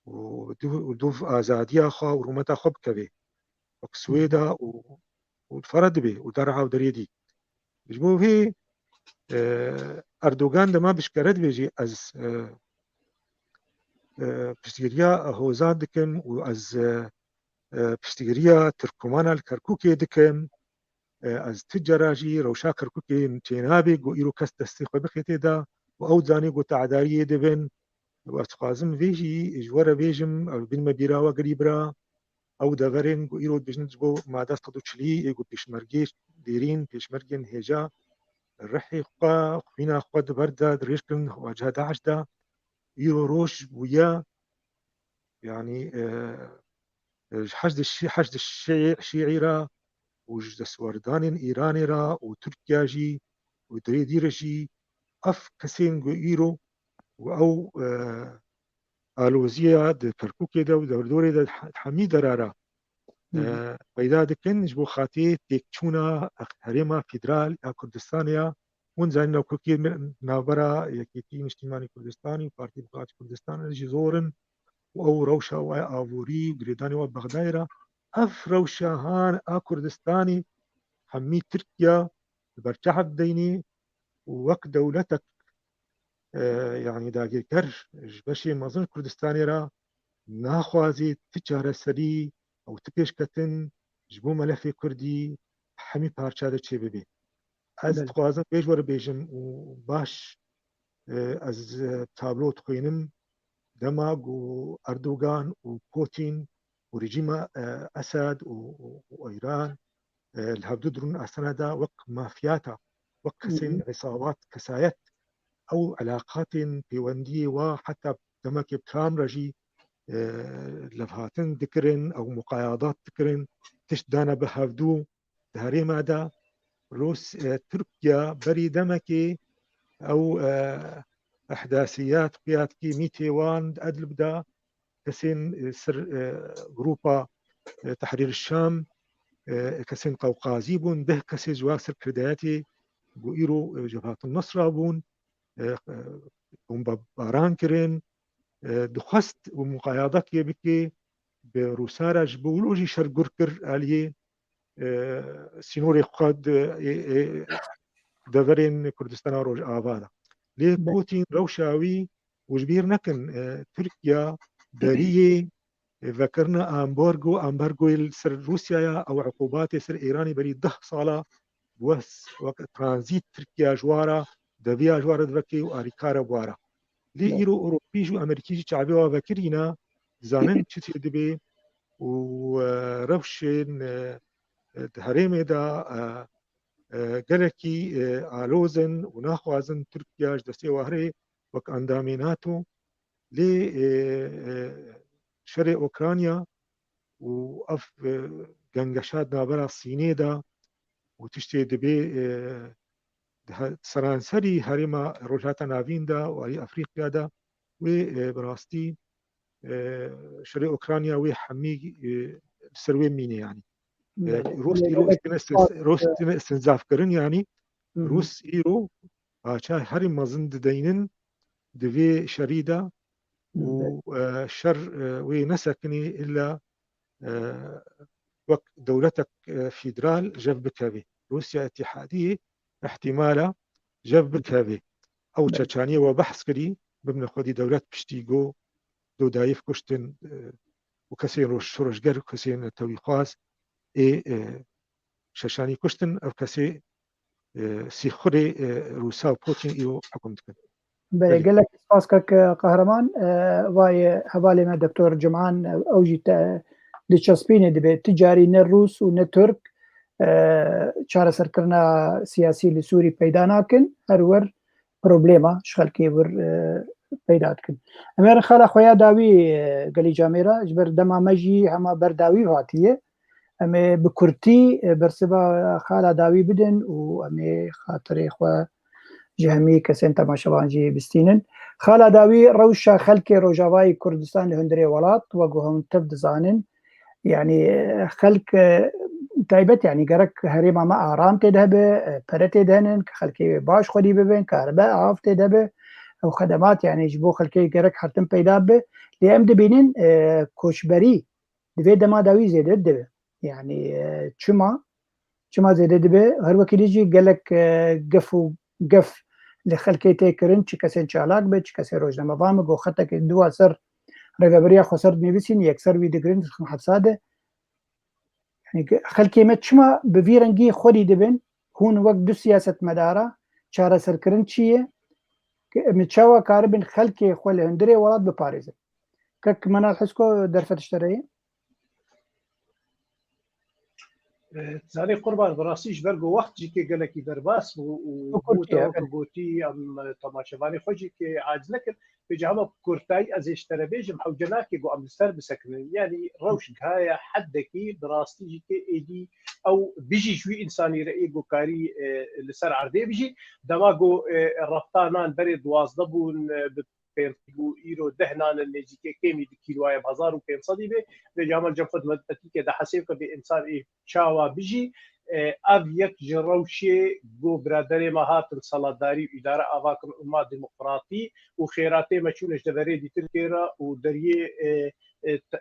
و دوو ئازادیا خوا و ڕوومەتا خۆ بکەوێ وكسويدا والفرد به ودرعا ودريدي بجبو هي أردوغان دما بشكرت بيجي از پشتگیریە هۆزان دکم و ئەس پشتگیریە ترکمانە کەرکووکێ دکم ئەس تجاراژی ڕەوشا کەرکووکێ تێنابێ گۆ ئیرۆ کەس دەستی خۆ بخێ تێدا و ئەو زانێ گۆ تەعداریە دەبن وەخوازم وێژی ژوەرە بێژم بنمە بیراوە گەریبرا ئەو دەڤەرێن گۆ ئیرۆ بژنت بۆ مادە 140 ئێگو پێشمەرگێ دێرین پێشمەرگێن هێژا ڕحی خوا خوینا خوا دبەردا درێژکردن واجهە داعشدا ئیرۆ ڕۆژ بوویە يعني حشد الشيعي را وجد سوردان إيراني را وتركيا جي ودريدير جي أف كسين جو إيرو أو آلوزيا د كركوكي دا ودوردوري دا حميد رارا پیدا دکن جبو خاطی تکچونا هرما فدرال یا کردستانیا اون زن نوکوکی نابرا یکیتی اجتماعی کردستانی پارتی بقات کردستان جزورن و او روشا و آووری گریدانی و بغداد اف روشاهان کردستانی همی ترکيا برتحب ديني ووك دولتك يعني داگیر کر بشی مازن کردستانی را ناخوازی تجاره سری او تپیش کتن جبو ملف کردی همی پارچه چه ببین از خوازم بیش ور بیجم و باش از تابلو تخوینم دماغ و اردوغان و پوتين و رژیم اسد و ایران الهبدو درون اسنادا وق مافياتا وق كسين عصابات كسايت او علاقات بيونديه وحتى دمك بترام رجي لفهاتن ذكرن او مقايضات ذكرن تشدانا بهافدو دهري مادا روس تركيا بري دمكي او احداثيات قيادكي ميتيوان ادلبدا كسين سر جروبا تحرير الشام كسين قوقازي بون ده كسي جواسر كردياتي بوئيرو جبهات النصر بون باران كرين دخست ومقايضك يبكي بروسارة جبولوجي شرقركر آليه سينوري قد دفرين كردستان روج آفادا ليه بوتين روشاوي وجبير نكن تركيا دارية ذكرنا أمبارغو سر روسيا أو عقوبات سر إيراني بريد 10 صالة بوس وقت ترانزيت تركيا جوارا دبيا جوارا دبكي وأريكارا بوارا ليه إيرو أوروبيج وأمريكيج شعبي وذكرينا زانن تشتي دبي وروشين هرمي دا گلکی آلوزن و ناخوازن ترکیاش دستی وهره وک اندامیناتو لی شرق اوکرانیا و اف گنگشات نابرا سینه دا و تشتی دبی سرانسری هرما روجات ناوین دا و افریقیا دا و براستی شرق اوکرانیا و حمی سروی مینه يعني روس استنزاف كرن يعني روس إيرو عشان هري مازن دينن دفي شريدة وشر ونسكني إلا وقت دولتك فيدرال جاب بكافي روسيا اتحادية احتمالا جاب بكافي أو تشانية وبحث كري بمن خودي دولات بشتيجو دو دايف كشتن وكسين روشجر وكسين توي خاص ششانی کشتن او کسی سیخوری روسا و پوتین ایو حکم دکن. بله گلک سپاس که قهرمان وای حوالی ما دکتر جمعان اوجی دچسبینه دبی تجاری نه روس و نه ترک چاره سرکرنا سیاسی لسوری پیدا نکن هر ور پروبلیما شغل کی ور پیدا کن. امیر خاله خویا داوی گلی جامیرا جبر دما مجی هما برداوی واتیه امي بكرتي برسبا خاله داوي بدن وامي خاطري خو جهمي كسن تماشوان جي بستينن خاله داوي روشا خلكي روجاواي كردستان لهندري ولات وقوهم تبد زانن يعني خلك تايبت يعني قرك هريما ما آرام تدهبه برتي دهنن كخلكي باش خدي ببين كهرباء عاف تدهبه او خدمات يعني جبو خلكي قرك حرتم پیدا به ليم دبينن كوشبري دفي دما داوي زيده دبه يعني چما زيده دبه هر وكيل يجي قالك قف لخلكي تيكرن چي كسين چالاك به چي كسين روجنامه بام گو خطك دوا سر رقابريا خسر نيفسين يكسر ويدقرين تخن حفصاده يعني خلكي متشما بفيرنجي خودي دبن هون وقت دو سياسة مدارة چارە سەرکردن چییە متشاوە کاربن خەلکێ خۆ لە هەندێ وڵات بپارێزن کەک منال حسکۆ دەرفەتشتەرەیە زاني قربان براسيش برقو وقت جيكي قالكي درباس وقوتي ام تماشفاني خوجي كي عاجز لكن بجامع كورتاي از اشترى بيج محوجناكي قو ام السر بسكن يعني روش هاي حدكي براستي جيكي ايدي او بيجي شوي انساني رأيقو كاري لسر عردي بيجي دماغو الرفتانان بريد واصدبون بو ايرو دهنان اللي جيكي كيمي كيلوايا بهزار وكيم صديبه بجامل جنفت مدتي كده حسيب بانسان ايه شاوا بيجي اف يك جروشي جو برادري ما هات الصلاداري اداره افاك الامه ديمقراطي وخيراتي ما شونش دبري دي تركيرا ودريه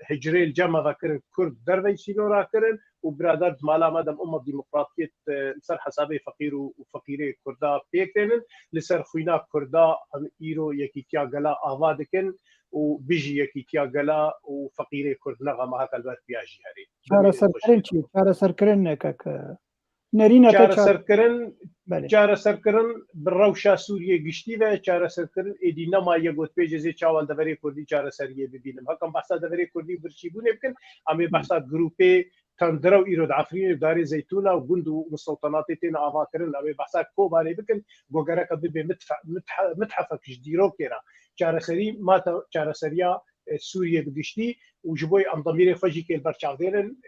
هجري الجامعه ذكر كرد دربي سينورا كرن وبرادر مالا مدام امه ديمقراطيه سر حسابي فقير وفقيره كردا بيكرن لسر خوينا كردا هم ايرو يكيتيا غلا افادكن وبيجي يكيتيا غلا وفقيره كرد نغمه هكا البر بياجي هري چارە سەرکردن کەک نەرینە چارە سەرکردن بڕەوشا سووریە گشتی و چارە سەرکردن ئێدی نەما یەگوت پێجێ چاوان دەبەرێ کوردی چارە سەریە ببینم هەکەم بەسا دەبەرێ کوردی برچی بوونێ بکەن ئەمێ بەسا گروپێ تەندرە و ئیرۆ عفرین و داری زەیتونە و گوند و مسەڵتەناتی تێنە ئاواکردن ئەمێ بەسا کۆبانێ بکەن گۆگەرەکە ببێ متحەفەکیش دیرۆکێرە چارەسەری ماتە چارەسەریە سوریە گشتی وجبوي ام ضميري فجي كي البرشاغدين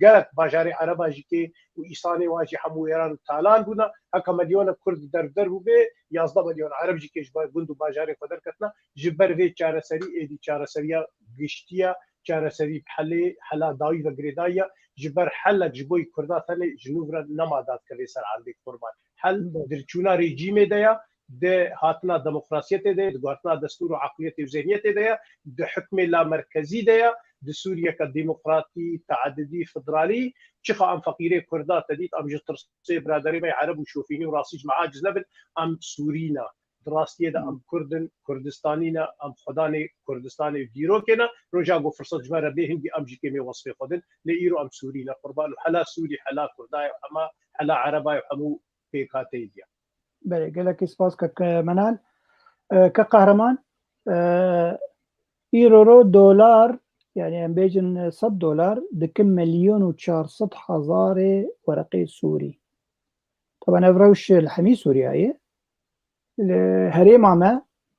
قالت باجاري عربا جيكي وايصاني واجي حمو ايران تالان بنا هكا مليون كرد در وبي يازدا مليون عرب جيكي جبا بندو باجاري قدر كتنا جبر في چاره سري ايدي چاره سريا غشتيا چاره سري بحلي حلا داوي وغريدايا جبر حل جبوي كردا ثاني جنوب نمادات كلي سر عندك قربان حل درچونا ريجيمي ديا ده هاتنا ديمقراطية ده هاتنا دستور وعقلية وذهنية ده ده حكم لا مركزي ده ده سوريا كديمقراطي تعددي فدرالي شخا ام فقيري كردا تديت ام جترسي برادري ما عرب وشوفيني وراسيج معاجز نبل ام سورينا دراستي ده ام كردن كردستانينا ام خداني كردستاني ديرو كنا رجع جو فرصه جبره به هندي ام جي كيمي وصفي خدن لايرو ام سورينا قربان حلا سوري حلا كرداي وحما حلا عرباي وحمو بيكاتي دي بله گەلێکی سپاس کە منال کە قەهرەمان ئیرۆ دۆلار یعنی ئەم بێژن $100 دکم 1,400,000 وەرەقەی سووری طبعا ئەڤ ڕەوش الحەمی سووریایە هەرێمامە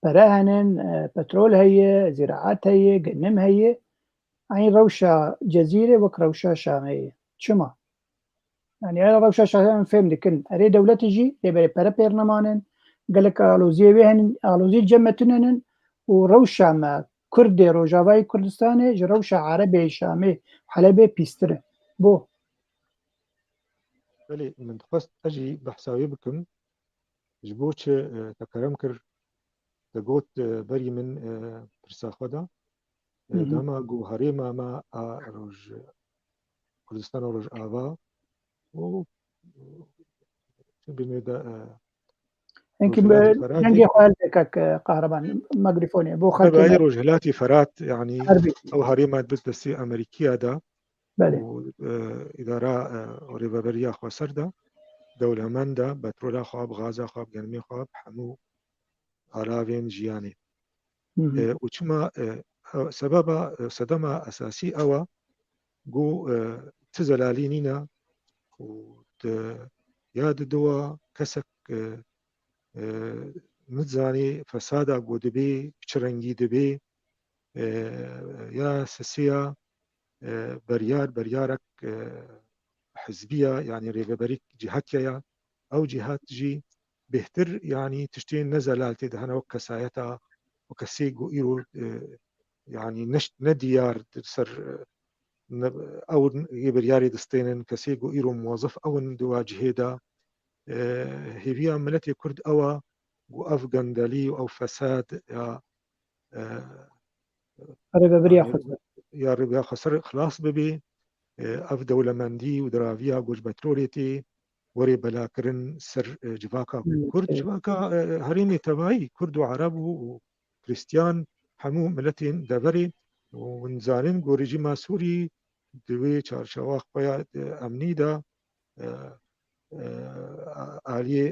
پەرە هەنن پەترۆل هەیە زیراعات هەیە گەنم هەیە ئەین ڕەوشە جەزیرە وەک ڕەوشە شامەیە چما يعني أنا روشة شاهدان فهم دكن أري دولتي جي يبقى برا بيرنمانن قالك آلوزية بيهن آلوزية جمتنن وروشة ما كردي روجاواي كردستاني جروشة عربي شامي حلبي بيستر بو بلي من تخص أجي بحساوي بكم جبوش تكرم كر تقوت بري من برساخودا داما جو هريما ما روج كردستان روج آوا و بالمدى يمكن نجي حالتك قهربان مايكروفوني بو خلك بايرو جهلاتي فرات يعني او هريمات بس امريكيه دا بله اداره اوريبابريا خو سردا دوله مندا بترولا خو غازا خو گرمي خو حمو علاوين جياني وچما سبب صدمه اساسي او جو تزلالينينا ياد دوا كسك متزاني فسادا قودبي بشرنجي دبي يا سسيا بريارك حزبية يعني ريبابريك جهاتيا أو جهات جي بهتر يعني تشتين نزلالتي دهنا وكسايتا وكسيقو إيرو يعني نديار سر او يبرياري دستينن كسيغو ايرو موظف او دواجه دا هيفيا ملتي كرد او وافغاندالي او فساد يا ربيا خسر خلاص ببي اف دولة مندي ودرافيا جوج بتروليتي وري بلاكرن سر جواكا كرد جواكا هريمي تباي كرد وعرب وكريستيان حمو ملتين دبري ونزانن گو رژیما سووری دوێ چارچەوە خۆیان ئەمنی دا ئالیێ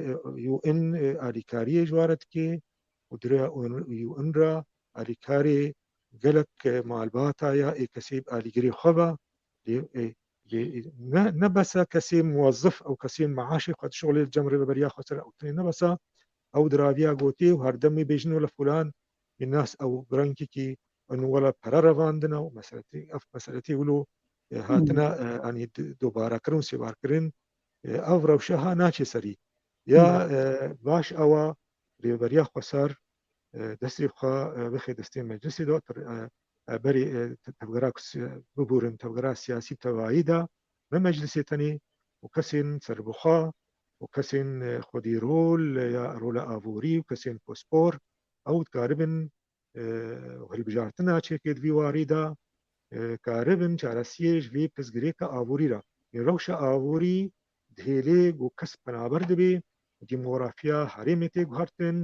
UN ئالیکاریە ژوارە دکێ و درێ UN را ئالیکارێ gelek malbataya kesî alîgirê xwe be ne besa kesê muwazzif ew kesê meaşê xwe şolê cem rêveberiya xwe ser ew ne besa ew diraviya gotê û her demê bêjin wele fulan nas ew birengekî wela pere revandina û meseletê wilo hatine anî dobarekirin û sêbarkirin ev rewşeha naçê serî ya baş ewa rêveberiya xwe ser دەستی خوا بخێ دەستێ مەجلیسی دا بەری تەبگەرا ببورن تەبگەرا سیاسی تەواییدا نە مەجلیسێ تەنێ و کەسێن سەربخوا و کەسێن خودی رۆل یا رۆلە ئاڤۆری و کەسێن پۆسپۆر ئەو کاربن هەلبژارتنا چێکێت ڤیواریدا کاربن چارەسیێژ vê pirzgirêka avûrî ra rewşa avûrî dihêlê got kes penaber dibe dîmografiya herêmê tê guhartin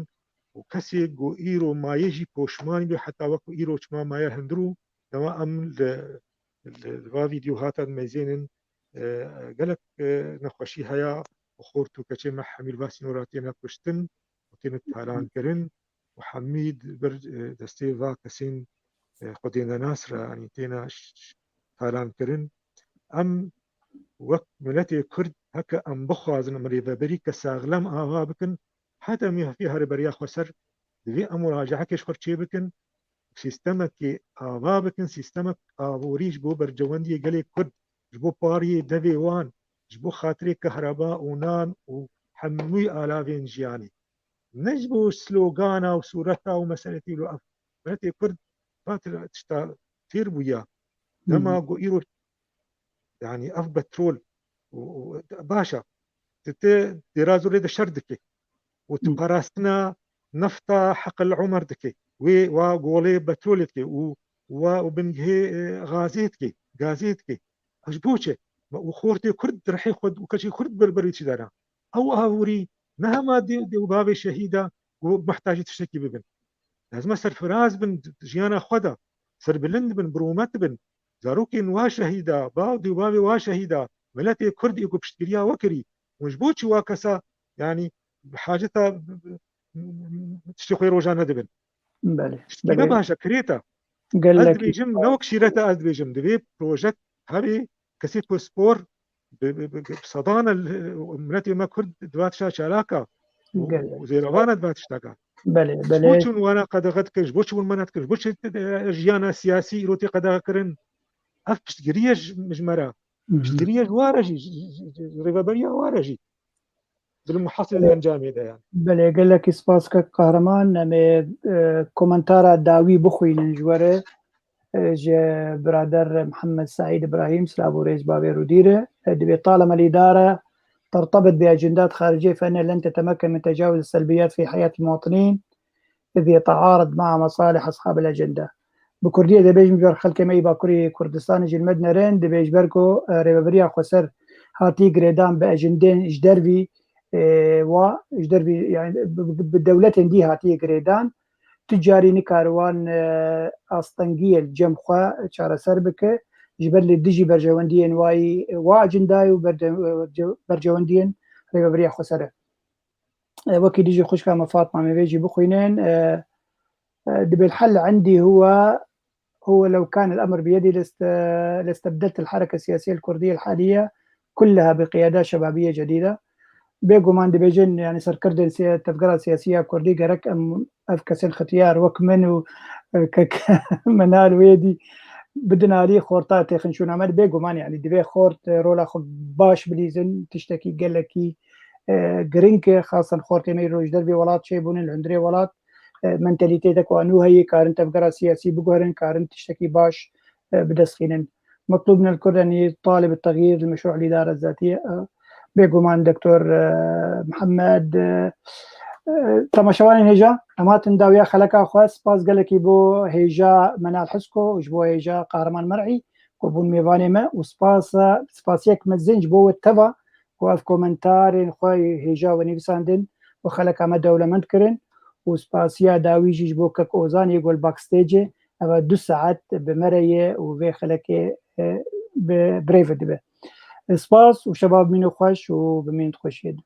و کسی گو ایرو مایجی پوشمان به حتی وقت ایرو چما مایه هندرو دما ام و ویدیو هاتن مزینن گلک نخوشی هیا و خورتو کچه مع حمیل واسی نوراتی نکشتن و تین تالان کرن و حمید بر دسته و کسین خودین ناس را یعنی تینا تالان کرن ام وقت ملت کرد هک ام بخوازن مریبه بری کساغلم آوا بکن حتى ما فيها ربريا خسر ذي مراجعة كيش خرجي بكن سيستمك آوا بكن سيستمك آوريش بو برجواندي قالي كرد جبو باري دبي وان جبو خاطري كهرباء ونان وحموي آلافين جياني نجبو سلوغانا وصورتها ومسألتي لو أف بنتي كرد فاتر تشتا تير بويا لما قو إيرو يعني أف بترول باشا ترازو ريد شردكي وتبارستنا نفطة حق العمر دكي وقولي بترولتكي وبنجهي غازيتكي أجبوشة وخورتي كرد رح ياخد وكشي كرد بربري تشدارا أو أوري مهما دي وبابي شهيدة ومحتاج تشتكي ببن لازم سرفراز بن جيانا خدا سربلند بن برومات بن زاروكي نوا شهيدة باو دي وبابي وا شهيدة ملاتي كرد يكو بشتريا وكري وجبوشي واكسا يعني بحاجتها تشتغل روجانا دبن بله باشا كريتا قال لك بيجم نوك شيرتا بيجم دبي بروجكت هذه كسيت سبور بصدانه ملاتي ما كرد دوات شالاكا وزيروانا دوات اشتاقا بله بوشون وانا قد غدكش بوشون مناتكش بوش جيانا سياسي روتي قد غكرن اف بشتغريج مجمرا بشتغريج وارجي ريبابريا وارجي بالمحصل الانجامي ده يعني بله قال لك سپاس که قهرمان نمی کومنتارا داوی بخوین جواره جه برادر محمد سعيد إبراهيم سلابو رئيس بابي روديره طالما الإدارة ترتبط بأجندات خارجية فإنها لن تتمكن من تجاوز السلبيات في حياة المواطنين إذ يتعارض مع مصالح أصحاب الأجندة بكردية دبيج مجور خلق مي باكوري كردستان جي المدنة رين دبيج بركو ريبابريا خسر هاتي قريدان بأجندين إجدربي وإجدربي يعني بالدولة دي هاتي قريدان تجاري نكاروان أستنجيل جمخوا شارع سربكة جبل الدجي برجواندين واي واجنداي وبرجواندين ريبابريا خسره وكي ديجي خوش كما فاطمة ما بيجي بخوينين دبي الحل عندي هو لو كان الأمر بيدي لاستبدلت الحركة السياسية الكردية الحالية كلها بقيادة شبابية جديدة بيقو مان دبيجن يعني سركردن تفقرة سياسية كردية قرك أفكس الختيار وكمن منال ويدي بدنا لي خورتات خنشون عمل بيقو مان يعني دبي خورت رولا خب باش بليزن تشتكي قال لكي جرينك خاصة خورتي مي روج دربي ولات شيبون العندري ولات منتاليتيتك وانو هي كارن تفقرة سياسي بقهرن كارن تشتكي باش بدسخينن مطلوب من الكل أن يطالب التغيير المشروع الإدارة الذاتية بيقومان دكتور محمد تماشوانين هيجا أماتن داوية خلقا خواست باز قالكي بو هيجا منال حسكو وجبو هيجا قهرمان مرعي وبون ميفاني ما وسباسيك مزنج بو التبا وف كومنتارين خوي هيجا ونيفساندن وخلقا ما دولة منكرن وسباسيا داوي جيجبو كك أوزان يقول باكستيجي او 2 ساعت بمريه وفي خلكه بريفد به سپاس و شباب مینو خوش و بمین خوشید.